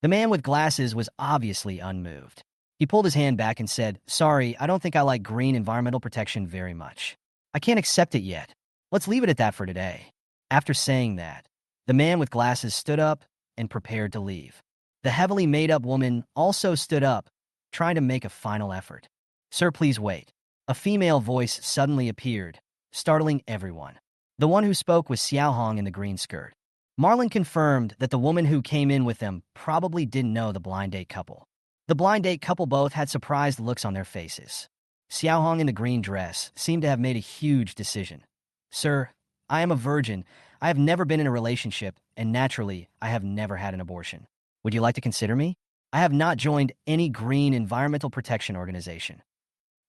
The man with glasses was obviously unmoved. He pulled his hand back and said, "Sorry, I don't think I like green environmental protection very much. I can't accept it yet. Let's leave it at that for today." After saying that, the man with glasses stood up and prepared to leave. The heavily made-up woman also stood up, trying to make a final effort. "Sir, please wait." A female voice suddenly appeared, startling everyone. The one who spoke was Xiaohong in the green skirt. Marlon confirmed that the woman who came in with them probably didn't know the blind date couple. The blind date couple both had surprised looks on their faces. Xiaohong in the green dress seemed to have made a huge decision. "Sir, I am a virgin. I have never been in a relationship, and naturally, I have never had an abortion. Would you like to consider me? I have not joined any green environmental protection organization."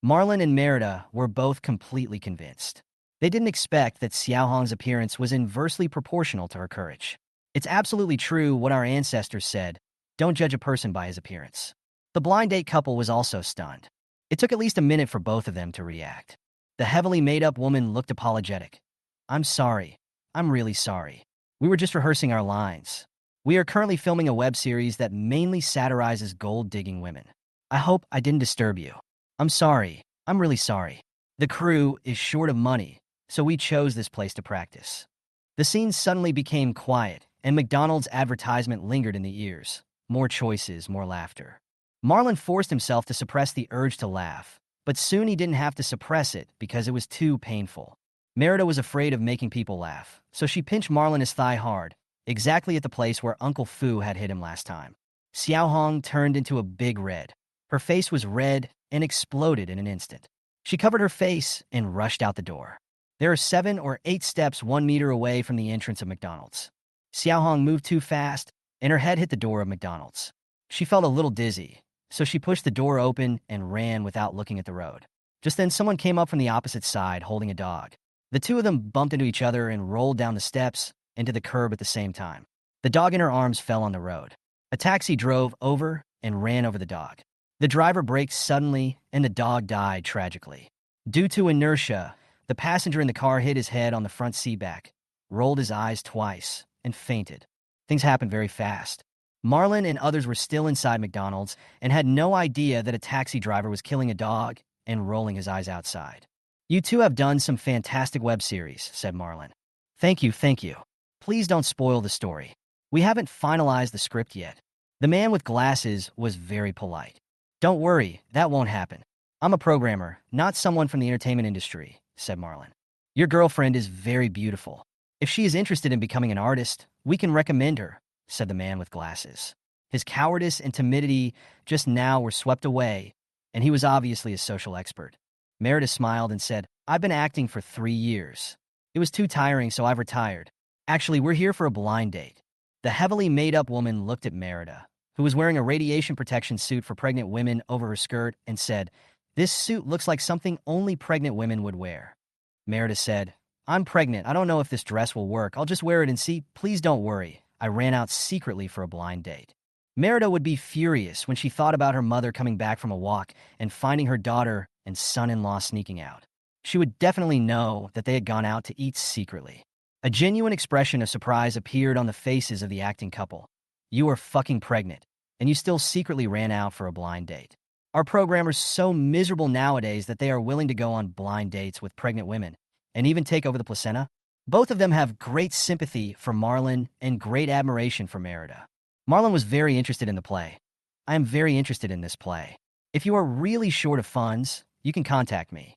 Marlon and Merida were both completely convinced. They didn't expect that Xiaohong's appearance was inversely proportional to her courage. It's absolutely true what our ancestors said: don't judge a person by his appearance. The blind date couple was also stunned. It took at least a minute for both of them to react. The heavily made-up woman looked apologetic. "I'm sorry. I'm really sorry. We were just rehearsing our lines. We are currently filming a web series that mainly satirizes gold-digging women. I hope I didn't disturb you. I'm sorry. I'm really sorry. The crew is short of money, so we chose this place to practice." The scene suddenly became quiet, and McDonald's advertisement lingered in the ears. More choices, more laughter. Marlon forced himself to suppress the urge to laugh, but soon he didn't have to suppress it because it was too painful. Merida was afraid of making people laugh, so she pinched Marlon his thigh hard, exactly at the place where Uncle Fu had hit him last time. Xiaohong turned into a big red. Her face was red and exploded in an instant. She covered her face and rushed out the door. There are 7 or 8 steps 1 meter away from the entrance of McDonald's. Xiaohong moved too fast, and her head hit the door of McDonald's. She felt a little dizzy, so she pushed the door open and ran without looking at the road. Just then, someone came up from the opposite side holding a dog. The two of them bumped into each other and rolled down the steps into the curb at the same time. The dog in her arms fell on the road. A taxi drove over and ran over the dog. The driver braked suddenly, and the dog died tragically. Due to inertia, the passenger in the car hit his head on the front seat back, rolled his eyes twice, and fainted. Things happened very fast. Marlon and others were still inside McDonald's and had no idea that a taxi driver was killing a dog and rolling his eyes outside. "You two have done some fantastic web series," said Marlon. Thank you. Please don't spoil the story. We haven't finalized the script yet." The man with glasses was very polite. "Don't worry, that won't happen. I'm a programmer, not someone from the entertainment industry," said Marlon. "Your girlfriend is very beautiful. If she is interested in becoming an artist, we can recommend her," said the man with glasses. His cowardice and timidity just now were swept away, and he was obviously a social expert. Merida smiled and said, "I've been acting for 3 years. It was too tiring, so I've retired. Actually, we're here for a blind date." The heavily made-up woman looked at Merida, who was wearing a radiation protection suit for pregnant women over her skirt, and said, "This suit looks like something only pregnant women would wear." Merida said, "I'm pregnant. I don't know if this dress will work. I'll just wear it and see. Please don't worry. I ran out secretly for a blind date." Merida would be furious when she thought about her mother coming back from a walk and finding her daughter and son-in-law sneaking out. She would definitely know that they had gone out to eat secretly. A genuine expression of surprise appeared on the faces of the acting couple. "You are fucking pregnant, and you still secretly ran out for a blind date. Our programmers so miserable nowadays that they are willing to go on blind dates with pregnant women and even take over the placenta?" Both of them have great sympathy for Marlon and great admiration for Merida. Marlon was very interested in the play. "I am very interested in this play. If you are really short of funds, you can contact me."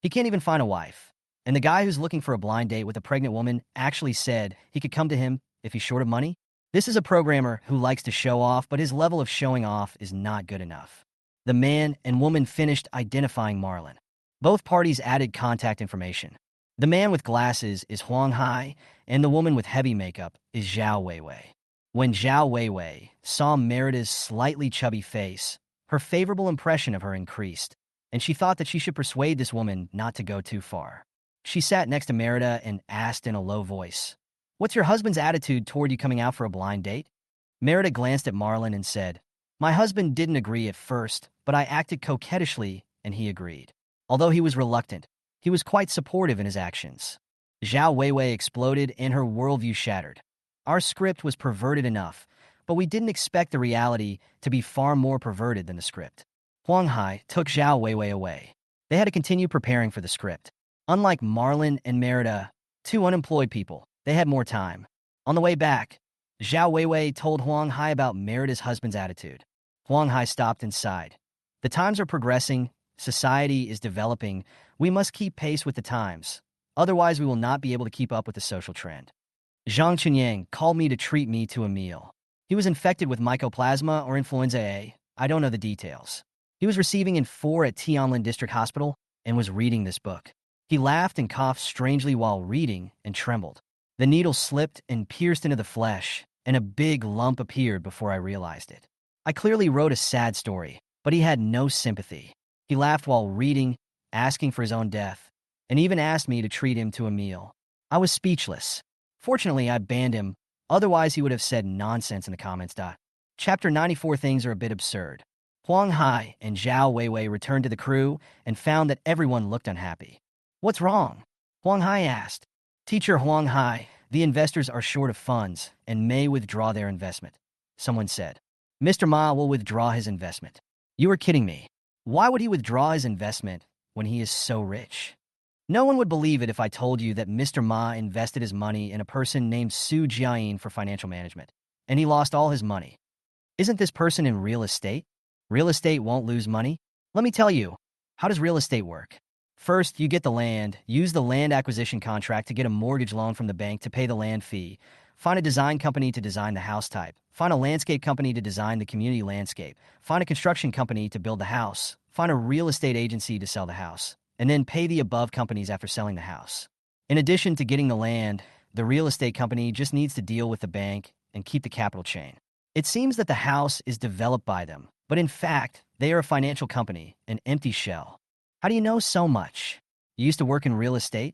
He can't even find a wife. And the guy who's looking for a blind date with a pregnant woman actually said he could come to him if he's short of money. This is a programmer who likes to show off, but his level of showing off is not good enough. The man and woman finished identifying Marlon. Both parties added contact information. The man with glasses is Huang Hai, and the woman with heavy makeup is Zhou Weiwei. When Zhou Weiwei saw Merida's slightly chubby face, her favorable impression of her increased, and she thought that she should persuade this woman not to go too far. She sat next to Merida and asked in a low voice, "What's your husband's attitude toward you coming out for a blind date?" Merida glanced at Marlon and said, "My husband didn't agree at first, but I acted coquettishly and he agreed. Although he was reluctant, he was quite supportive in his actions." Zhao Weiwei exploded and her worldview shattered. "Our script was perverted enough, but we didn't expect the reality to be far more perverted than the script." Huang Hai took Zhao Weiwei away. They had to continue preparing for the script. Unlike Marlon and Merida, two unemployed people, they had more time. On the way back, Zhao Weiwei told Huang Hai about Merida's husband's attitude. Huang Hai stopped and sighed. "The times are progressing, society is developing, we must keep pace with the times. Otherwise, we will not be able to keep up with the social trend. Zhang Chunyang called me to treat me to a meal. He was infected with mycoplasma or influenza A. I don't know the details. He was receiving in 4 at Tianlin District Hospital and was reading this book. He laughed and coughed strangely while reading and trembled. The needle slipped and pierced into the flesh, and a big lump appeared before I realized it. I clearly wrote a sad story, but he had no sympathy. He laughed while reading, asking for his own death, and even asked me to treat him to a meal. I was speechless. Fortunately, I banned him, otherwise he would have said nonsense in the comments. Chapter 94. Things are a bit absurd. Huang Hai and Zhao Weiwei returned to the crew and found that everyone looked unhappy. "What's wrong?" Huang Hai asked. "Teacher Huang Hai, the investors are short of funds and may withdraw their investment," someone said. "Mr. Ma will withdraw his investment." "You are kidding me. Why would he withdraw his investment when he is so rich?" "No one would believe it if I told you that Mr. Ma invested his money in a person named Su Jiayin for financial management, and he lost all his money. Isn't this person in real estate? Real estate won't lose money. Let me tell you, how does real estate work? First, you get the land, use the land acquisition contract to get a mortgage loan from the bank to pay the land fee, Find a design company to design the house type. Find a landscape company to design the community landscape. Find a construction company to build the house. Find a real estate agency to sell the house. And then pay the above companies after selling the house. In addition to getting the land, the real estate company just needs to deal with the bank and keep the capital chain. It seems that the house is developed by them, but in fact, they are a financial company, an empty shell. How do you know so much? You used to work in real estate?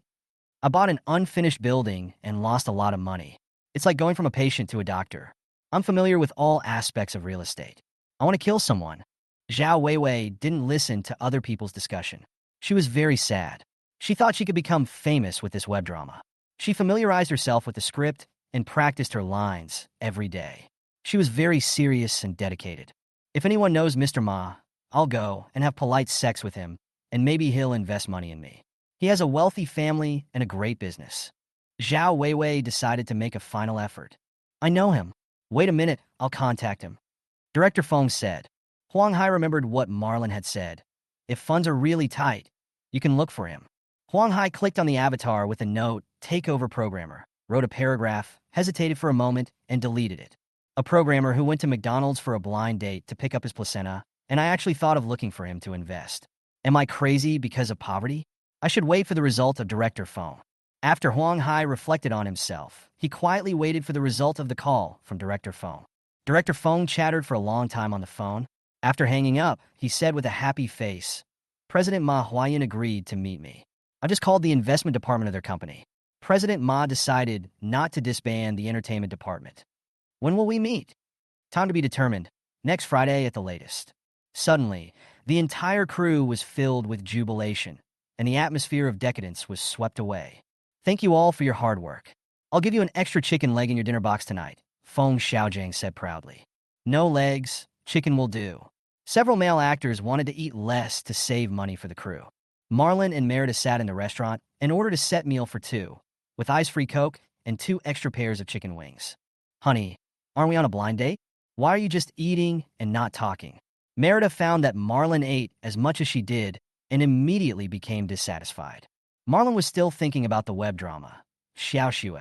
I bought an unfinished building and lost a lot of money. It's like going from a patient to a doctor. I'm familiar with all aspects of real estate. I want to kill someone. Zhou Yumei didn't listen to other people's discussion. She was very sad. She thought she could become famous with this web drama. She familiarized herself with the script and practiced her lines every day. She was very serious and dedicated. If anyone knows Mr. Ma, I'll go and have polite sex with him, and maybe he'll invest money in me. He has a wealthy family and a great business. Zhao Weiwei decided to make a final effort. I know him. Wait a minute, I'll contact him. Director Feng said. Huang Hai remembered what Marlin had said. If funds are really tight, you can look for him. Huang Hai clicked on the avatar with a note, takeover programmer, wrote a paragraph, hesitated for a moment, and deleted it. A programmer who went to McDonald's for a blind date to pick up his placenta, and I actually thought of looking for him to invest. Am I crazy because of poverty? I should wait for the result of Director Feng. After Huang Hai reflected on himself, he quietly waited for the result of the call from Director Feng. Director Feng chattered for a long time on the phone. After hanging up, he said with a happy face, President Ma Huayan agreed to meet me. I just called the investment department of their company. President Ma decided not to disband the entertainment department. When will we meet? Time to be determined. Next Friday at the latest. Suddenly, the entire crew was filled with jubilation, and the atmosphere of decadence was swept away. Thank you all for your hard work. I'll give you an extra chicken leg in your dinner box tonight, Feng Xiaojiang said proudly. No legs, chicken will do. Several male actors wanted to eat less to save money for the crew. Marlin and Merida sat in the restaurant and ordered a set meal for two, with ice-free Coke and 2 extra pairs of chicken wings. Honey, aren't we on a blind date? Why are you just eating and not talking? Merida found that Marlin ate as much as she did and immediately became dissatisfied. Marlin was still thinking about the web drama. Xiaoxue,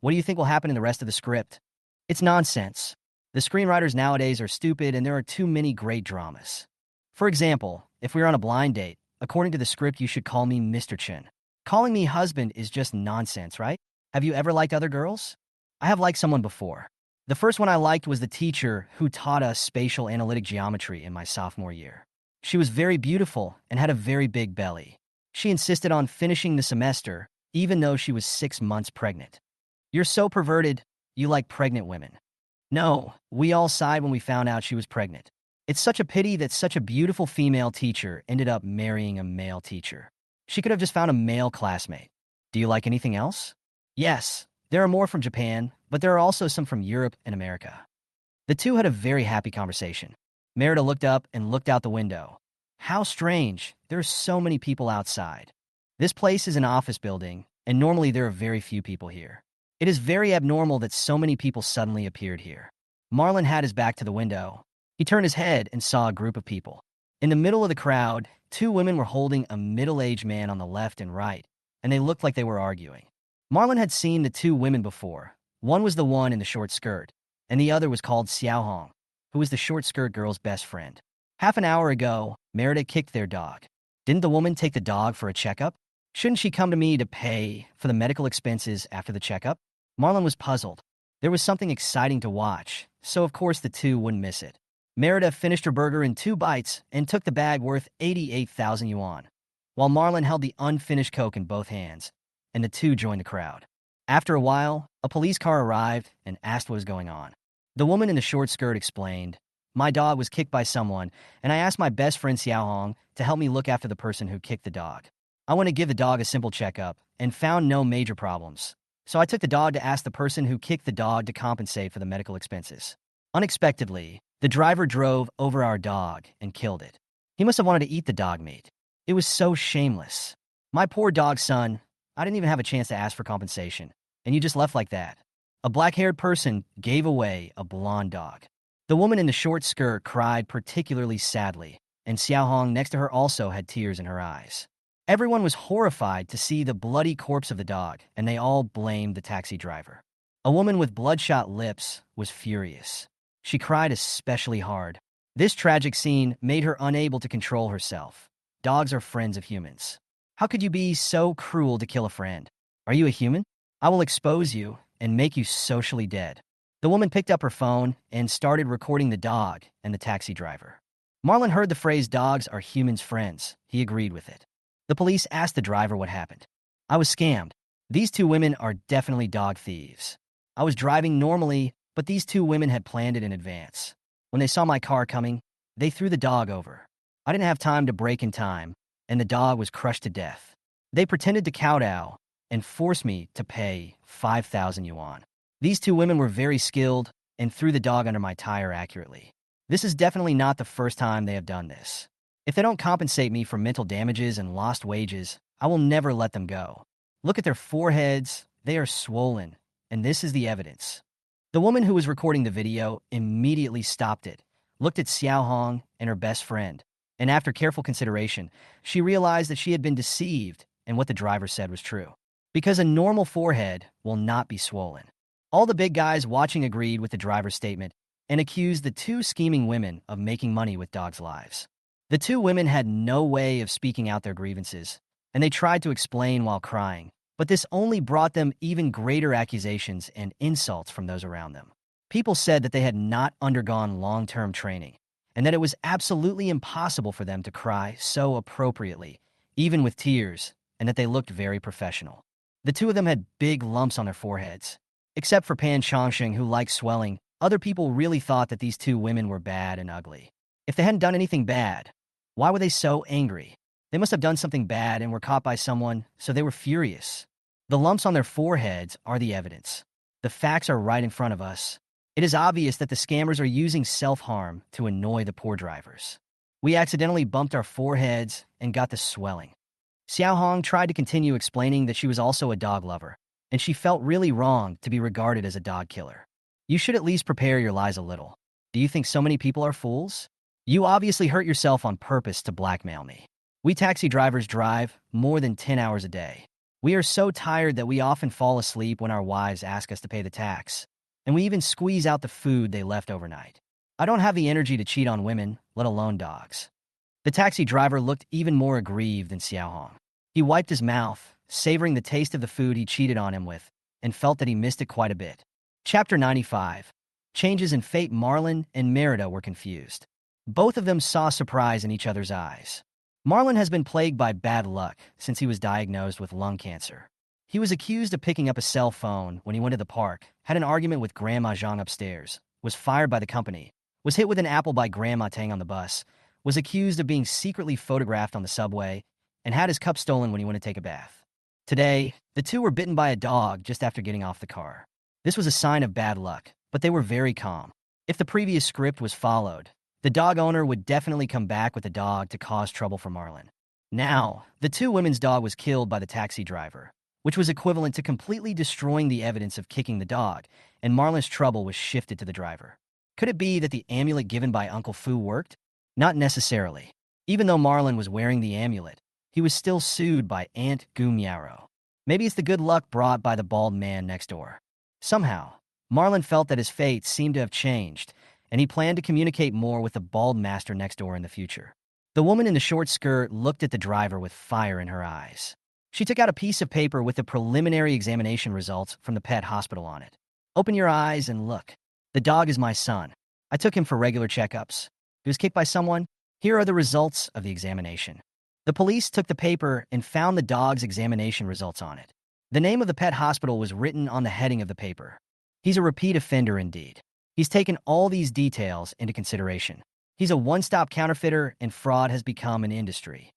what do you think will happen in the rest of the script? It's nonsense. The screenwriters nowadays are stupid and there are too many great dramas. For example, if we were on a blind date, according to the script you should call me Mr. Chen. Calling me husband is just nonsense, right? Have you ever liked other girls? I have liked someone before. The first one I liked was the teacher who taught us spatial analytic geometry in my sophomore year. She was very beautiful and had a very big belly. She insisted on finishing the semester, even though she was 6 months pregnant. You're so perverted, you like pregnant women. No, we all sighed when we found out she was pregnant. It's such a pity that such a beautiful female teacher ended up marrying a male teacher. She could have just found a male classmate. Do you like anything else? Yes, there are more from Japan, but there are also some from Europe and America. The two had a very happy conversation. Merida looked up and looked out the window. How strange, there are so many people outside. This place is an office building, and normally there are very few people here. It is very abnormal that so many people suddenly appeared here. Marlin had his back to the window. He turned his head and saw a group of people. In the middle of the crowd, 2 women were holding a middle-aged man on the left and right, and they looked like they were arguing. Marlin had seen the 2 women before. One was the one in the short skirt, and the other was called Xiaohong, who was the short skirt girl's best friend. Half an hour ago, Merida kicked their dog. Didn't the woman take the dog for a checkup? Shouldn't she come to me to pay for the medical expenses after the checkup? Marlin was puzzled. There was something exciting to watch, so of course the 2 wouldn't miss it. Merida finished her burger in 2 bites and took the bag worth 88,000 yuan, while Marlin held the unfinished Coke in both hands, and the 2 joined the crowd. After a while, a police car arrived and asked what was going on. The woman in the short skirt explained, my dog was kicked by someone, and I asked my best friend Xiaohong to help me look after the person who kicked the dog. I went to give the dog a simple checkup and found no major problems. So I took the dog to ask the person who kicked the dog to compensate for the medical expenses. Unexpectedly, the driver drove over our dog and killed it. He must have wanted to eat the dog meat. It was so shameless. My poor dog, son, I didn't even have a chance to ask for compensation, and you just left like that. A black-haired person gave away a blonde dog. The woman in the short skirt cried particularly sadly, and Xiaohong next to her also had tears in her eyes. Everyone was horrified to see the bloody corpse of the dog, and they all blamed the taxi driver. A woman with bloodshot lips was furious. She cried especially hard. This tragic scene made her unable to control herself. Dogs are friends of humans. How could you be so cruel to kill a friend? Are you a human? I will expose you and make you socially dead. The woman picked up her phone and started recording the dog and the taxi driver. Marlon heard the phrase dogs are humans' friends. He agreed with it. The police asked the driver what happened. I was scammed. These two women are definitely dog thieves. I was driving normally, but these two women had planned it in advance. When they saw my car coming, they threw the dog over. I didn't have time to brake in time, and the dog was crushed to death. They pretended to kowtow and forced me to pay 5,000 yuan. These two women were very skilled and threw the dog under my tire accurately. This is definitely not the first time they have done this. If they don't compensate me for mental damages and lost wages, I will never let them go. Look at their foreheads. They are swollen, and this is the evidence. The woman who was recording the video immediately stopped it, looked at Xiao Hong and her best friend, and after careful consideration, she realized that she had been deceived and what the driver said was true. Because a normal forehead will not be swollen. All the big guys watching agreed with the driver's statement and accused the two scheming women of making money with dogs' lives. The two women had no way of speaking out their grievances, and they tried to explain while crying, but this only brought them even greater accusations and insults from those around them. People said that they had not undergone long-term training, and that it was absolutely impossible for them to cry so appropriately, even with tears, and that they looked very professional. The two of them had big lumps on their foreheads. Except for Pan Chongsheng, who likes swelling, other people really thought that these two women were bad and ugly. If they hadn't done anything bad, why were they so angry? They must have done something bad and were caught by someone, so they were furious. The lumps on their foreheads are the evidence. The facts are right in front of us. It is obvious that the scammers are using self-harm to annoy the poor drivers. We accidentally bumped our foreheads and got the swelling. Xiao Hong tried to continue explaining that she was also a dog lover, and she felt really wrong to be regarded as a dog killer. You should at least prepare your lies a little. Do you think so many people are fools? You obviously hurt yourself on purpose to blackmail me. We taxi drivers drive more than 10 hours a day. We are so tired that we often fall asleep when our wives ask us to pay the tax, and we even squeeze out the food they left overnight. I don't have the energy to cheat on women, let alone dogs. The taxi driver looked even more aggrieved than Xiao Hong. He wiped his mouth, savoring the taste of the food he cheated on him with, and felt that he missed it quite a bit. Chapter 95. Changes in fate. Marlon and Merida were confused. Both of them saw surprise in each other's eyes. Marlon has been plagued by bad luck since he was diagnosed with lung cancer. He was accused of picking up a cell phone when he went to the park, had an argument with Grandma Zhang upstairs, was fired by the company, was hit with an apple by Grandma Tang on the bus, was accused of being secretly photographed on the subway, and had his cup stolen when he went to take a bath. Today, the two were bitten by a dog just after getting off the car. This was a sign of bad luck, but they were very calm. If the previous script was followed, the dog owner would definitely come back with the dog to cause trouble for Marlon. Now, the two women's dog was killed by the taxi driver, which was equivalent to completely destroying the evidence of kicking the dog, and Marlon's trouble was shifted to the driver. Could it be that the amulet given by Uncle Fu worked? Not necessarily. Even though Marlon was wearing the amulet, he was still sued by Aunt Gu Miao. Maybe it's the good luck brought by the bald man next door. Somehow, Marlon felt that his fate seemed to have changed, and he planned to communicate more with the bald master next door in the future. The woman in the short skirt looked at the driver with fire in her eyes. She took out a piece of paper with the preliminary examination results from the pet hospital on it. Open your eyes and look. The dog is my son. I took him for regular checkups. He was kicked by someone. Here are the results of the examination. The police took the paper and found the dog's examination results on it. The name of the pet hospital was written on the heading of the paper. He's a repeat offender indeed. He's taken all these details into consideration. He's a one-stop counterfeiter, and fraud has become an industry.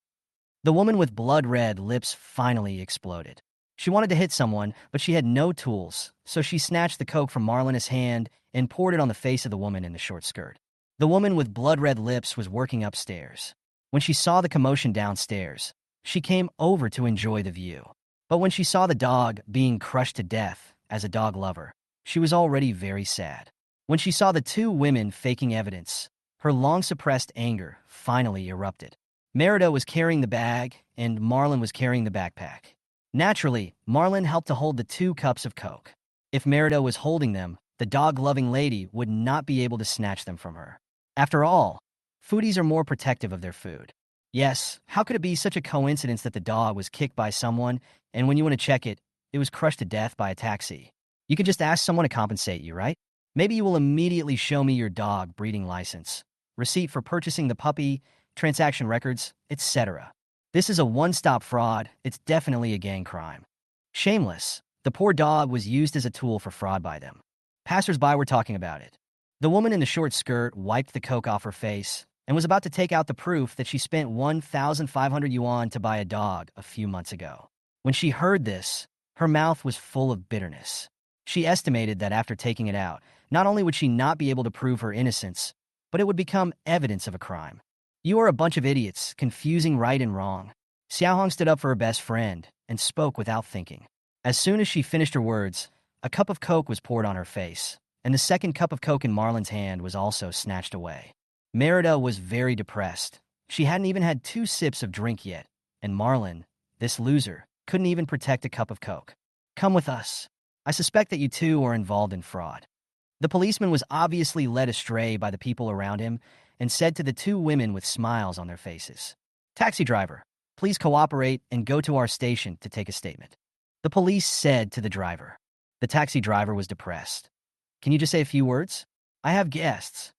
The woman with blood-red lips finally exploded. She wanted to hit someone, but she had no tools, so she snatched the coke from Marlon's hand and poured it on the face of the woman in the short skirt. The woman with blood-red lips was working upstairs. When she saw the commotion downstairs, she came over to enjoy the view. But when she saw the dog being crushed to death as a dog lover, she was already very sad. When she saw the two women faking evidence, her long-suppressed anger finally erupted. Merida was carrying the bag, and Marlon was carrying the backpack. Naturally, Marlon helped to hold the 2 cups of coke. If Merida was holding them, the dog-loving lady would not be able to snatch them from her. After all, foodies are more protective of their food. Yes, how could it be such a coincidence that the dog was kicked by someone, and when you want to check it, it was crushed to death by a taxi? You could just ask someone to compensate you, right? Maybe you will immediately show me your dog breeding license, receipt for purchasing the puppy, transaction records, etc. This is a one-stop fraud. It's definitely a gang crime. Shameless. The poor dog was used as a tool for fraud by them. Passers-by were talking about it. The woman in the short skirt wiped the coke off her face and was about to take out the proof that she spent 1,500 yuan to buy a dog a few months ago. When she heard this, her mouth was full of bitterness. She estimated that after taking it out, not only would she not be able to prove her innocence, but it would become evidence of a crime. You are a bunch of idiots, confusing right and wrong. Xiaohong stood up for her best friend and spoke without thinking. As soon as she finished her words, a cup of coke was poured on her face, and the second cup of coke in Marlin's hand was also snatched away. Merida was very depressed. She hadn't even had 2 sips of drink yet, and Marlin, this loser, couldn't even protect a cup of coke. Come with us. I suspect that you two are involved in fraud. The policeman was obviously led astray by the people around him and said to the 2 women with smiles on their faces, "Taxi driver, please cooperate and go to our station to take a statement." The police said to the driver. The taxi driver was depressed. "Can you just say a few words? I have guests.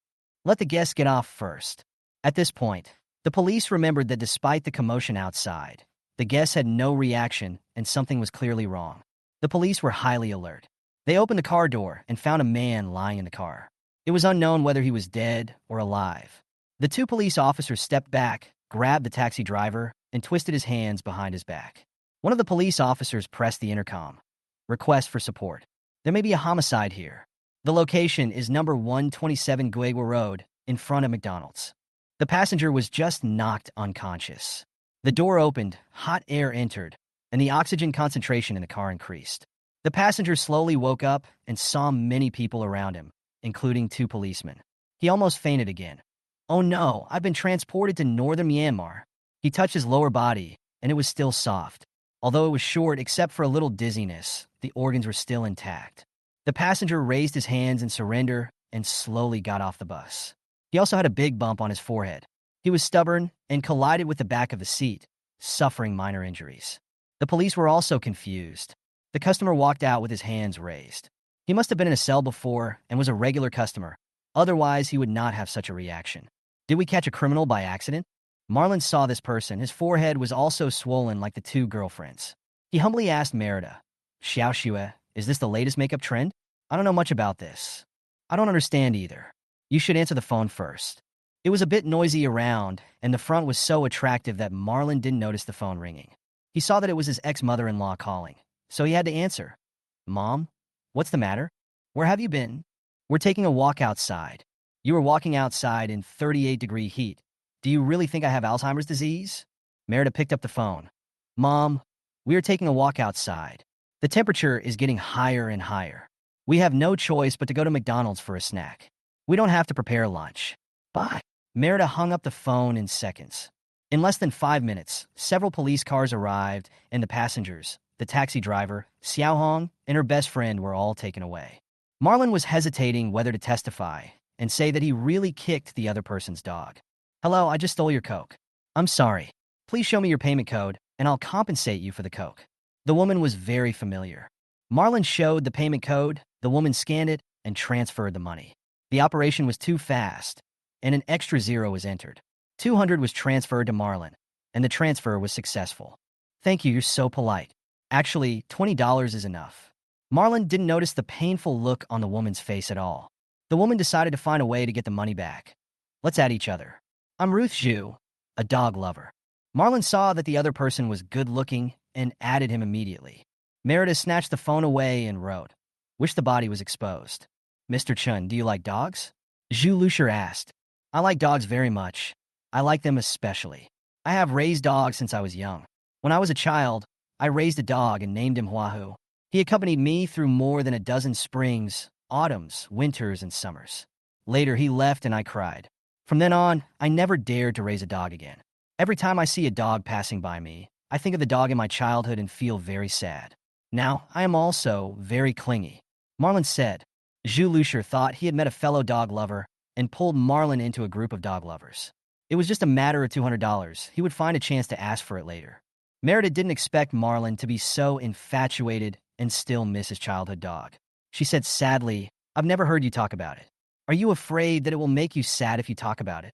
Let the guests get off first." At this point, the police remembered that despite the commotion outside, the guests had no reaction and something was clearly wrong. The police were highly alert. They opened the car door and found a man lying in the car. It was unknown whether he was dead or alive. The 2 police officers stepped back, grabbed the taxi driver, and twisted his hands behind his back. One of the police officers pressed the intercom. "Request for support. There may be a homicide here. The location is number 127 Guegua Road, in front of McDonald's." The passenger was just knocked unconscious. The door opened, hot air entered, and the oxygen concentration in the car increased. The passenger slowly woke up and saw many people around him, including 2 policemen. He almost fainted again. "Oh no, I've been transported to northern Myanmar." He touched his lower body, and it was still soft. Although it was short except for a little dizziness, the organs were still intact. The passenger raised his hands in surrender and slowly got off the bus. He also had a big bump on his forehead. He was stubborn and collided with the back of the seat, suffering minor injuries. The police were also confused. The customer walked out with his hands raised. He must have been in a cell before and was a regular customer. Otherwise, he would not have such a reaction. Did we catch a criminal by accident? Marlin saw this person. His forehead was also swollen like the 2 girlfriends. He humbly asked Merida, "Xiao Xue, is this the latest makeup trend? I don't know much about this. I don't understand either. You should answer the phone first." It was a bit noisy around, and the front was so attractive that Marlin didn't notice the phone ringing. He saw that it was his ex-mother-in-law calling, so he had to answer. "Mom, what's the matter? Where have you been?" "We're taking a walk outside." "You were walking outside in 38-degree heat. Do you really think I have Alzheimer's disease?" Merida picked up the phone. "Mom, we are taking a walk outside. The temperature is getting higher and higher. We have no choice but to go to McDonald's for a snack. We don't have to prepare lunch. Bye." Merida hung up the phone in seconds. In less than 5 minutes, several police cars arrived, and the passengers, the taxi driver, Xiaohong, and her best friend were all taken away. Marlin was hesitating whether to testify and say that he really kicked the other person's dog. "Hello, I just stole your Coke. I'm sorry. Please show me your payment code, and I'll compensate you for the Coke." The woman was very familiar. Marlin showed the payment code, the woman scanned it, and transferred the money. The operation was too fast, and an extra 0 was entered. 200 was transferred to Marlin, and the transfer was successful. "Thank you, you're so polite. Actually, $20 is enough." Marlin didn't notice the painful look on the woman's face at all. The woman decided to find a way to get the money back. "Let's add each other. I'm Ruth Zhu, a dog lover." Marlin saw that the other person was good-looking and added him immediately. Merida snatched the phone away and wrote, "Wish the body was exposed." "Mr. Chun, do you like dogs?" Zhu Lusher asked. "I like dogs very much. I like them especially. I have raised dogs since I was young. When I was a child, I raised a dog and named him Huahu. He accompanied me through more than a dozen springs, autumns, winters, and summers. Later, he left and I cried. From then on, I never dared to raise a dog again. Every time I see a dog passing by me, I think of the dog in my childhood and feel very sad. Now, I am also very clingy. Marlin said. Zhu Lusher thought he had met a fellow dog lover and pulled Marlin into a group of dog lovers. It was just a matter of $200. He would find a chance to ask for it later. Merida didn't expect Marlin to be so infatuated and still miss his childhood dog. She said sadly, I've never heard you talk about it. Are you afraid that it will make you sad if you talk about it?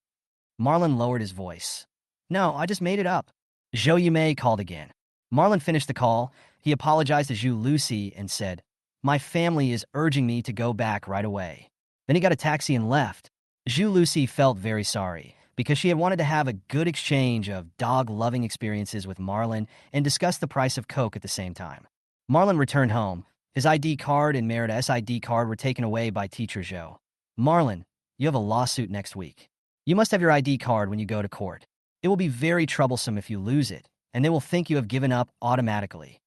Marlin lowered his voice. No, I just made it up. Zhou Yumei called again. Marlin finished the call. He apologized to Zhu Lucy and said, my family is urging me to go back right away. Then he got a taxi and left. Zhu Lucy felt very sorry because she had wanted to have a good exchange of dog-loving experiences with Marlin and discuss the price of Coke at the same time. Marlin returned home. His ID card and Merida's ID card were taken away by teacher Zhou. Marlin, you have a lawsuit next week. You must have your ID card when you go to court. It will be very troublesome if you lose it, and they will think you have given up automatically.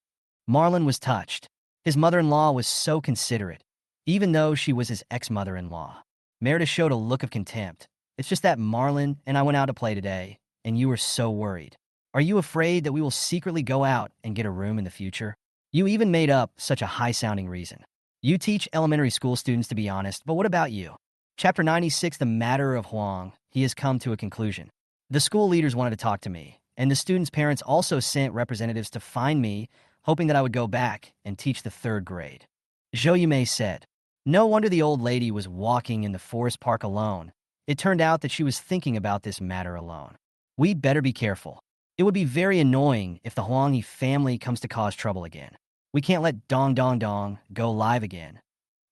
Marlin was touched. His mother-in-law was so considerate, even though she was his ex-mother-in-law. Merida showed a look of contempt. It's just that Marlin and I went out to play today, and you were so worried. Are you afraid that we will secretly go out and get a room in the future? You even made up such a high-sounding reason. You teach elementary school students to be honest, but what about you? Chapter 96, The Matter of Huang. He has come to a conclusion. The school leaders wanted to talk to me, and the students' parents also sent representatives to find me, hoping that I would go back and teach the 3rd grade. Zhou Yumei said, no wonder the old lady was walking in the forest park alone. It turned out that she was thinking about this matter alone. We'd better be careful. It would be very annoying if the Huanghe family comes to cause trouble again. We can't let Dong Dong Dong go live again.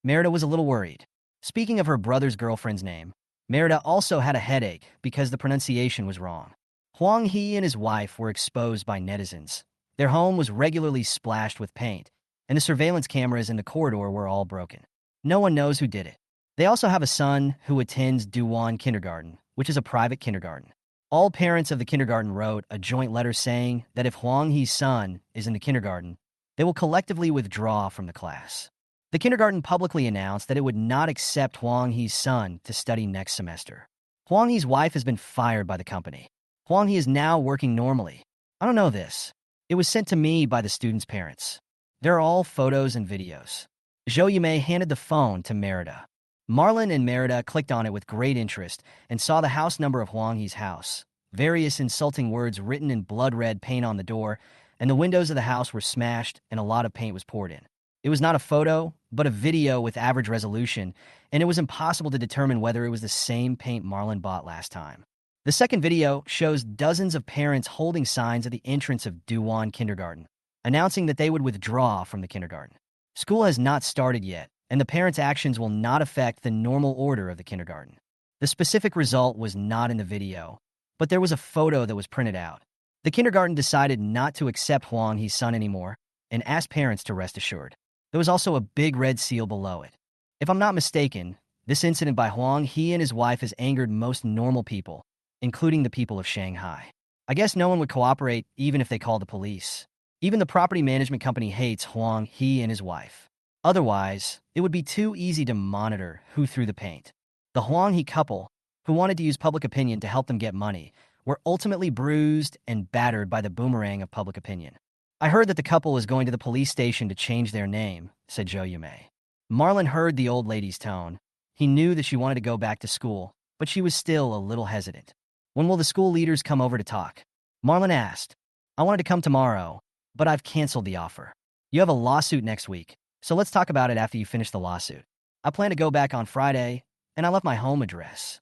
Merida was a little worried. Speaking of her brother's girlfriend's name, Merida also had a headache because the pronunciation was wrong. Huanghe and his wife were exposed by netizens. Their home was regularly splashed with paint, and the surveillance cameras in the corridor were all broken. No one knows who did it. They also have a son who attends Duwan Kindergarten, which is a private kindergarten. All parents of the kindergarten wrote a joint letter saying that if Huanghe's son is in the kindergarten, they will collectively withdraw from the class. The kindergarten publicly announced that it would not accept Huanghe's son to study next semester. Huanghe's wife has been fired by the company. Huanghe is now working normally. I don't know this. It was sent to me by the students' parents. There are all photos and videos. Zhou Yumei handed the phone to Merida. Marlin and Merida clicked on it with great interest and saw the house number of Huanghe's house, various insulting words written in blood-red paint on the door, and the windows of the house were smashed and a lot of paint was poured in. It was not a photo, but a video with average resolution, and it was impossible to determine whether it was the same paint Marlin bought last time. The second video shows dozens of parents holding signs at the entrance of Duwan Kindergarten, announcing that they would withdraw from the kindergarten. School has not started yet, and the parents' actions will not affect the normal order of the kindergarten. The specific result was not in the video, but there was a photo that was printed out. The kindergarten decided not to accept Huanghe's son anymore and asked parents to rest assured. There was also a big red seal below it. If I'm not mistaken, this incident by Huanghe and his wife has angered most normal people, including the people of Shanghai. I guess no one would cooperate even if they called the police. Even the property management company hates Huanghe and his wife. Otherwise, it would be too easy to monitor who threw the paint. The Huanghe couple, who wanted to use public opinion to help them get money, were ultimately bruised and battered by the boomerang of public opinion. I heard that the couple was going to the police station to change their name, said Zhou Yumei. Marlin heard the old lady's tone. He knew that she wanted to go back to school, but she was still a little hesitant. When will the school leaders come over to talk? Marlin asked. I wanted to come tomorrow, but I've canceled the offer. You have a lawsuit next week, so let's talk about it after you finish the lawsuit. I plan to go back on Friday, and I left my home address.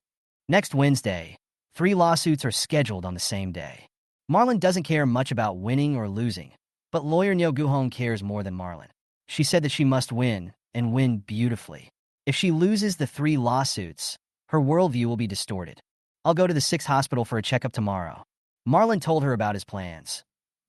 Next Wednesday, 3 lawsuits are scheduled on the same day. Marlin doesn't care much about winning or losing, but lawyer Nyo Guhong cares more than Marlin. She said that she must win, and win beautifully. If she loses the 3 lawsuits, her worldview will be distorted. I'll go to the 6th hospital for a checkup tomorrow. Marlin told her about his plans.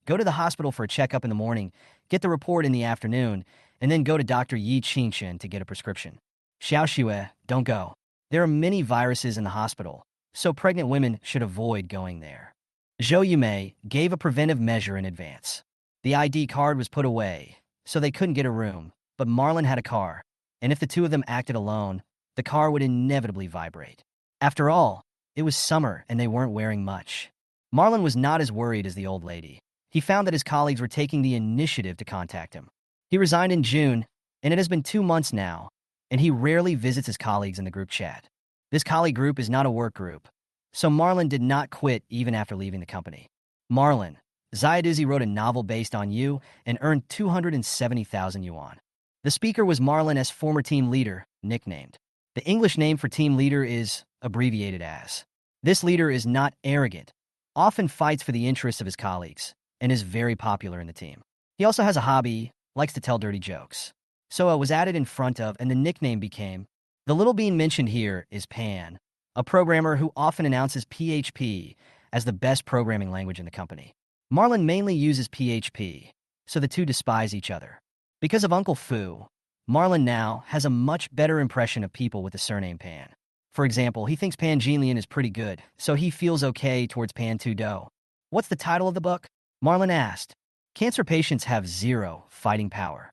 Go to the hospital for a checkup in the morning, get the report in the afternoon, and then go to Dr. Yi Qingshen to get a prescription. Xiao Xue, don't go. There are many viruses in the hospital, so pregnant women should avoid going there. Zhou Yumei gave a preventive measure in advance. The ID card was put away, so they couldn't get a room, but Marlin had a car, and if the two of them acted alone, the car would inevitably vibrate. After all, it was summer and they weren't wearing much. Marlin was not as worried as the old lady. He found that his colleagues were taking the initiative to contact him. He resigned in June, And it has been 2 months now, and he rarely visits his colleagues in the group chat. This colleague group is not a work group, so Marlon did not quit even after leaving the company. Marlon, Zayadouzi wrote a novel based on you and earned 270,000 yuan. The speaker was Marlon former team leader, nicknamed. The English name for team leader is abbreviated as. This leader is not arrogant, often fights for the interests of his colleagues, and is very popular in the team. He also has a hobby, likes to tell dirty jokes. So it was added in front of, and the nickname became. The little bean mentioned here is Pan, a programmer who often announces PHP as the best programming language in the company. Marlon mainly uses PHP, so the two despise each other. Because of Uncle Fu, Marlon now has a much better impression of people with the surname Pan. For example, he thinks Pan Jinlian is pretty good, so he feels okay towards Pan Tudo. What's the title of the book? Marlon asked. Cancer patients have zero fighting power.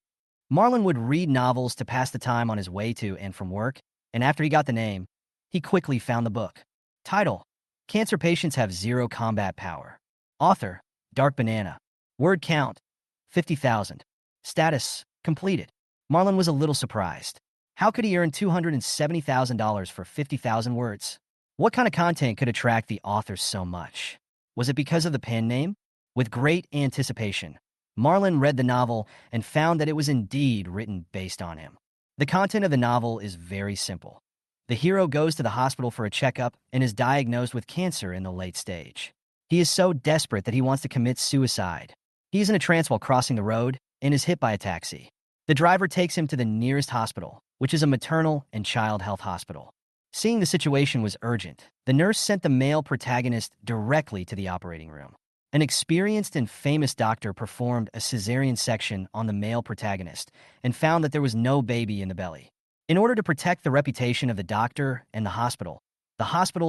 Marlon would read novels to pass the time on his way to and from work, and after he got the name, he quickly found the book. Title: Cancer patients have zero combat power. Author: Dark Banana. Word count: 50,000. Status: completed. Marlon was a little surprised. How could he earn $270,000 for 50,000 words? What kind of content could attract the author so much? Was it because of the pen name? With great anticipation, Marlon read the novel and found that it was indeed written based on him. The content of the novel is very simple. The hero goes to the hospital for a checkup and is diagnosed with cancer in the late stage. He is so desperate that he wants to commit suicide. He is in a trance while crossing the road and is hit by a taxi. The driver takes him to the nearest hospital, which is a maternal and child health hospital. Seeing the situation was urgent, the nurse sent the male protagonist directly to the operating room. An experienced and famous doctor performed a cesarean section on the male protagonist and found that there was no baby in the belly. In order to protect the reputation of the doctor and the hospital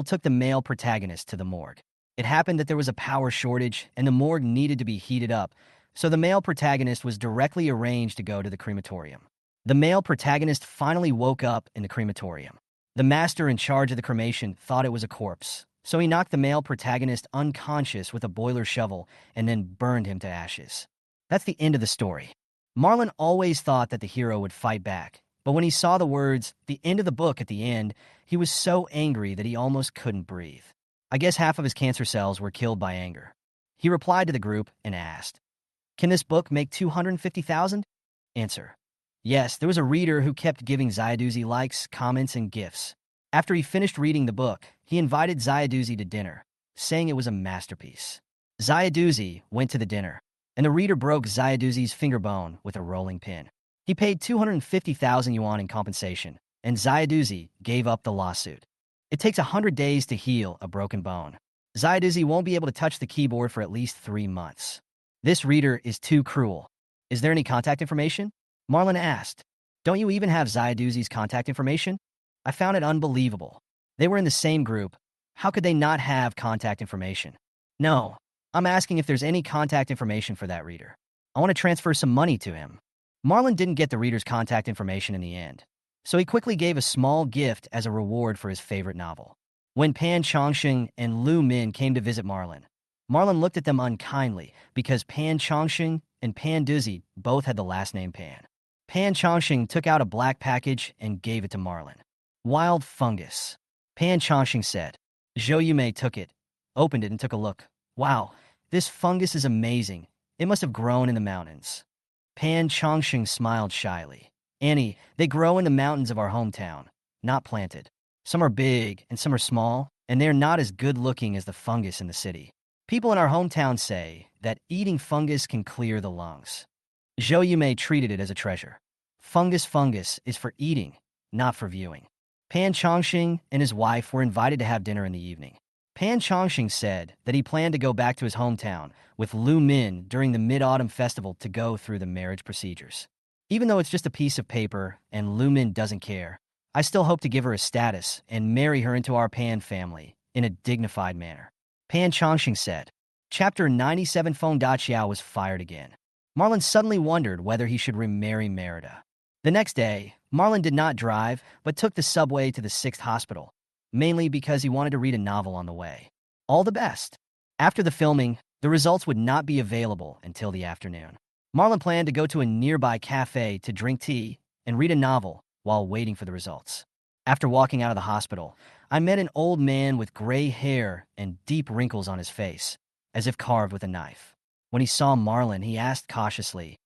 took the male protagonist to the morgue. It happened that there was a power shortage and the morgue needed to be heated up, so the male protagonist was directly arranged to go to the crematorium. The male protagonist finally woke up in the crematorium. The master in charge of the cremation thought it was a corpse, so he knocked the male protagonist unconscious with a boiler shovel and then burned him to ashes. That's the end of the story. Marlon always thought that the hero would fight back, but when he saw the words, "the end of the book" at the end, he was so angry that he almost couldn't breathe. I guess half of his cancer cells were killed by anger. He replied to the group and asked, "Can this book make 250,000? Answer: yes, there was a reader who kept giving Zayadouzi likes, comments, and gifts. After he finished reading the book, he invited Zayadouzi to dinner, saying it was a masterpiece. Zayadouzi went to the dinner, and the reader broke Zayadouzi's finger bone with a rolling pin. He paid 250,000 yuan in compensation, and Zayadouzi gave up the lawsuit. It takes 100 days to heal a broken bone. Zayadouzi won't be able to touch the keyboard for at least 3 months. This reader is too cruel. Is there any contact information?" Marlon asked. "Don't you even have Zayadouzi's contact information?" I found it unbelievable. They were in the same group. How could they not have contact information? No, I'm asking if there's any contact information for that reader. I want to transfer some money to him. Marlon didn't get the reader's contact information in the end, so he quickly gave a small gift as a reward for his favorite novel. When Pan Chongsheng and Lu Min came to visit Marlon looked at them unkindly because Pan Chongsheng and Pan Duzi both had the last name Pan. Pan Chongsheng took out a black package and gave it to Marlon. "Wild fungus," Pan Chongsheng said. Zhou Yumei took it, opened it, and took a look. "Wow, this fungus is amazing. It must have grown in the mountains." Pan Chongsheng smiled shyly. "Annie, they grow in the mountains of our hometown, not planted. Some are big and some are small, and they're not as good looking as the fungus in the city. People in our hometown say that eating fungus can clear the lungs." Zhou Yumei treated it as a treasure. Fungus is for eating, not for viewing. Pan Chongsheng and his wife were invited to have dinner in the evening. Pan Chongsheng said that he planned to go back to his hometown with Lu Min during the Mid-Autumn Festival to go through the marriage procedures. Even though it's just a piece of paper and Lu Min doesn't care, I still hope to give her a status and marry her into our Pan family in a dignified manner. Pan Chongsheng said. Chapter 97 Feng Daqiao was fired again. Marlon suddenly wondered whether he should remarry Merida. The next day, Marlon did not drive, but took the subway to the 6th hospital, mainly because he wanted to read a novel on the way. All the best. After the filming, the results would not be available until the afternoon. Marlon planned to go to a nearby cafe to drink tea and read a novel while waiting for the results. After walking out of the hospital, I met an old man with gray hair and deep wrinkles on his face, as if carved with a knife. When he saw Marlon, he asked cautiously,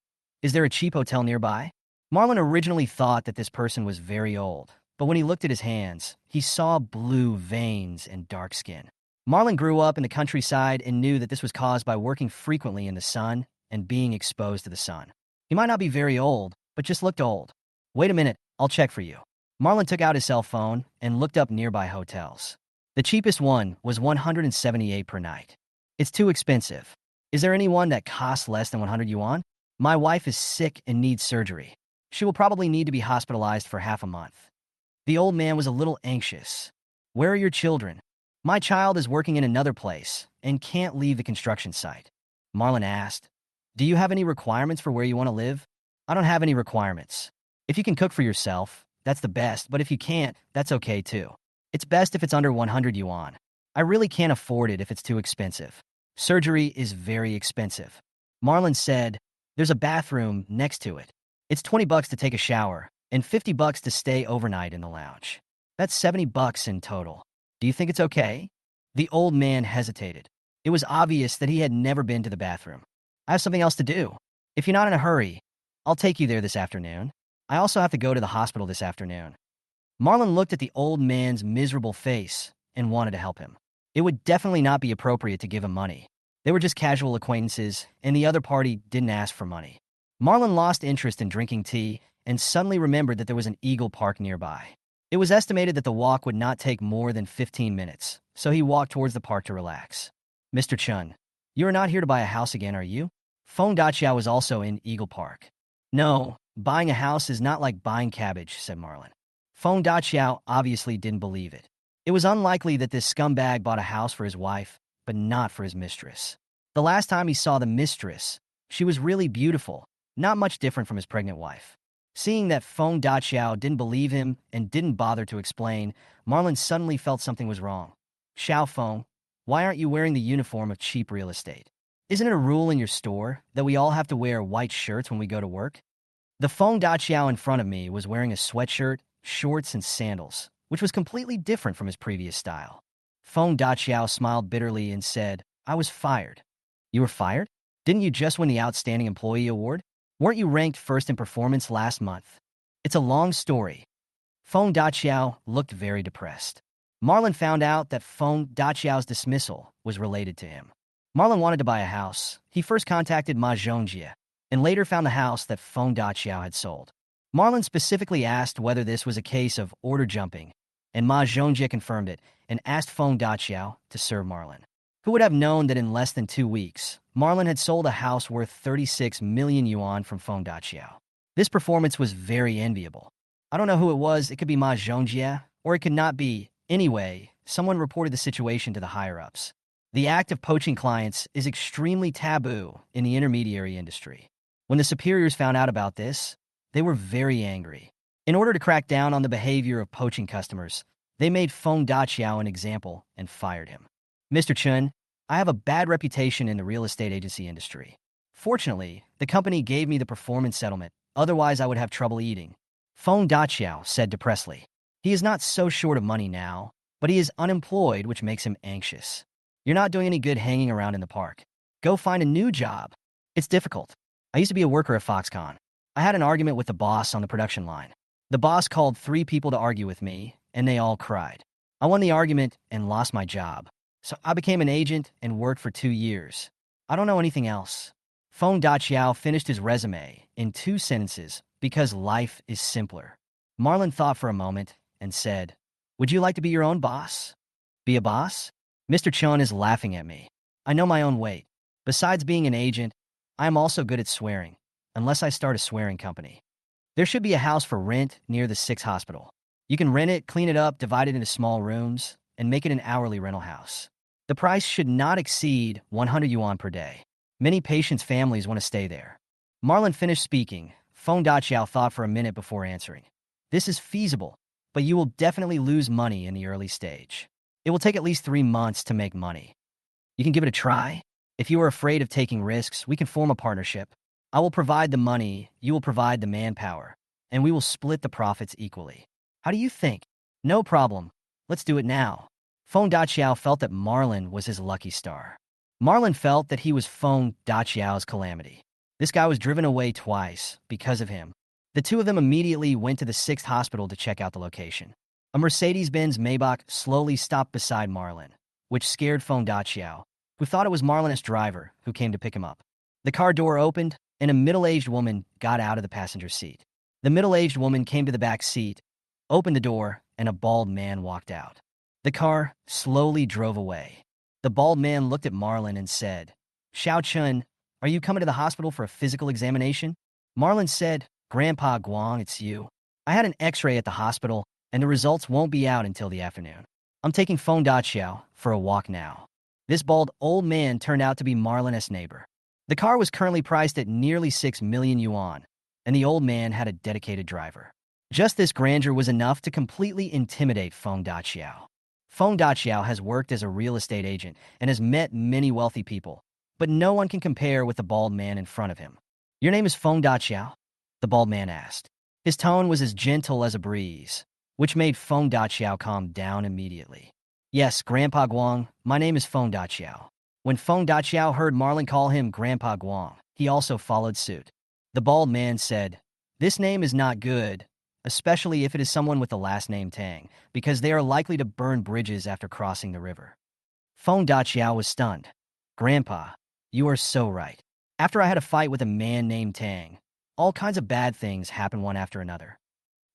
"Is there a cheap hotel nearby?" Marlon originally thought that this person was very old, but when he looked at his hands, he saw blue veins and dark skin. Marlon grew up in the countryside and knew that this was caused by working frequently in the sun and being exposed to the sun. He might not be very old, but just looked old. "Wait a minute, I'll check for you." Marlon took out his cell phone and looked up nearby hotels. The cheapest one was $178 per night. "It's too expensive. Is there anyone that costs less than 100 yuan? My wife is sick and needs surgery. She will probably need to be hospitalized for half a month." The old man was a little anxious. "Where are your children?" "My child is working in another place and can't leave the construction site." Marlon asked, "Do you have any requirements for where you want to live?" "I don't have any requirements. If you can cook for yourself, that's the best, but if you can't, that's okay too. It's best if it's under 100 yuan. I really can't afford it if it's too expensive. Surgery is very expensive." Marlon said, "There's a bathroom next to it. It's $20 to take a shower and $50 to stay overnight in the lounge. That's $70 in total. Do you think it's okay?" The old man hesitated. It was obvious that he had never been to the bathroom. "I have something else to do. If you're not in a hurry, I'll take you there this afternoon. I also have to go to the hospital this afternoon." Marlon looked at the old man's miserable face and wanted to help him. It would definitely not be appropriate to give him money. They were just casual acquaintances, and the other party didn't ask for money. Marlon lost interest in drinking tea and suddenly remembered that there was an Eagle Park nearby. It was estimated that the walk would not take more than 15 minutes, so he walked towards the park to relax. "Mr. Chun, you are not here to buy a house again, are you?" Feng Daqiao was also in Eagle Park. "No, buying a house is not like buying cabbage," said Marlon. Feng Daqiao obviously didn't believe it. It was unlikely that this scumbag bought a house for his wife, but not for his mistress. The last time he saw the mistress, she was really beautiful, not much different from his pregnant wife. Seeing that Feng Daqiao didn't believe him and didn't bother to explain, Marlon suddenly felt something was wrong. "Xiao Feng, why aren't you wearing the uniform of cheap real estate? Isn't it a rule in your store that we all have to wear white shirts when we go to work?" The Feng Daqiao in front of me was wearing a sweatshirt, shorts, and sandals, which was completely different from his previous style. Feng Daqiao smiled bitterly and said, "I was fired." "You were fired? Didn't you just win the Outstanding Employee Award? Weren't you ranked first in performance last month?" "It's a long story." Feng Daqiao looked very depressed. Marlon found out that Feng Daqiao's dismissal was related to him. Marlon wanted to buy a house. He first contacted Ma Zhongjie and later found the house that Feng Daqiao had sold. Marlon specifically asked whether this was a case of order jumping, and Ma Zhongjie confirmed it and asked Feng Daqiao to serve Marlon. Who would have known that in less than 2 weeks, Marlon had sold a house worth 36 million yuan from Feng Daqiao? This performance was very enviable. I don't know who it was. It could be Ma Zhongjie, or it could not be. Anyway, someone reported the situation to the higher-ups. The act of poaching clients is extremely taboo in the intermediary industry. When the superiors found out about this, they were very angry. In order to crack down on the behavior of poaching customers, they made Feng Daqiao an example and fired him. "Mr. Chun, I have a bad reputation in the real estate agency industry. Fortunately, the company gave me the performance settlement, otherwise I would have trouble eating," Feng Daqiao said depressedly. He is not so short of money now, but he is unemployed, which makes him anxious. "You're not doing any good hanging around in the park. Go find a new job. It's difficult. I used to be a worker at Foxconn. I had an argument with the boss on the production line. The boss called 3 people to argue with me, and they all cried. I won the argument and lost my job. So I became an agent and worked for 2 years. I don't know anything else." Feng Daqiao finished his resume in 2 sentences because life is simpler. Marlon thought for a moment and said, "Would you like to be your own boss?" "Be a boss?" "Mr. Chun is laughing at me. I know my own weight. Besides being an agent, I am also good at swearing, unless I start a swearing company. There should be a house for rent near the 6 hospital. You can rent it, clean it up, divide it into small rooms, and make it an hourly rental house. The price should not exceed 100 yuan per day. Many patients' families want to stay there." Marlon finished speaking. Feng Daqiao thought for a minute before answering. "This is feasible, but you will definitely lose money in the early stage. It will take at least 3 months to make money. You can give it a try. If you are afraid of taking risks, we can form a partnership. I will provide the money, you will provide the manpower. and we will split the profits equally. How do you think? No problem. Let's do it now. Feng Daqiao felt that Marlin was his lucky star. Marlin felt that he was Feng Daqiao's calamity. This guy was driven away twice because of him. The two of them immediately went to the 6th hospital to check out the location. A Mercedes-Benz Maybach slowly stopped beside Marlin, which scared Feng Daqiao, who thought it was Marlin's driver who came to pick him up. The car door opened, and a middle-aged woman got out of the passenger seat. The middle-aged woman came to the back seat, opened the door, and a bald man walked out. The car slowly drove away. The bald man looked at Marlin and said, "Xiao Chun, are you coming to the hospital for a physical examination?" Marlin said, "Grandpa Guang, it's you. I had an x-ray at the hospital, and the results won't be out until the afternoon. I'm taking Feng Daqiao for a walk now." This bald old man turned out to be Marlin's neighbor. The car was currently priced at nearly 6 million yuan, and the old man had a dedicated driver. Just this grandeur was enough to completely intimidate Feng Daqiao. Feng Daqiao has worked as a real estate agent and has met many wealthy people, but no one can compare with the bald man in front of him. "Your name is Feng Daqiao?" the bald man asked. His tone was as gentle as a breeze, which made Feng Daqiao calm down immediately. "Yes, Grandpa Guang, my name is Feng Daqiao." When Feng Daqiao heard Marlin call him Grandpa Guang, he also followed suit. The bald man said, "This name is not good, especially if it is someone with the last name Tang, because they are likely to burn bridges after crossing the river." Feng Daqiao was stunned. "Grandpa, you are so right. After I had a fight with a man named Tang, all kinds of bad things happen one after another.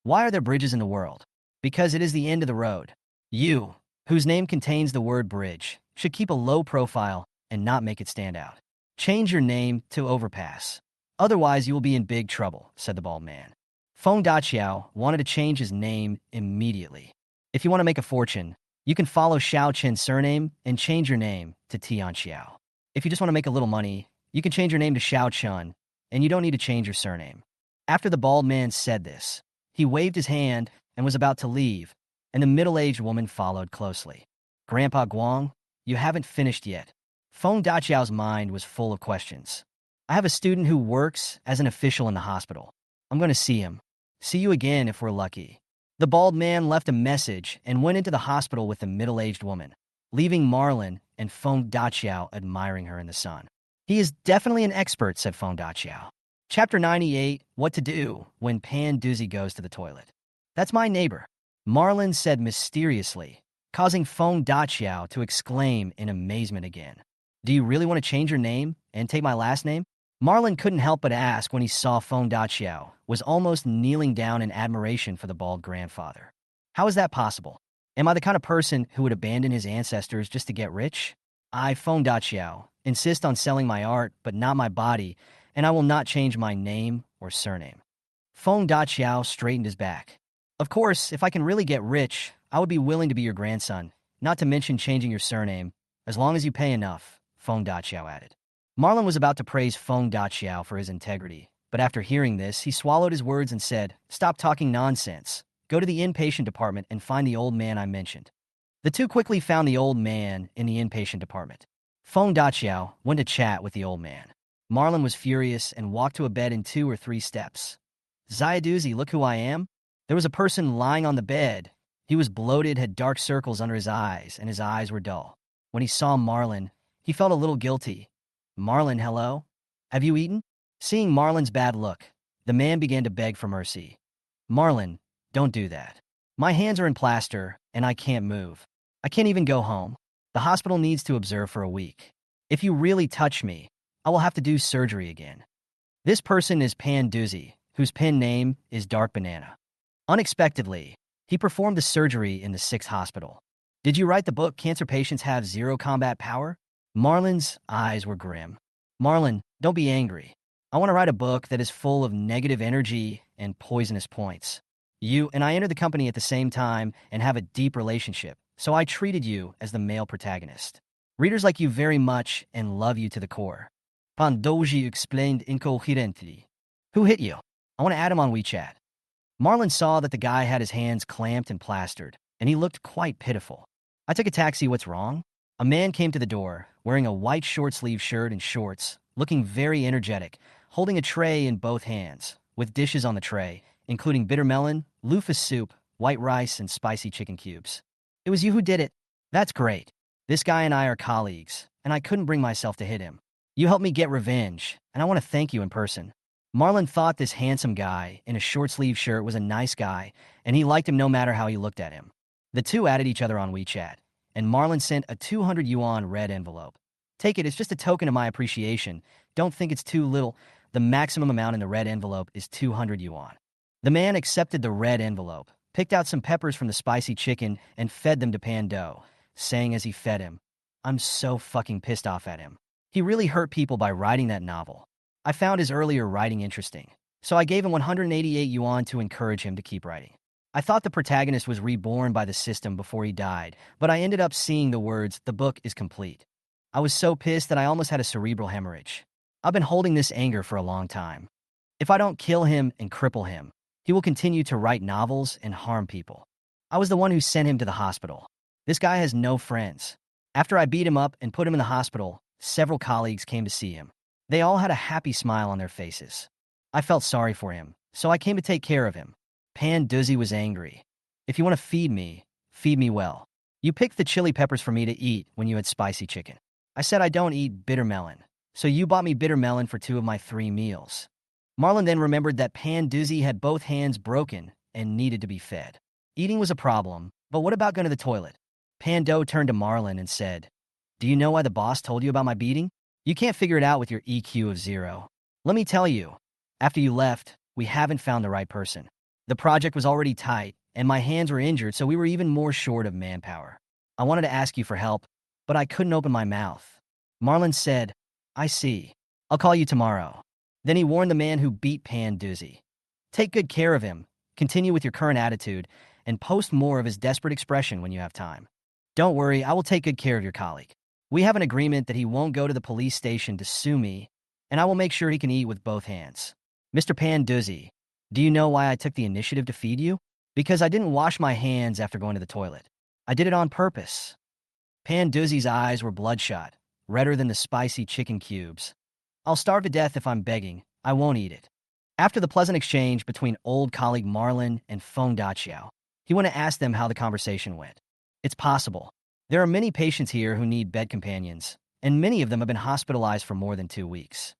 Why are there bridges in the world? Because it is the end of the road. You, whose name contains the word bridge, should keep a low profile and not make it stand out. Change your name to Overpass. Otherwise, you will be in big trouble," said the bald man. Feng Daqiao wanted to change his name immediately. "If you want to make a fortune, you can follow Xiao Chen's surname and change your name to Tian Xiao. If you just want to make a little money, you can change your name to Xiao Chun, and you don't need to change your surname." After the bald man said this, he waved his hand and was about to leave, and the middle-aged woman followed closely. "Grandpa Guang, you haven't finished yet." Feng Daqiao's mind was full of questions. "I have a student who works as an official in the hospital. I'm going to see him. See you again if we're lucky." The bald man left a message and went into the hospital with the middle-aged woman, leaving Marlin and Feng Daqiao admiring her in the sun. "He is definitely an expert," said Feng Daqiao. Chapter 98, What to Do When Pan Doozy Goes to the Toilet. "That's my neighbor," Marlin said mysteriously, causing Feng Daqiao to exclaim in amazement again. "Do you really want to change your name and take my last name?" Marlin couldn't help but ask when he saw Feng Daqiao was almost kneeling down in admiration for the bald grandfather. "How is that possible? Am I the kind of person who would abandon his ancestors just to get rich? I, Feng Daqiao, insist on selling my art but not my body, and I will not change my name or surname." Feng Daqiao straightened his back. "Of course, if I can really get rich, I would be willing to be your grandson, not to mention changing your surname, as long as you pay enough," Feng Daqiao added. Marlin was about to praise Feng Daqiao for his integrity, but after hearing this, he swallowed his words and said, "Stop talking nonsense. Go to the inpatient department and find the old man I mentioned." The two quickly found the old man in the inpatient department. Feng Daqiao went to chat with the old man. Marlin was furious and walked to a bed in 2 or 3 steps. "Zayadoozy, look who I am." There was a person lying on the bed. He was bloated, had dark circles under his eyes, and his eyes were dull. When he saw Marlin, he felt a little guilty. "Marlin, hello? Have you eaten?" Seeing Marlin's bad look, the man began to beg for mercy. "Marlin, don't do that. My hands are in plaster, and I can't move. I can't even go home. The hospital needs to observe for a week. If you really touch me, I will have to do surgery again." This person is Pan Doozy, whose pen name is Dark Banana. Unexpectedly, he performed the surgery in the 6th hospital. "Did you write the book Cancer Patients Have Zero Combat Power?" Marlin's eyes were grim. "Marlin, don't be angry. I want to write a book that is full of negative energy and poisonous points. You and I entered the company at the same time and have a deep relationship, so I treated you as the male protagonist. Readers like you very much and love you to the core." Pan Doji explained incoherently. "Who hit you? I want to add him on WeChat." Marlin saw that the guy had his hands clamped and plastered, and he looked quite pitiful. "I took a taxi, what's wrong?" A man came to the door, wearing a white short-sleeved shirt and shorts, looking very energetic, holding a tray in both hands, with dishes on the tray, including bitter melon, loofah soup, white rice, and spicy chicken cubes. It was you who did it. That's great. This guy and I are colleagues, and I couldn't bring myself to hit him. You helped me get revenge, and I want to thank you in person. Marlon thought this handsome guy in a short-sleeved shirt was a nice guy, and he liked him no matter how he looked at him. The two added each other on WeChat, and Marlon sent a 200 yuan red envelope. Take it, it's just a token of my appreciation. Don't think it's too little. The maximum amount in the red envelope is 200 yuan. The man accepted the red envelope, picked out some peppers from the spicy chicken, and fed them to Pando, saying as he fed him, "I'm so fucking pissed off at him. He really hurt people by writing that novel. I found his earlier writing interesting, so I gave him 188 yuan to encourage him to keep writing. I thought the protagonist was reborn by the system before he died, but I ended up seeing the words, 'The book is complete.' I was so pissed that I almost had a cerebral hemorrhage. I've been holding this anger for a long time. If I don't kill him and cripple him, he will continue to write novels and harm people. I was the one who sent him to the hospital. This guy has no friends. After I beat him up and put him in the hospital, several colleagues came to see him. They all had a happy smile on their faces. I felt sorry for him, so I came to take care of him. Pan Duzzy was angry. If you want to feed me well. You picked the chili peppers for me to eat when you had spicy chicken. I said I don't eat bitter melon, so you bought me bitter melon for 2 of my 3 meals." Marlon then remembered that Pan Duzzy had both hands broken and needed to be fed. Eating was a problem, but what about going to the toilet? Pando turned to Marlon and said, "Do you know why the boss told you about my beating? You can't figure it out with your EQ of 0. Let me tell you, after you left, we haven't found the right person. The project was already tight, and my hands were injured, so we were even more short of manpower. I wanted to ask you for help, but I couldn't open my mouth." Marlon said, "I see. I'll call you tomorrow." Then he warned the man who beat Pan Duzzy, "Take good care of him, continue with your current attitude, and post more of his desperate expression when you have time. Don't worry, I will take good care of your colleague. We have an agreement that he won't go to the police station to sue me, and I will make sure he can eat with both hands. Mr. Pan Duzzy, do you know why I took the initiative to feed you? Because I didn't wash my hands after going to the toilet. I did it on purpose." Pan Duzzy's eyes were bloodshot, redder than the spicy chicken cubes. "I'll starve to death if I'm begging. I won't eat it." After the pleasant exchange between old colleague Marlon and Feng Daqiao, he went to ask them how the conversation went. "It's possible. There are many patients here who need bed companions, and many of them have been hospitalized for more than 2 weeks.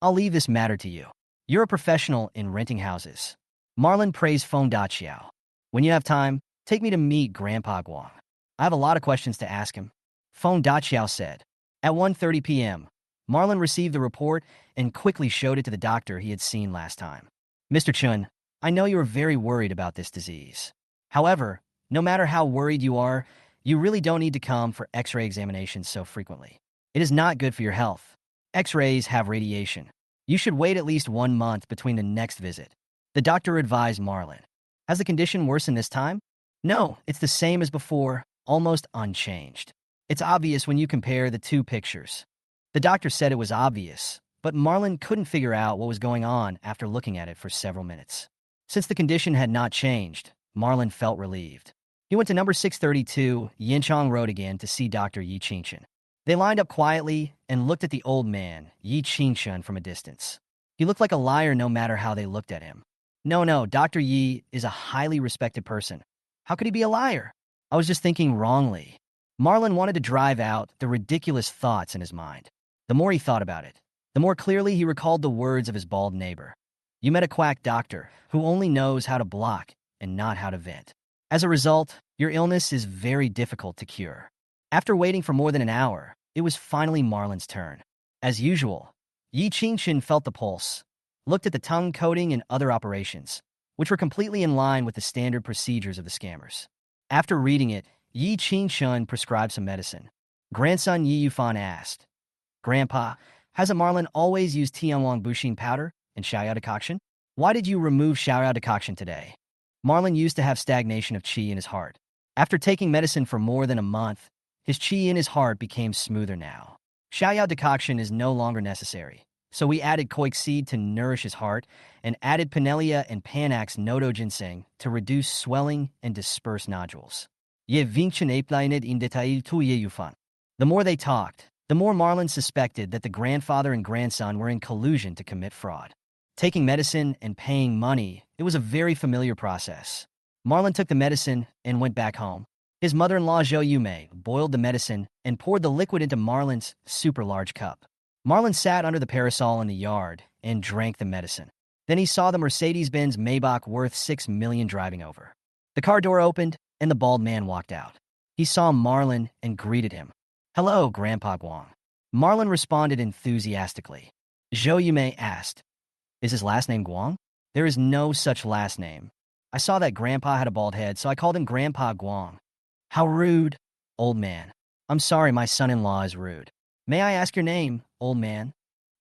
I'll leave this matter to you. You're a professional in renting houses." Marlon praised Feng Daqiao. "When you have time, take me to meet Grandpa Guang. I have a lot of questions to ask him." Feng Daqiao said. At 1:30 p.m., Marlon received the report and quickly showed it to the doctor he had seen last time. "Mr. Chun, I know you are very worried about this disease. However, no matter how worried you are, you really don't need to come for X-ray examinations so frequently. It is not good for your health. X-rays have radiation. You should wait at least 1 month between the next visit." The doctor advised Marlon. "Has the condition worsened this time?" "No, it's the same as before, almost unchanged. It's obvious when you compare the 2 pictures." The doctor said it was obvious, but Marlon couldn't figure out what was going on after looking at it for several minutes. Since the condition had not changed, Marlon felt relieved. He went to number 632 Yinchang Road again to see Dr. Yi Qingchen. They lined up quietly and looked at the old man, Yi Qingchen, from a distance. He looked like a liar no matter how they looked at him. No, Dr. Yi is a highly respected person. How could he be a liar? I was just thinking wrongly. Marlon wanted to drive out the ridiculous thoughts in his mind. The more he thought about it, the more clearly he recalled the words of his bald neighbor. "You met a quack doctor who only knows how to block and not how to vent. As a result, your illness is very difficult to cure." After waiting for more than an hour, it was finally Marlon's turn. As usual, Yi Qingchen felt the pulse, looked at the tongue coating and other operations, which were completely in line with the standard procedures of the scammers. After reading it, Yi Qingchen prescribed some medicine. Grandson Yi Yufan asked, "Grandpa, hasn't Marlon always used Tianwang Buxin powder and Xiaoyao decoction? Why did you remove Xiaoyao decoction today?" Marlon used to have stagnation of qi in his heart. After taking medicine for more than a month, his qi in his heart became smoother now. Xiaoyao decoction is no longer necessary, so we added koik seed to nourish his heart and added Pinellia and Panax nodo ginseng to reduce swelling and disperse nodules. Ye Vinchin Aplainid in detail tu ye Yufan. The more they talked, the more Marlon suspected that the grandfather and grandson were in collusion to commit fraud. Taking medicine and paying money, it was a very familiar process. Marlon took the medicine and went back home. His mother-in-law Zhou Yumei boiled the medicine and poured the liquid into Marlon's super large cup. Marlon sat under the parasol in the yard and drank the medicine. Then he saw the Mercedes-Benz Maybach worth $6 million driving over. The car door opened and the bald man walked out. He saw Marlon and greeted him. "Hello, Grandpa Guang." Marlon responded enthusiastically. Zhou Yumei asked, "Is his last name Guang?" "There is no such last name. I saw that Grandpa had a bald head, so I called him Grandpa Guang." "How rude." "Old man. I'm sorry, my son-in-law is rude." "May I ask your name, old man?"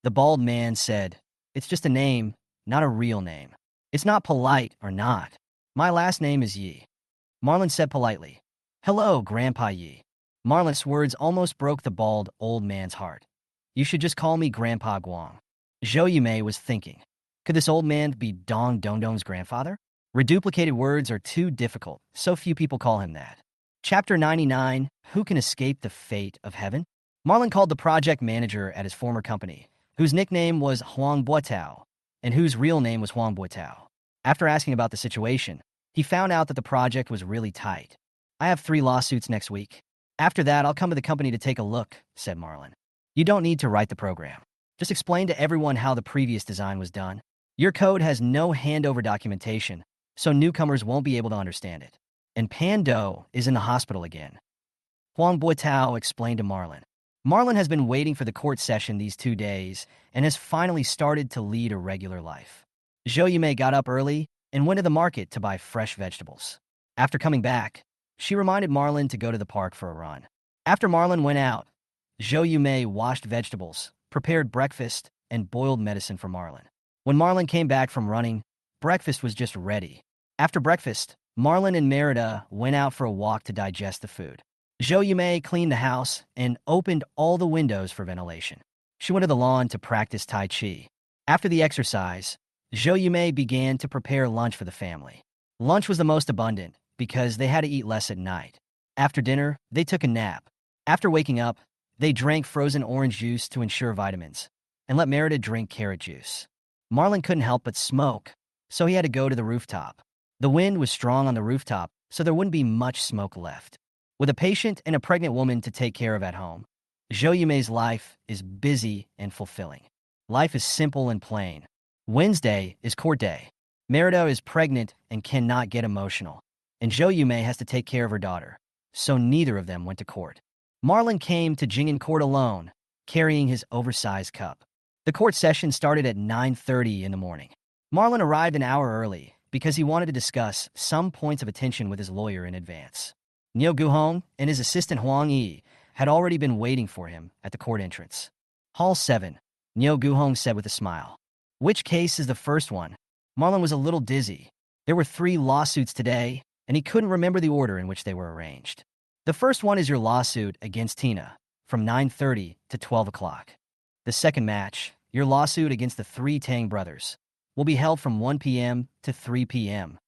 The bald man said, "It's just a name, not a real name. It's not polite or not. My last name is Yi." Marlon said politely, "Hello, Grandpa Yi." Marlon's words almost broke the bald old man's heart. "You should just call me Grandpa Guang." Zhou Yumei was thinking, could this old man be Dong Dongdong's grandfather? Reduplicated words are too difficult, so few people call him that. Chapter 99, Who Can Escape the Fate of Heaven? Marlon called the project manager at his former company, whose nickname was Huang Buotao, and whose real name was Huang Buotao. After asking about the situation, he found out that the project was really tight. "I have 3 lawsuits next week. After that, I'll come to the company to take a look," said Marlon. "You don't need to write the program. Just explain to everyone how the previous design was done. Your code has no handover documentation, so newcomers won't be able to understand it. And Pando is in the hospital again." Huang Buotao explained to Marlon. Marlon has been waiting for the court session these 2 days and has finally started to lead a regular life. Zhou Yumei got up early and went to the market to buy fresh vegetables. After coming back, she reminded Marlon to go to the park for a run. After Marlon went out, Zhou Yumei washed vegetables, prepared breakfast, and boiled medicine for Marlon. When Marlon came back from running, breakfast was just ready. After breakfast, Marlon and Merida went out for a walk to digest the food. Zhou Yumei cleaned the house and opened all the windows for ventilation. She went to the lawn to practice Tai Chi. After the exercise, Zhou Yumei began to prepare lunch for the family. Lunch was the most abundant because they had to eat less at night. After dinner, they took a nap. After waking up, they drank frozen orange juice to ensure vitamins, and let Merida drink carrot juice. Marlon couldn't help but smoke, so he had to go to the rooftop. The wind was strong on the rooftop, so there wouldn't be much smoke left. With a patient and a pregnant woman to take care of at home, Zhou Yumei's life is busy and fulfilling. Life is simple and plain. Wednesday is court day. Merida is pregnant and cannot get emotional, and Zhou Yumei has to take care of her daughter, so neither of them went to court. Marlon came to Jing'an Court alone, carrying his oversized cup. The court session started at 9:30 in the morning. Marlon arrived an hour early because he wanted to discuss some points of attention with his lawyer in advance. Niu Guhong and his assistant Huang Yi had already been waiting for him at the court entrance. Hall 7, Niu Guhong said with a smile. "Which case is the first one?" Marlon was a little dizzy. There were 3 lawsuits today, and he couldn't remember the order in which they were arranged. "The first one is your lawsuit against Tina, from 9:30 to 12 o'clock. The second match, your lawsuit against the 3 Tang brothers, will be held from 1 p.m. to 3 p.m.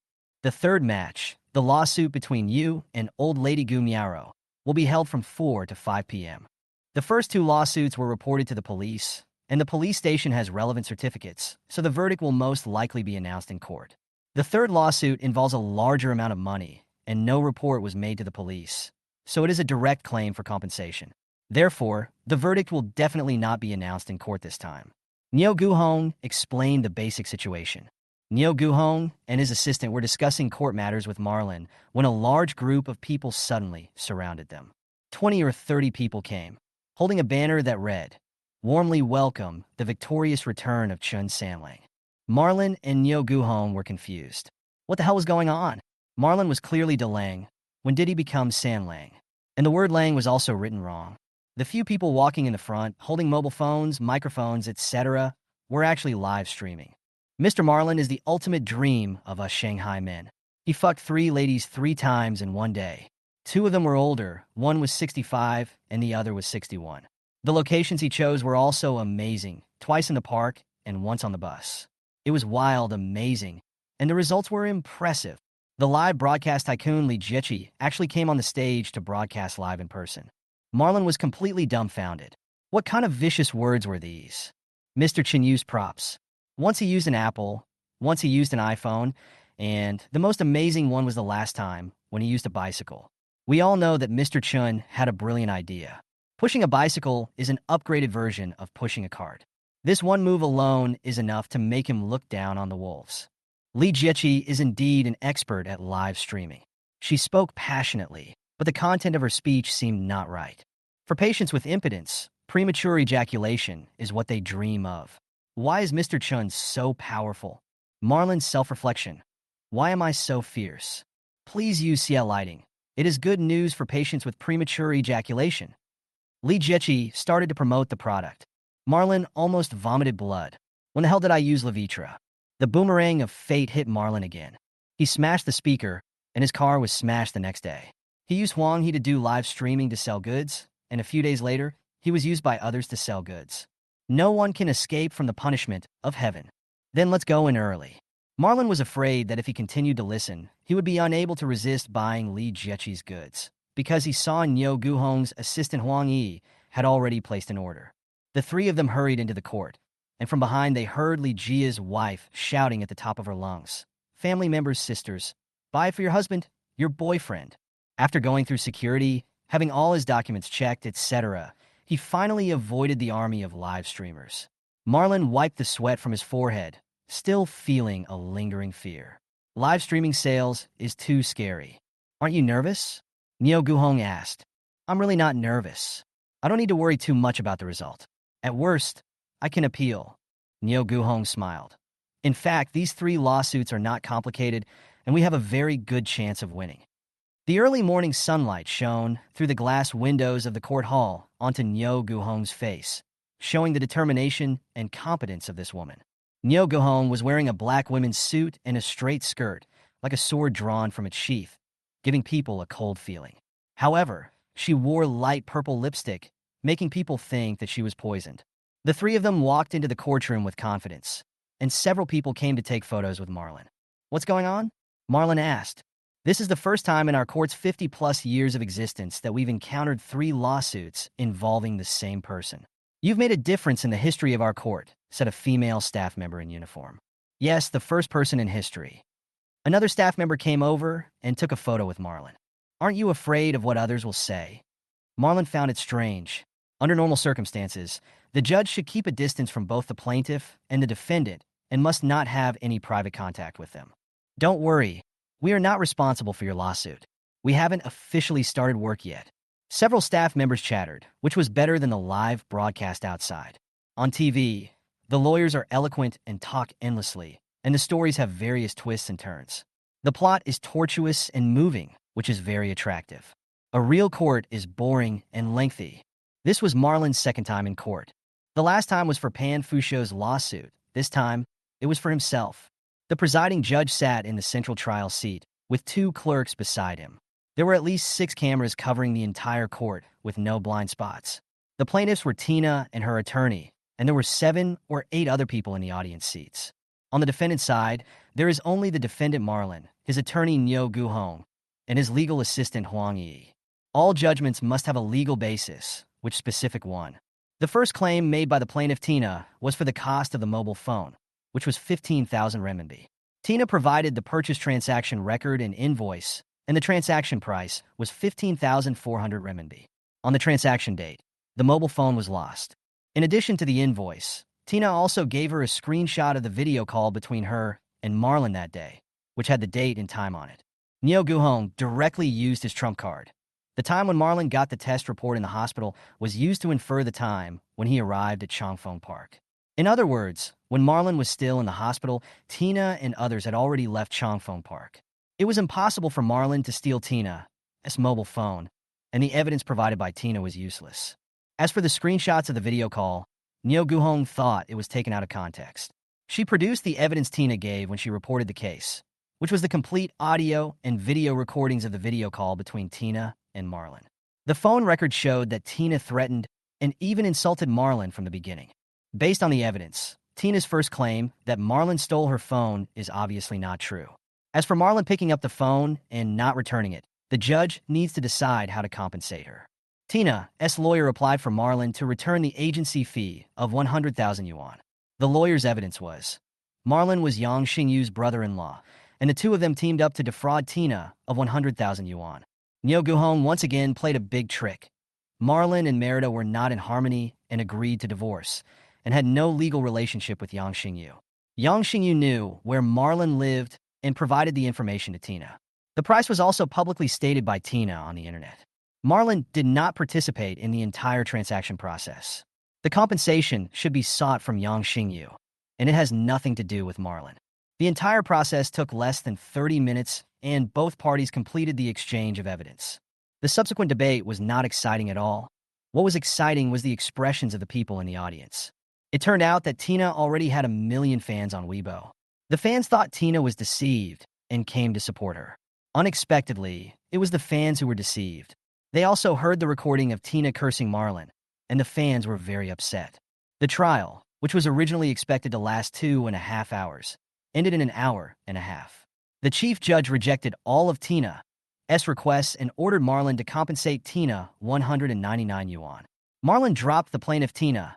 The third match, the lawsuit between you and Old Lady Gu Miao, will be held from 4 to 5 p.m. The first 2 lawsuits were reported to the police, and the police station has relevant certificates, so the verdict will most likely be announced in court. The third lawsuit involves a larger amount of money, and no report was made to the police, so it is a direct claim for compensation. Therefore, the verdict will definitely not be announced in court this time." Niu Guhong explained the basic situation. Niu Guhong and his assistant were discussing court matters with Marlon when a large group of people suddenly surrounded them. 20 or 30 people came, holding a banner that read, "Warmly welcome the victorious return of Chun Sanlang." Marlon and Niu Guhong were confused. What the hell was going on? Marlon was clearly Delang. When did he become Sanlang? And the word Lang was also written wrong. The few people walking in the front, holding mobile phones, microphones, etc., were actually live streaming. Mr. Marlon is the ultimate dream of us Shanghai men. He fucked 3 ladies 3 times in one day. 2 of them were older, one was 65 and the other was 61. The locations he chose were also amazing, twice in the park and once on the bus. It was wild, amazing, and the results were impressive. The live broadcast tycoon Li Jiechi actually came on the stage to broadcast live in person. Marlon was completely dumbfounded. What kind of vicious words were these? Mr. Chen used props. Once he used an Apple, once he used an iPhone, and the most amazing one was the last time when he used a bicycle. We all know that Mr. Chun had a brilliant idea. Pushing a bicycle is an upgraded version of pushing a cart. This one move alone is enough to make him look down on the wolves. Li Jiechi is indeed an expert at live streaming. She spoke passionately, but the content of her speech seemed not right. For patients with impotence, premature ejaculation is what they dream of. Why is Mr. Chun so powerful? Marlin's self-reflection. Why am I so fierce? Please use CL lighting. It is good news for patients with premature ejaculation. Li Jiechi started to promote the product. Marlin almost vomited blood. When the hell did I use Levitra? The boomerang of fate hit Marlin again. He smashed the speaker, and his car was smashed the next day. He used Huang He to do live streaming to sell goods, and a few days later, he was used by others to sell goods. No one can escape from the punishment of heaven. Then let's go in early. Marlin was afraid that if he continued to listen, he would be unable to resist buying Li Jiechi's goods, because he saw Niu Guhong's assistant Huang Yi had already placed an order. The three of them hurried into the court, and from behind they heard Li Jia's wife shouting at the top of her lungs, "Family members, sisters, buy it for your husband, your boyfriend." After going through security, having all his documents checked, etc., he finally avoided the army of live streamers. Marlin wiped the sweat from his forehead, still feeling a lingering fear. Live streaming sales is too scary. Aren't you nervous? Niu Guhong asked. I'm really not nervous. I don't need to worry too much about the result. At worst, I can appeal. Niu Guhong smiled. In fact, these 3 lawsuits are not complicated, and we have a very good chance of winning. The early morning sunlight shone through the glass windows of the court hall onto Niu Guhong's face, showing the determination and competence of this woman. Niu Guhong was wearing a black women's suit and a straight skirt, like a sword drawn from its sheath, giving people a cold feeling. However, she wore light purple lipstick, making people think that she was poisoned. The 3 of them walked into the courtroom with confidence, and several people came to take photos with Marlin. What's going on? Marlin asked. This is the first time in our court's 50-plus years of existence that we've encountered 3 lawsuits involving the same person. You've made a difference in the history of our court, said a female staff member in uniform. Yes, the first person in history. Another staff member came over and took a photo with Marlin. Aren't you afraid of what others will say? Marlin found it strange. Under normal circumstances, the judge should keep a distance from both the plaintiff and the defendant and must not have any private contact with them. Don't worry, we are not responsible for your lawsuit. We haven't officially started work yet. Several staff members chattered, which was better than the live broadcast outside. On TV, the lawyers are eloquent and talk endlessly, and the stories have various twists and turns. The plot is tortuous and moving, which is very attractive. A real court is boring and lengthy. This was Marlin's second time in court. The last time was for Pan Fusho's lawsuit. This time, it was for himself. The presiding judge sat in the central trial seat, with 2 clerks beside him. There were at least 6 cameras covering the entire court, with no blind spots. The plaintiffs were Tina and her attorney, and there were 7 or 8 other people in the audience seats. On the defendant's side, there is only the defendant Marlin, his attorney Niu Guhong, and his legal assistant Huang Yi. All judgments must have a legal basis. Which specific one? The first claim made by the plaintiff Tina was for the cost of the mobile phone, which was 15,000 renminbi. Tina provided the purchase transaction record and invoice, and the transaction price was 15,400 renminbi. On the transaction date, the mobile phone was lost. In addition to the invoice, Tina also gave her a screenshot of the video call between her and Marlin that day, which had the date and time on it. Niu Guhong directly used his trump card. The time when Marlin got the test report in the hospital was used to infer the time when he arrived at Changfeng Park. In other words, when Marlin was still in the hospital, Tina and others had already left Changfeng Park. It was impossible for Marlin to steal Tina's mobile phone, and the evidence provided by Tina was useless. As for the screenshots of the video call, Niu Guhong thought it was taken out of context. She produced the evidence Tina gave when she reported the case, which was the complete audio and video recordings of the video call between Tina and Marlin. The phone record showed that Tina threatened and even insulted Marlin from the beginning. Based on the evidence, Tina's first claim that Marlin stole her phone is obviously not true. As for Marlin picking up the phone and not returning it, the judge needs to decide how to compensate her. Tina's lawyer applied for Marlin to return the agency fee of 100,000 yuan. The lawyer's evidence was, Marlon was Yang Xingyu's brother-in-law, and the two of them teamed up to defraud Tina of 100,000 yuan. Niu Guhong once again played a big trick. Marlon and Merida were not in harmony and agreed to divorce, and had no legal relationship with Yang Xingyu. Yang Xingyu knew where Marlon lived and provided the information to Tina. The price was also publicly stated by Tina on the internet. Marlon did not participate in the entire transaction process. The compensation should be sought from Yang Xingyu, and it has nothing to do with Marlon. The entire process took less than 30 minutes, and both parties completed the exchange of evidence. The subsequent debate was not exciting at all. What was exciting was the expressions of the people in the audience. It turned out that Tina already had 1 million fans on Weibo. The fans thought Tina was deceived and came to support her. Unexpectedly, it was the fans who were deceived. They also heard the recording of Tina cursing Marlon, and the fans were very upset. The trial, which was originally expected to last 2.5 hours, ended in 1.5 hours. The chief judge rejected all of Tina's requests and ordered Marlon to compensate Tina 199 yuan. Marlon dropped the plaintiff Tina's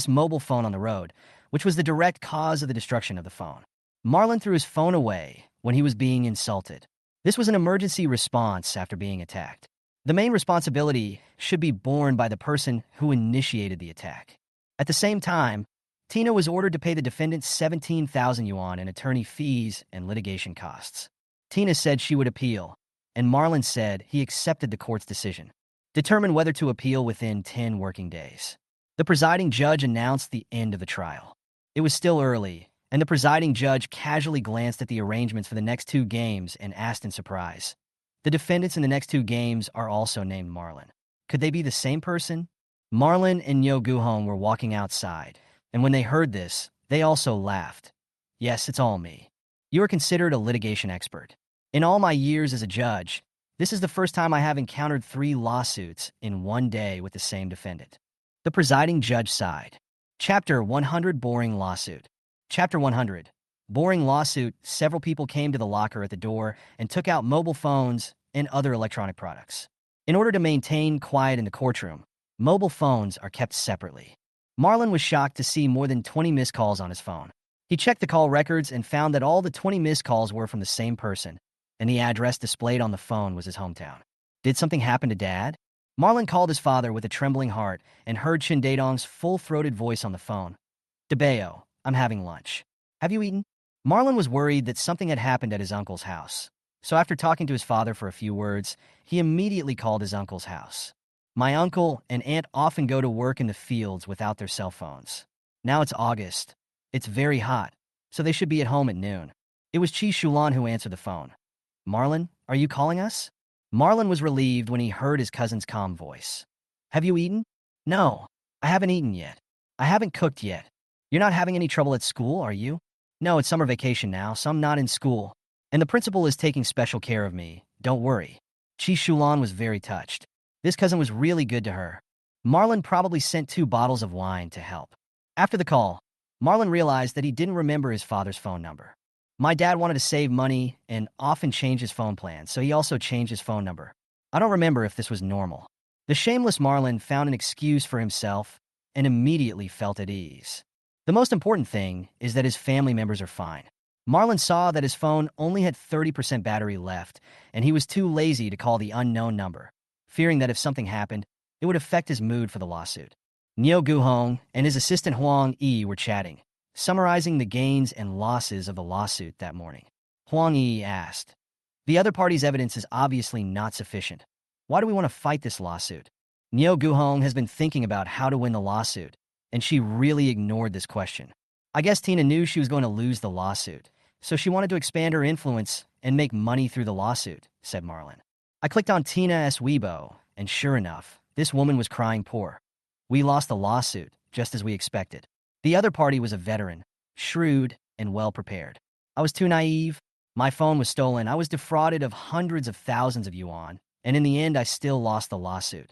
mobile phone on the road, which was the direct cause of the destruction of the phone. Marlon threw his phone away when he was being insulted. This was an emergency response after being attacked. The main responsibility should be borne by the person who initiated the attack. At the same time, Tina was ordered to pay the defendant 17,000 yuan in attorney fees and litigation costs. Tina said she would appeal, and Marlon said he accepted the court's decision, determined whether to appeal within 10 working days. The presiding judge announced the end of the trial. It was still early, and the presiding judge casually glanced at the arrangements for the next 2 games and asked in surprise, "The defendants in the next 2 games are also named Marlon. Could they be the same person?" Marlon and Niu Guhong were walking outside, and when they heard this, they also laughed. "Yes, it's all me. You are considered a litigation expert. In all my years as a judge, this is the first time I have encountered 3 lawsuits in one day with the same defendant." The presiding judge sighed. Chapter 100 Boring Lawsuit. Chapter 100 Boring Lawsuit. Several people came to the locker at the door and took out mobile phones and other electronic products. In order to maintain quiet in the courtroom, mobile phones are kept separately. Marlon was shocked to see more than 20 missed calls on his phone. He checked the call records and found that all the 20 missed calls were from the same person, and the address displayed on the phone was his hometown. Did something happen to Dad? Marlon called his father with a trembling heart and heard Chin Daedong's full-throated voice on the phone. "Debeo, I'm having lunch. Have you eaten?" Marlon was worried that something had happened at his uncle's house. So after talking to his father for a few words, he immediately called his uncle's house. "My uncle and aunt often go to work in the fields without their cell phones. Now it's August. It's very hot, so they should be at home at noon." It was Chi Shulan who answered the phone. "Marlon, are you calling us?" Marlon was relieved when he heard his cousin's calm voice. "Have you eaten?" "No, I haven't eaten yet. I haven't cooked yet. You're not having any trouble at school, are you?" "No, it's summer vacation now, so I'm not in school. And the principal is taking special care of me. Don't worry." Chi Shulan was very touched. This cousin was really good to her. Marlon probably sent 2 bottles of wine to help. After the call, Marlon realized that he didn't remember his father's phone number. My dad wanted to save money and often change his phone plan, so he also changed his phone number. I don't remember if this was normal. The shameless Marlon found an excuse for himself and immediately felt at ease. The most important thing is that his family members are fine. Marlon saw that his phone only had 30% battery left, and he was too lazy to call the unknown number, fearing that if something happened, it would affect his mood for the lawsuit. Niu Guhong and his assistant Huang Yi were chatting, summarizing the gains and losses of the lawsuit that morning. Huang Yi asked, "The other party's evidence is obviously not sufficient. Why do we want to fight this lawsuit?" Niu Guhong has been thinking about how to win the lawsuit, and she really ignored this question. I guess Tina knew she was going to lose the lawsuit, so she wanted to expand her influence and make money through the lawsuit, said Marlon. I clicked on Tina's Weibo, and sure enough, this woman was crying poor. We lost the lawsuit, just as we expected. The other party was a veteran, shrewd, and well-prepared. I was too naive. My phone was stolen. I was defrauded of hundreds of thousands of yuan, and in the end, I still lost the lawsuit.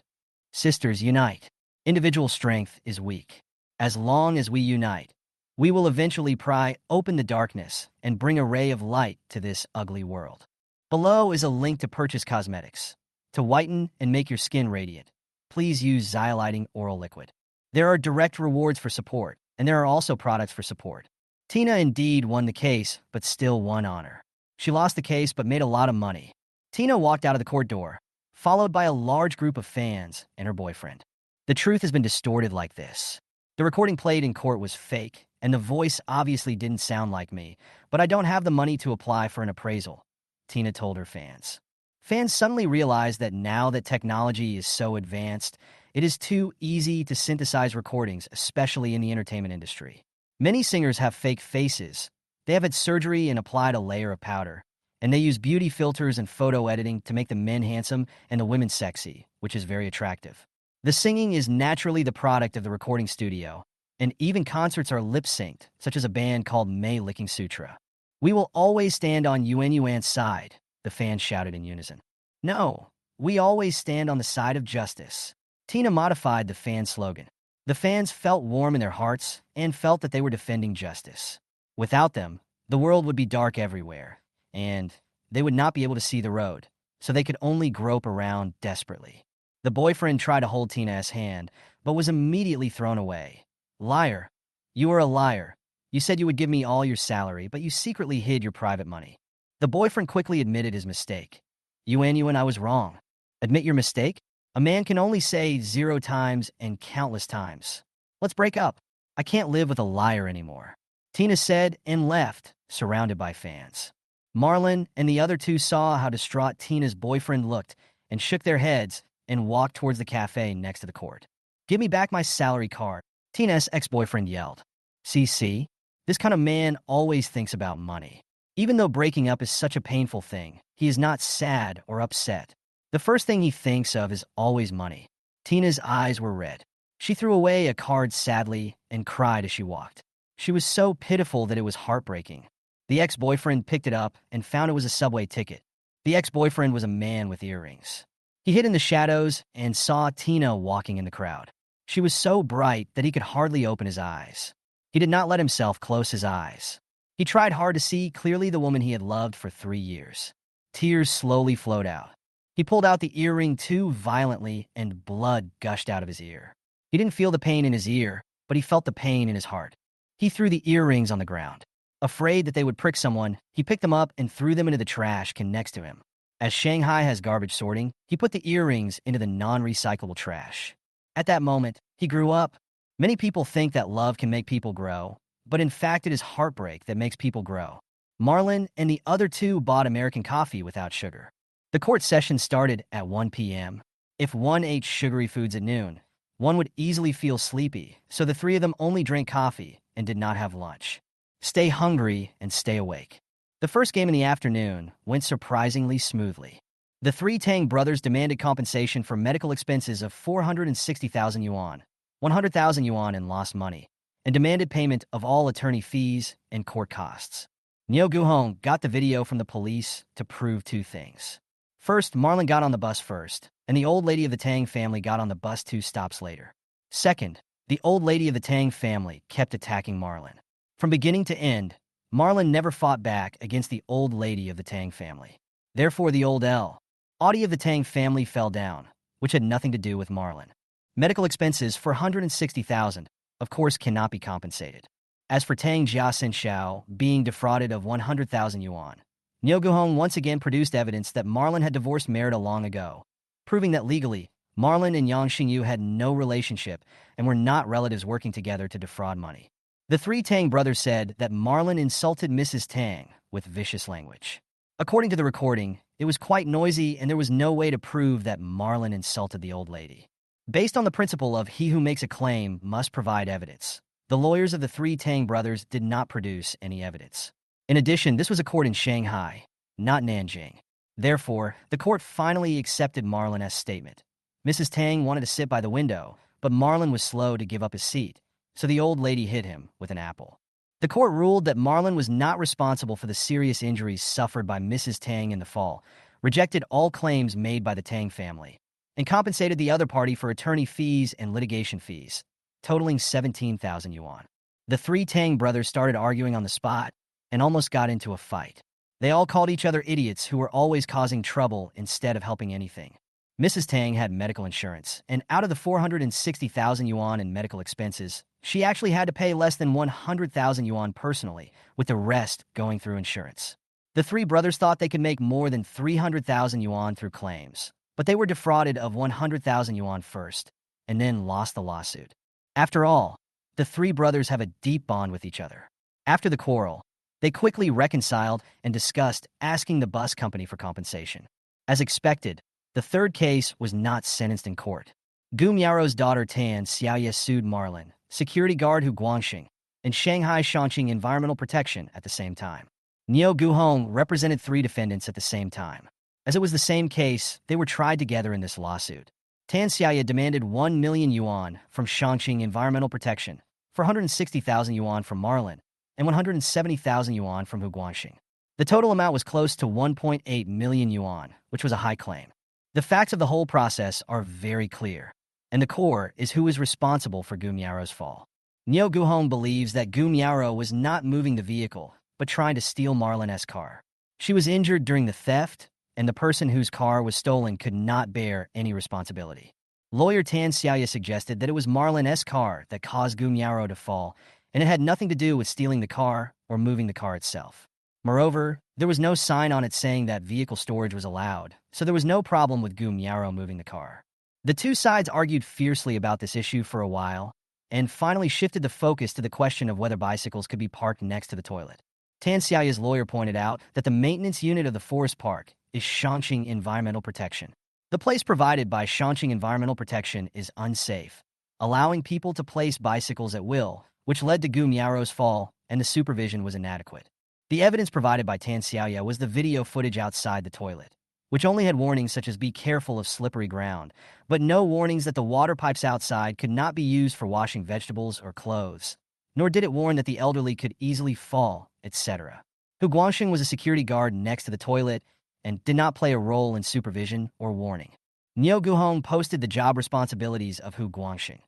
Sisters, unite. Individual strength is weak. As long as we unite, we will eventually pry open the darkness and bring a ray of light to this ugly world. Below is a link to purchase cosmetics. To whiten and make your skin radiant, please use Xylighting Oral Liquid. There are direct rewards for support, and there are also products for support. Tina indeed won the case, but still won honor. She lost the case but made a lot of money. Tina walked out of the court door, followed by a large group of fans and her boyfriend. The truth has been distorted like this. The recording played in court was fake, and the voice obviously didn't sound like me, but I don't have the money to apply for an appraisal, Tina told her fans. Fans suddenly realized that now that technology is so advanced, it is too easy to synthesize recordings, especially in the entertainment industry. Many singers have fake faces. They have had surgery and applied a layer of powder, and they use beauty filters and photo editing to make the men handsome and the women sexy, which is very attractive. The singing is naturally the product of the recording studio, and even concerts are lip-synced, such as a band called May Licking Sutra. We will always stand on Yuan's side, the fans shouted in unison. No, we always stand on the side of justice. Tina modified the fan slogan. The fans felt warm in their hearts and felt that they were defending justice. Without them, the world would be dark everywhere, and they would not be able to see the road, so they could only grope around desperately. The boyfriend tried to hold Tina's hand, but was immediately thrown away. Liar. You are a liar. You said you would give me all your salary, but you secretly hid your private money. The boyfriend quickly admitted his mistake. Yuan, I was wrong. Admit your mistake? A man can only say 0 times and countless times. Let's break up. I can't live with a liar anymore. Tina said and left, surrounded by fans. Marlon and the other two saw how distraught Tina's boyfriend looked and shook their heads and walked towards the cafe next to the court. Give me back my salary card, Tina's ex-boyfriend yelled. See, this kind of man always thinks about money. Even though breaking up is such a painful thing, he is not sad or upset. The first thing he thinks of is always money. Tina's eyes were red. She threw away a card sadly and cried as she walked. She was so pitiful that it was heartbreaking. The ex-boyfriend picked it up and found it was a subway ticket. The ex-boyfriend was a man with earrings. He hid in the shadows and saw Tina walking in the crowd. She was so bright that he could hardly open his eyes. He did not let himself close his eyes. He tried hard to see clearly the woman he had loved for 3 years. Tears slowly flowed out. He pulled out the earring too violently and blood gushed out of his ear. He didn't feel the pain in his ear, but he felt the pain in his heart. He threw the earrings on the ground. Afraid that they would prick someone, he picked them up and threw them into the trash can next to him. As Shanghai has garbage sorting, he put the earrings into the non-recyclable trash. At that moment, he grew up. Many people think that love can make people grow, but in fact it is heartbreak that makes people grow. Marlon and the other two bought American coffee without sugar. The court session started at 1 p.m. If one ate sugary foods at noon, one would easily feel sleepy, so the three of them only drank coffee and did not have lunch. Stay hungry and stay awake. The first game in the afternoon went surprisingly smoothly. The three Tang brothers demanded compensation for medical expenses of 460,000 yuan, 100,000 yuan in lost money, and demanded payment of all attorney fees and court costs. Niu Guhong got the video from the police to prove 2 things. First, Marlon got on the bus first, and the old lady of the Tang family got on the bus 2 stops later. Second, the old lady of the Tang family kept attacking Marlon. From beginning to end, Marlon never fought back against the old lady of the Tang family. Therefore, the old Audi of the Tang family fell down, which had nothing to do with Marlon. Medical expenses for 160,000, of course, cannot be compensated. As for Tang Jiasen Shao being defrauded of 100,000 yuan, Niu Guhong once again produced evidence that Marlon had divorced Merida long ago, proving that legally, Marlon and Yang Xingyu had no relationship and were not relatives working together to defraud money. The 3 Tang brothers said that Marlon insulted Mrs. Tang with vicious language. According to the recording, it was quite noisy and there was no way to prove that Marlon insulted the old lady. Based on the principle of he who makes a claim must provide evidence, the lawyers of the 3 Tang brothers did not produce any evidence. In addition, this was a court in Shanghai, not Nanjing. Therefore, the court finally accepted Marlon's statement. Mrs. Tang wanted to sit by the window, but Marlon was slow to give up his seat, so the old lady hit him with an apple. The court ruled that Marlon was not responsible for the serious injuries suffered by Mrs. Tang in the fall, rejected all claims made by the Tang family, and compensated the other party for attorney fees and litigation fees, totaling 17,000 yuan. The 3 Tang brothers started arguing on the spot and almost got into a fight. They all called each other idiots who were always causing trouble instead of helping anything. Mrs. Tang had medical insurance, and out of the 460,000 yuan in medical expenses, she actually had to pay less than 100,000 yuan personally, with the rest going through insurance. The three brothers thought they could make more than 300,000 yuan through claims, but they were defrauded of 100,000 yuan first, and then lost the lawsuit. After all, the three brothers have a deep bond with each other. After the quarrel, they quickly reconciled and discussed asking the bus company for compensation. As expected, the third case was not sentenced in court. Gu Miao's daughter Tan Xiaoye sued Marlin, security guard Hu Guangxing, and Shanghai Shangqing Environmental Protection at the same time. Niu Guhong represented three defendants at the same time. As it was the same case, they were tried together in this lawsuit. Tan Xiaoye demanded 1 million yuan from Shangqing Environmental Protection, 460,000 yuan from Marlin, and 170,000 yuan from Hu Guangxing. The total amount was close to 1.8 million yuan, which was a high claim. The facts of the whole process are very clear, and the core is who is responsible for Gu Miao's fall. Niu Guhong believes that Gu Miao was not moving the vehicle, but trying to steal Marlin's car. She was injured during the theft, and the person whose car was stolen could not bear any responsibility. Lawyer Tan Xiaoye suggested that it was Marlin's car that caused Gu Miao to fall, and it had nothing to do with stealing the car or moving the car itself. Moreover, there was no sign on it saying that vehicle storage was allowed, so there was no problem with Gu Miao moving the car. The two sides argued fiercely about this issue for a while, and finally shifted the focus to the question of whether bicycles could be parked next to the toilet. Tan Xiaoye's lawyer pointed out that the maintenance unit of the forest park is Shangqing Environmental Protection. The place provided by Shangqing Environmental Protection is unsafe, allowing people to place bicycles at will, which led to Gu Miao's fall, and the supervision was inadequate. The evidence provided by Tan Xiaoye was the video footage outside the toilet, which only had warnings such as be careful of slippery ground, but no warnings that the water pipes outside could not be used for washing vegetables or clothes, nor did it warn that the elderly could easily fall, etc. Hu Guangxing was a security guard next to the toilet and did not play a role in supervision or warning. Niu Guhong posted the job responsibilities of Hu Guangxing.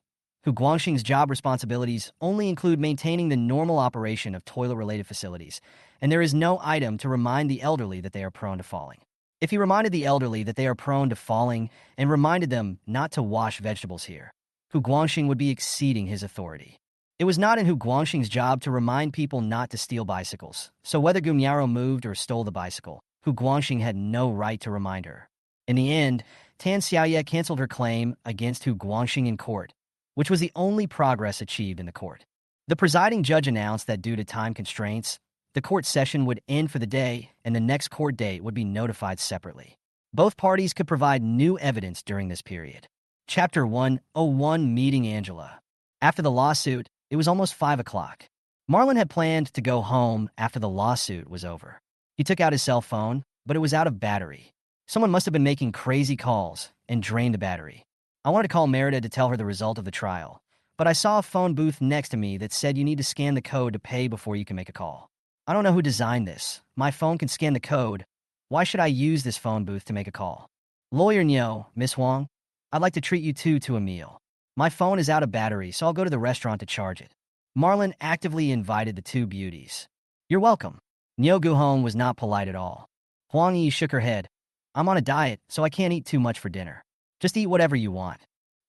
Hu Guangxing's job responsibilities only include maintaining the normal operation of toilet-related facilities, and there is no item to remind the elderly that they are prone to falling. If he reminded the elderly that they are prone to falling and reminded them not to wash vegetables here, Hu Guangxing would be exceeding his authority. It was not in Hu Guangxing's job to remind people not to steal bicycles, so whether Gu Miao moved or stole the bicycle, Hu Guangxing had no right to remind her. In the end, Tan Xiaoye canceled her claim against Hu Guangxing in court, which was the only progress achieved in the court. The presiding judge announced that due to time constraints, the court session would end for the day and the next court date would be notified separately. Both parties could provide new evidence during this period. Chapter 101: Meeting Angela. After the lawsuit, it was almost 5 o'clock. Marlin had planned to go home after the lawsuit was over. He took out his cell phone, but it was out of battery. Someone must have been making crazy calls and drained the battery. I wanted to call Merida to tell her the result of the trial, but I saw a phone booth next to me that said you need to scan the code to pay before you can make a call. I don't know who designed this. My phone can scan the code. Why should I use this phone booth to make a call? Lawyer Nyo, Miss Huang, I'd like to treat you two to a meal. My phone is out of battery, so I'll go to the restaurant to charge it. Marlin actively invited the two beauties. You're welcome. Nyo Guhong was not polite at all. Huang Yi shook her head. I'm on a diet, so I can't eat too much for dinner. Just eat whatever you want.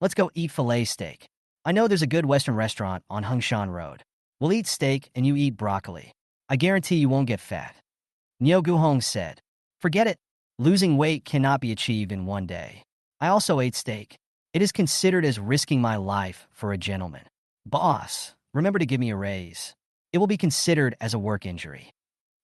Let's go eat filet steak. I know there's a good Western restaurant on Hengshan Road. We'll eat steak and you eat broccoli. I guarantee you won't get fat. Nyo Guhong said. Forget it. Losing weight cannot be achieved in one day. I also ate steak. It is considered as risking my life for a gentleman. Boss, remember to give me a raise. It will be considered as a work injury.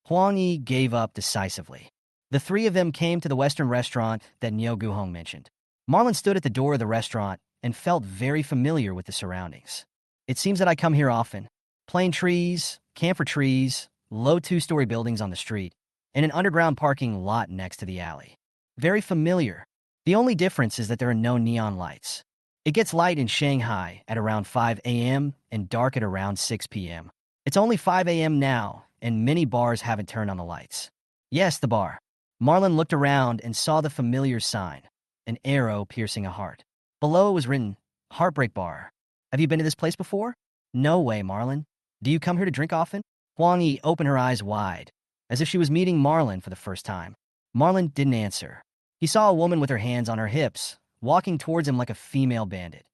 Huang Yi gave up decisively. The three of them came to the Western restaurant that Nyo Guhong mentioned. Marlin stood at the door of the restaurant and felt very familiar with the surroundings. It seems that I come here often. Plain trees, camphor trees, low two-story buildings on the street, and an underground parking lot next to the alley. Very familiar. The only difference is that there are no neon lights. It gets light in Shanghai at around 5 a.m. and dark at around 6 p.m. It's only 5 a.m. now, and many bars haven't turned on the lights. Yes, the bar. Marlin looked around and saw the familiar sign, an arrow piercing a heart. Below it was written, Heartbreak Bar. Have you been to this place before? No way, Marlin. Do you come here to drink often? Huang Yi opened her eyes wide, as if she was meeting Marlin for the first time. Marlin didn't answer. He saw a woman with her hands on her hips, walking towards him like a female bandit.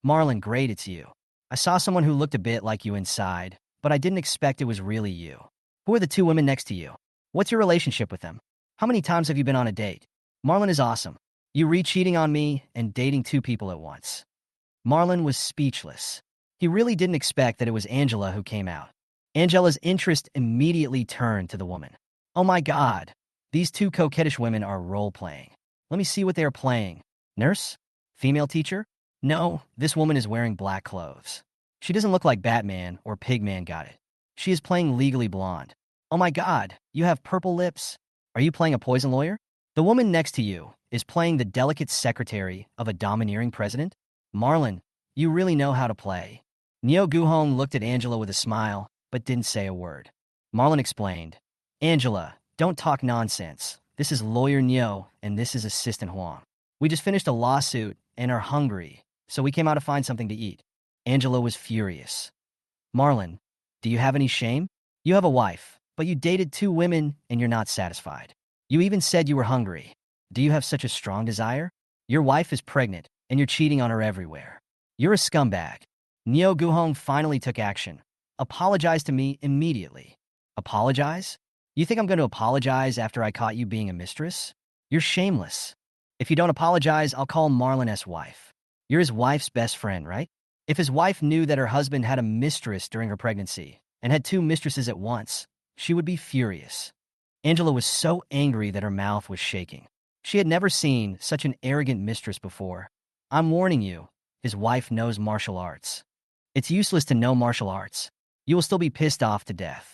Marlon, great, it's you. I saw someone who looked a bit like you inside, but I didn't expect it was really you. Who are the two women next to you? What's your relationship with them? How many times have you been on a date? Marlon is awesome. You re-cheating on me and dating two people at once. Marlon was speechless. He really didn't expect that it was Angela who came out. Angela's interest immediately turned to the woman. Oh my God, these two coquettish women are role-playing. Let me see what they are playing. Nurse? Female teacher? No, this woman is wearing black clothes. She doesn't look like Batman or Pigman, got it. She is playing Legally Blonde. Oh my God, you have purple lips. Are you playing a poison lawyer? The woman next to you is playing the delicate secretary of a domineering president? Marlon, you really know how to play. Neo Guhong looked at Angela with a smile, but didn't say a word. Marlon explained, Angela, don't talk nonsense. This is Lawyer Neo, and this is Assistant Huang. We just finished a lawsuit and are hungry, so we came out to find something to eat. Angela was furious. Marlon, do you have any shame? You have a wife, but you dated two women and you're not satisfied. You even said you were hungry. Do you have such a strong desire? Your wife is pregnant, and you're cheating on her everywhere. You're a scumbag. Neo Guhong finally took action. Apologize to me immediately. Apologize? You think I'm going to apologize after I caught you being a mistress? You're shameless. If you don't apologize, I'll call Marlon wife. You're his wife's best friend, right? If his wife knew that her husband had a mistress during her pregnancy and had two mistresses at once, she would be furious. Angela was so angry that her mouth was shaking. She had never seen such an arrogant mistress before. I'm warning you, his wife knows martial arts. It's useless to know martial arts. You will still be pissed off to death.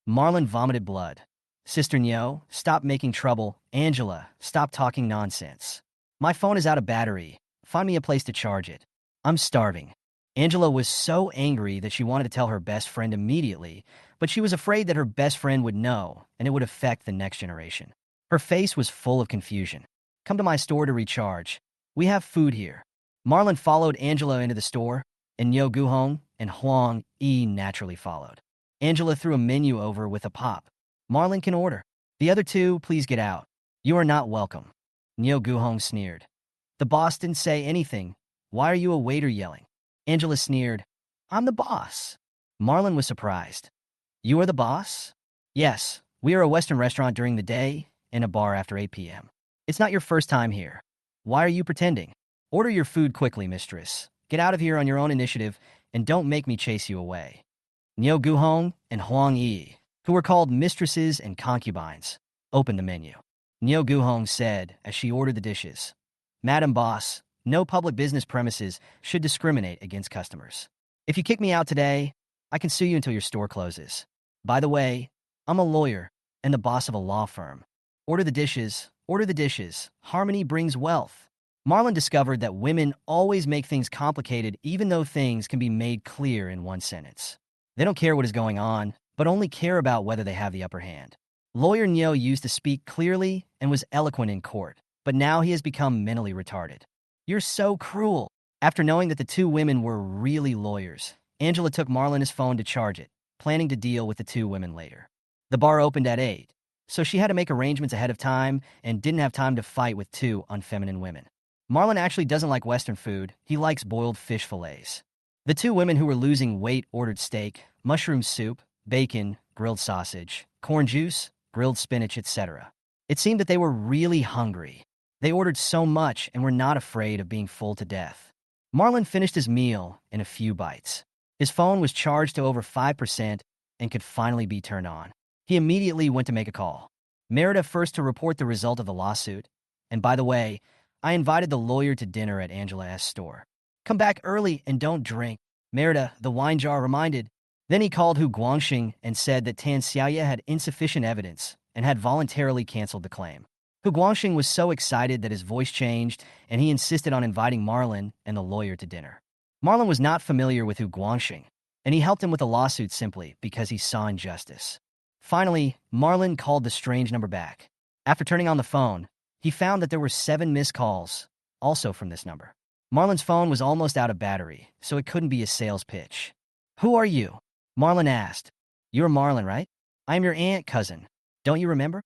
Marlon vomited blood. Sister Nyo, stop making trouble. Angela, stop talking nonsense. My phone is out of battery. Find me a place to charge it. I'm starving. Angela was so angry that she wanted to tell her best friend immediately, but she was afraid that her best friend would know, and it would affect the next generation. Her face was full of confusion. Come to my store to recharge. We have food here. Marlon followed Angela into the store, and Nyo Guhong and Huang Yi naturally followed. Angela threw a menu over with a pop. Marlon can order. The other two, please get out. You are not welcome. Nyo Guhong sneered. The boss didn't say anything. Why are you a waiter yelling? Angela sneered. I'm the boss. Marlon was surprised. You are the boss? Yes, we are a Western restaurant during the day and a bar after 8 p.m. It's not your first time here. Why are you pretending? Order your food quickly, mistress. Get out of here on your own initiative and don't make me chase you away. Nyo Guhong and Huang Yi, who were called mistresses and concubines, opened the menu. Nyo Guhong said as she ordered the dishes, Madam Boss, no public business premises should discriminate against customers. If you kick me out today, I can sue you until your store closes. By the way, I'm a lawyer and the boss of a law firm. Order the dishes, order the dishes. Harmony brings wealth. Marlon discovered that women always make things complicated even though things can be made clear in one sentence. They don't care what is going on, but only care about whether they have the upper hand. Lawyer Nyo used to speak clearly and was eloquent in court, but now he has become mentally retarded. You're so cruel. After knowing that the two women were really lawyers, Angela took Marlon's phone to charge it, planning to deal with the two women later. The bar opened at 8, so she had to make arrangements ahead of time and didn't have time to fight with two unfeminine women. Marlon actually doesn't like Western food. He likes boiled fish fillets. The two women who were losing weight ordered steak, mushroom soup, bacon, grilled sausage, corn juice, grilled spinach, etc. It seemed that they were really hungry. They ordered so much and were not afraid of being full to death. Marlon finished his meal in a few bites. His phone was charged to over 5% and could finally be turned on. He immediately went to make a call. Merida first to report the result of the lawsuit. And by the way, I invited the lawyer to dinner at Angela's store. Come back early and don't drink. Merida, the wine jar, reminded. Then he called Hu Guangxing and said that Tan Xiaoye had insufficient evidence and had voluntarily canceled the claim. Hu Guangxing was so excited that his voice changed, and he insisted on inviting Marlon and the lawyer to dinner. Marlon was not familiar with Hu Guangxing, and he helped him with the lawsuit simply because he saw injustice. Finally, Marlon called the strange number back. After turning on the phone, he found that there were 7 missed calls, also from this number. Marlon's phone was almost out of battery, so it couldn't be a sales pitch. Who are you? Marlon asked. You're Marlon, right? I'm your aunt cousin. Don't you remember?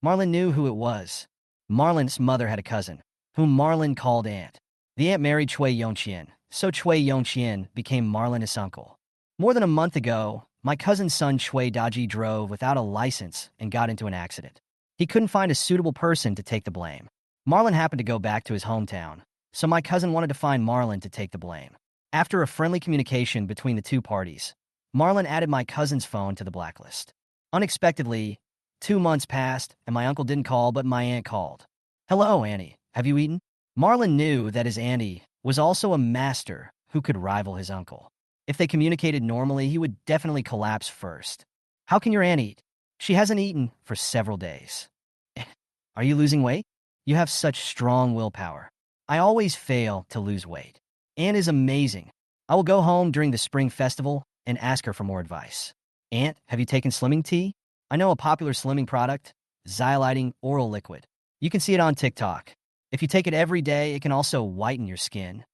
Marlon knew who it was. Marlon's mother had a cousin, whom Marlon called aunt. The aunt married Chui Yongqian, so Chui Yongqian became Marlon's uncle. More than a month ago, my cousin's son Chui Daji drove without a license and got into an accident. He couldn't find a suitable person to take the blame. Marlon happened to go back to his hometown, so my cousin wanted to find Marlon to take the blame. After a friendly communication between the two parties, Marlon added my cousin's phone to the blacklist. Unexpectedly, 2 months passed and my uncle didn't call, but my aunt called. "Hello, Annie. Have you eaten?" Marlon knew that his auntie was also a master who could rival his uncle. If they communicated normally, he would definitely collapse first. "How can your aunt eat? She hasn't eaten for several days." "Are you losing weight? You have such strong willpower." "I always fail to lose weight. Aunt is amazing. I will go home during the spring festival and ask her for more advice." "Aunt, have you taken slimming tea? I know a popular slimming product, xylighting oral liquid. You can see it on TikTok. If you take it every day, it can also whiten your skin."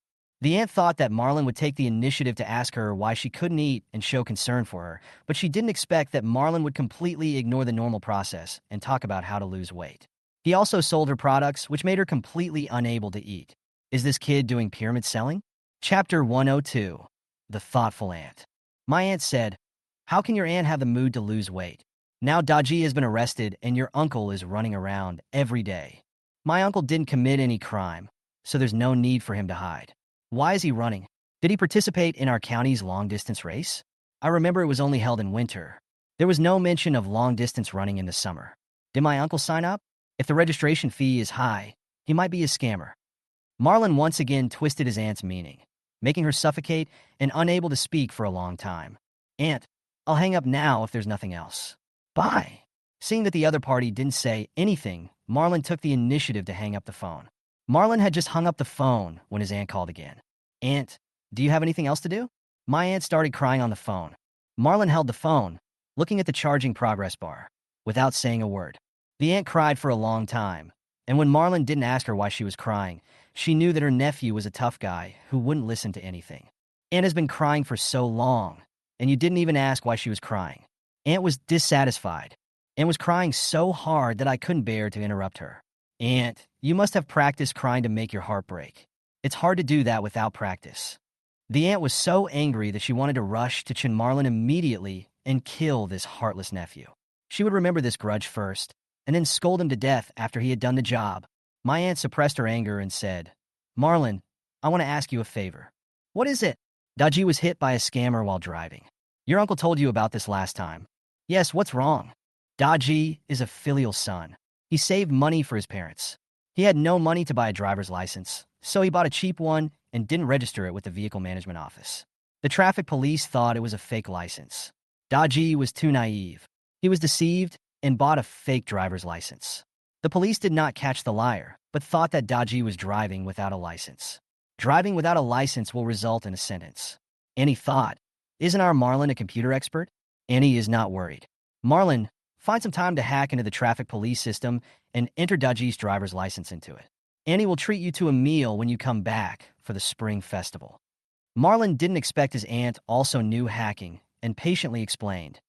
The aunt thought that Marlon would take the initiative to ask her why she couldn't eat and show concern for her, but she didn't expect that Marlon would completely ignore the normal process and talk about how to lose weight. He also sold her products, which made her completely unable to eat. Is this kid doing pyramid selling? Chapter 102. The Thoughtful Aunt. My aunt said, "How can your aunt have the mood to lose weight? Now Daji has been arrested and your uncle is running around every day." "My uncle didn't commit any crime, so there's no need for him to hide." "Why is he running? Did he participate in our county's long-distance race? I remember it was only held in winter. There was no mention of long-distance running in the summer. Did my uncle sign up? If the registration fee is high, he might be a scammer." Marlon once again twisted his aunt's meaning, making her suffocate and unable to speak for a long time. "Aunt, I'll hang up now if there's nothing else." "Bye." Seeing that the other party didn't say anything, Marlon took the initiative to hang up the phone. Marlon had just hung up the phone when his aunt called again. "Aunt, do you have anything else to do?" My aunt started crying on the phone. Marlon held the phone, looking at the charging progress bar, without saying a word. The aunt cried for a long time, and when Marlon didn't ask her why she was crying, she knew that her nephew was a tough guy who wouldn't listen to anything. "Aunt has been crying for so long, and you didn't even ask why she was crying." Aunt was dissatisfied and was crying so hard that I couldn't bear to interrupt her. "Aunt, you must have practiced crying to make your heart break. It's hard to do that without practice." The aunt was so angry that she wanted to rush to chin Marlon immediately and kill this heartless nephew. She would remember this grudge first, and then scold him to death after he had done the job. My aunt suppressed her anger and said, "Marlon, I want to ask you a favor." "What is it?" "Daji was hit by a scammer while driving. Your uncle told you about this last time." "Yes, what's wrong?" "Daji is a filial son. He saved money for his parents. He had no money to buy a driver's license, so he bought a cheap one and didn't register it with the vehicle management office. The traffic police thought it was a fake license. Daji was too naive. He was deceived and bought a fake driver's license. The police did not catch the liar, but thought that Daji was driving without a license. Driving without a license will result in a sentence." Annie thought, "Isn't our Marlon a computer expert?" Annie is not worried. "Marlon, find some time to hack into the traffic police system and enter Daji's driver's license into it. Annie will treat you to a meal when you come back for the spring festival." Marlon didn't expect his aunt also knew hacking and patiently explained,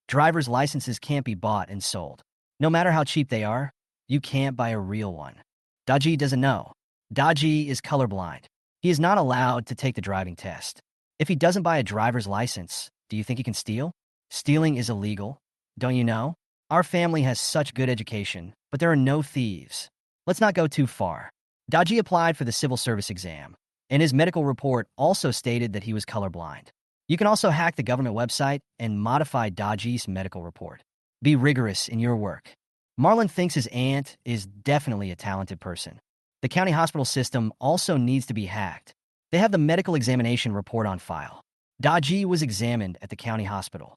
"Driver's licenses can't be bought and sold. No matter how cheap they are, you can't buy a real one. Daji doesn't know. Daji is colorblind. He is not allowed to take the driving test. If he doesn't buy a driver's license, do you think he can steal? Stealing is illegal. Don't you know? Our family has such good education, but there are no thieves. Let's not go too far." Daji applied for the civil service exam, and his medical report also stated that he was colorblind. You can also hack the government website and modify Daji's medical report. Be rigorous in your work. Marlon thinks his aunt is definitely a talented person. The county hospital system also needs to be hacked. They have the medical examination report on file. Daji was examined at the county hospital.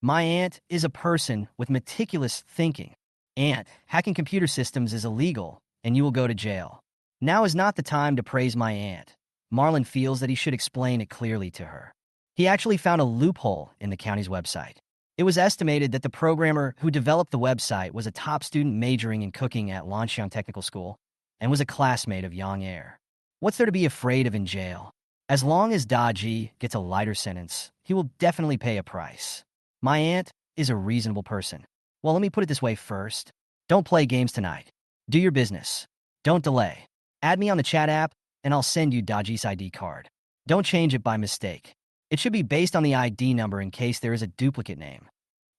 My aunt is a person with meticulous thinking. "Aunt, hacking computer systems is illegal, and you will go to jail." Now is not the time to praise my aunt. Marlon feels that he should explain it clearly to her. He actually found a loophole in the county's website. It was estimated that the programmer who developed the website was a top student majoring in cooking at Lanxiang Technical School and was a classmate of Yang Er. What's there to be afraid of in jail? As long as Daji gets a lighter sentence, he will definitely pay a price. My aunt is a reasonable person. Well, let me put it this way first. Don't play games tonight. Do your business. Don't delay. Add me on the chat app, and I'll send you Daji's ID card. Don't change it by mistake. It should be based on the ID number in case there is a duplicate name.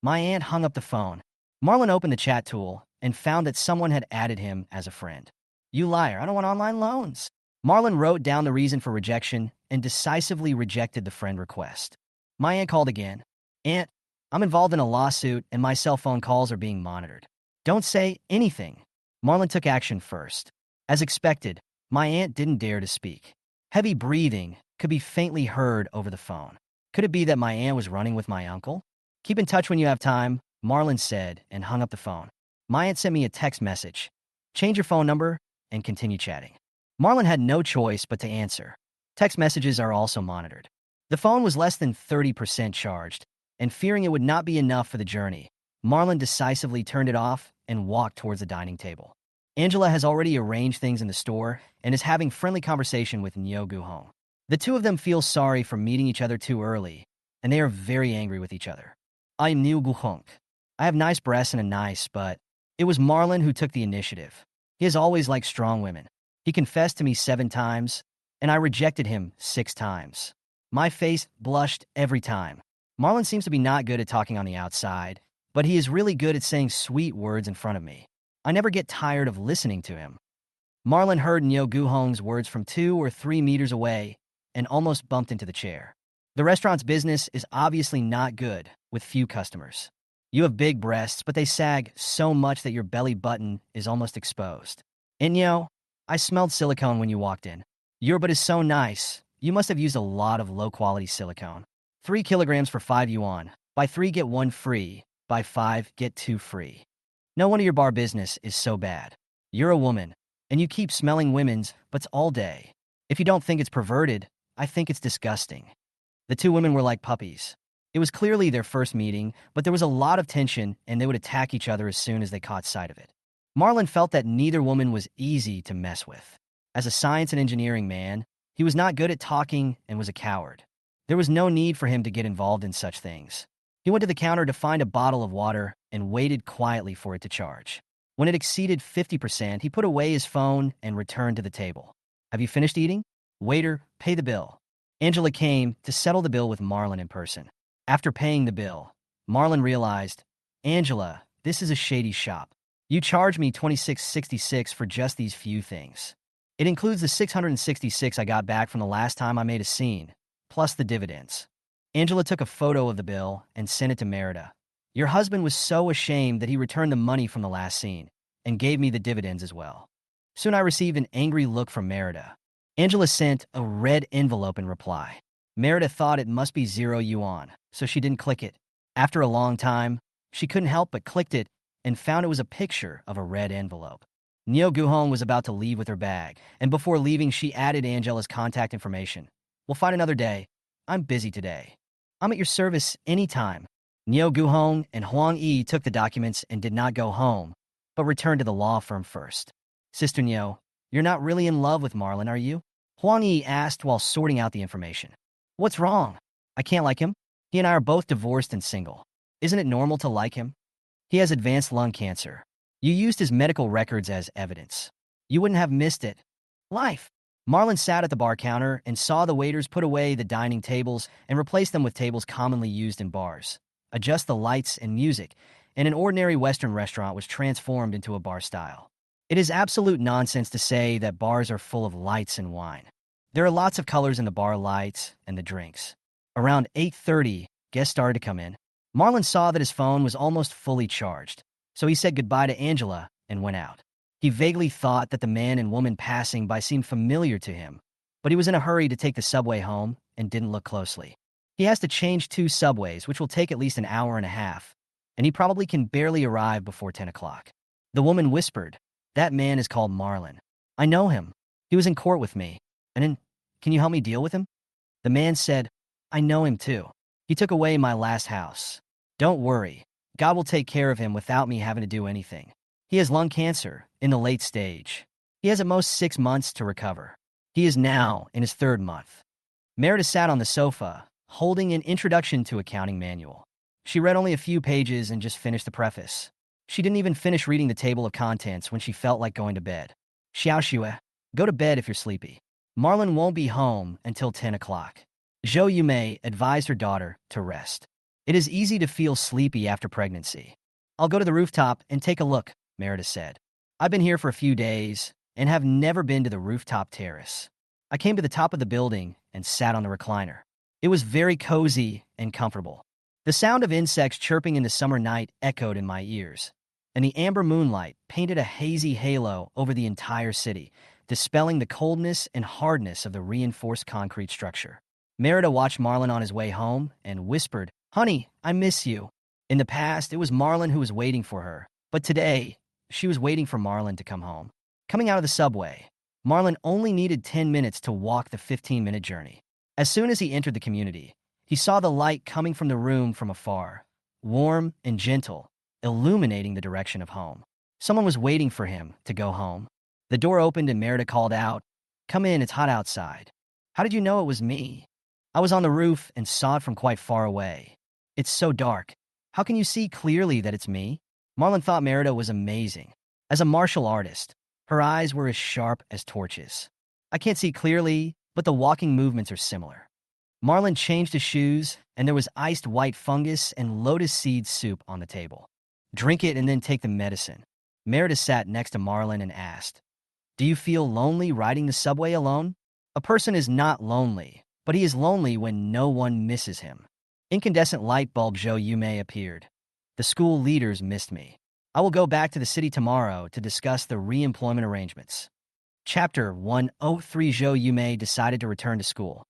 My aunt hung up the phone. Marlon opened the chat tool and found that someone had added him as a friend. You liar, I don't want online loans. Marlon wrote down the reason for rejection and decisively rejected the friend request. My aunt called again. Aunt, I'm involved in a lawsuit and my cell phone calls are being monitored. Don't say anything. Marlon took action first. As expected, my aunt didn't dare to speak. Heavy breathing could be faintly heard over the phone. Could it be that my aunt was running with my uncle? Keep in touch when you have time, Marlon said and hung up the phone. My aunt sent me a text message. Change your phone number and continue chatting. Marlon had no choice but to answer. Text messages are also monitored. The phone was less than 30% charged, and fearing it would not be enough for the journey, Marlon decisively turned it off and walked towards the dining table. Angela has already arranged things in the store and is having friendly conversation with Nyo Guhong. The two of them feel sorry for meeting each other too early, and they are very angry with each other. I'm Nyo Guhong. I have nice breasts and a nice butt. It was Marlon who took the initiative. He has always liked strong women. He confessed to me 7 times, and I rejected him 6 times. My face blushed every time. Marlon seems to be not good at talking on the outside, but he is really good at saying sweet words in front of me. I never get tired of listening to him. Marlon heard Nyo Guhong's words from 2 or 3 meters away and almost bumped into the chair. The restaurant's business is obviously not good, with few customers. You have big breasts, but they sag so much that your belly button is almost exposed. And Nyo, I smelled silicone when you walked in. Your butt is so nice. You must have used a lot of low-quality silicone. 3 kilograms for 5 yuan. Buy 3 get 1 free. Buy 5 get 2 free. No wonder your bar business is so bad. You're a woman, and you keep smelling women's butts all day. If you don't think it's perverted, I think it's disgusting. The two women were like puppies. It was clearly their first meeting, but there was a lot of tension and they would attack each other as soon as they caught sight of it. Marlon felt that neither woman was easy to mess with. As a science and engineering man, he was not good at talking and was a coward. There was no need for him to get involved in such things. He went to the counter to find a bottle of water and waited quietly for it to charge. When it exceeded 50%, he put away his phone and returned to the table. Have you finished eating? Waiter, pay the bill. Angela came to settle the bill with Marlon in person. After paying the bill, Marlon realized, Angela, this is a shady shop. You charged me $26.66 for just these few things. It includes the $666 I got back from the last time I made a scene, plus the dividends. Angela took a photo of the bill and sent it to Merida. Your husband was so ashamed that he returned the money from the last scene and gave me the dividends as well. Soon I received an angry look from Merida. Angela sent a red envelope in reply. Merida thought it must be 0 yuan, so she didn't click it. After a long time, she couldn't help but clicked it and found it was a picture of a red envelope. Nyo Guhong was about to leave with her bag, and before leaving, she added Angela's contact information. We'll find another day. I'm busy today. I'm at your service anytime. Nyo Guhong and Huang Yi took the documents and did not go home, but returned to the law firm first. Sister Nyo, you're not really in love with Marlon, are you? Huang Yi asked while sorting out the information. What's wrong? I can't like him. He and I are both divorced and single. Isn't it normal to like him? He has advanced lung cancer. You used his medical records as evidence. You wouldn't have missed it. Life. Marlon sat at the bar counter and saw the waiters put away the dining tables and replace them with tables commonly used in bars, adjust the lights and music, and an ordinary Western restaurant was transformed into a bar style. It is absolute nonsense to say that bars are full of lights and wine. There are lots of colors in the bar lights and the drinks. Around 8:30, guests started to come in. Marlon saw that his phone was almost fully charged, so he said goodbye to Angela and went out. He vaguely thought that the man and woman passing by seemed familiar to him, but he was in a hurry to take the subway home and didn't look closely. He has to change 2 subways, which will take at least an hour and a half, and he probably can barely arrive before 10 o'clock. The woman whispered, that man is called Marlon. I know him. He was in court with me. Can you help me deal with him? The man said, I know him too. He took away my last house. Don't worry. God will take care of him without me having to do anything. He has lung cancer in the late stage. He has at most 6 months to recover. He is now in his 3rd month. Merida sat on the sofa, holding an introduction to accounting manual. She read only a few pages and just finished the preface. She didn't even finish reading the table of contents when she felt like going to bed. Xiaoxue, go to bed if you're sleepy. Marlon won't be home until 10 o'clock. Zhou Yumei advised her daughter to rest. It is easy to feel sleepy after pregnancy. I'll go to the rooftop and take a look, Merida said. I've been here for a few days and have never been to the rooftop terrace. I came to the top of the building and sat on the recliner. It was very cozy and comfortable. The sound of insects chirping in the summer night echoed in my ears, and the amber moonlight painted a hazy halo over the entire city, dispelling the coldness and hardness of the reinforced concrete structure. Merida watched Marlon on his way home and whispered, "Honey, I miss you." In the past, it was Marlon who was waiting for her, but today, she was waiting for Marlon to come home. Coming out of the subway, Marlon only needed 10 minutes to walk the 15-minute journey. As soon as he entered the community, he saw the light coming from the room from afar, warm and gentle, illuminating the direction of home. Someone was waiting for him to go home. The door opened and Merida called out, "Come in, it's hot outside." "How did you know it was me?" "I was on the roof and saw it from quite far away." "It's so dark. How can you see clearly that it's me?" Marlon thought Merida was amazing. As a martial artist, her eyes were as sharp as torches. "I can't see clearly, but the walking movements are similar." Marlon changed his shoes, and there was iced white fungus and lotus seed soup on the table. "Drink it and then take the medicine." Merida sat next to Marlon and asked, "Do you feel lonely riding the subway alone?" A person is not lonely, but he is lonely when no one misses him. Incandescent light bulb Zhou Yumei appeared. "The school leaders missed me. I will go back to the city tomorrow to discuss the re-employment arrangements." Chapter 103. Zhou Yumei decided to return to school.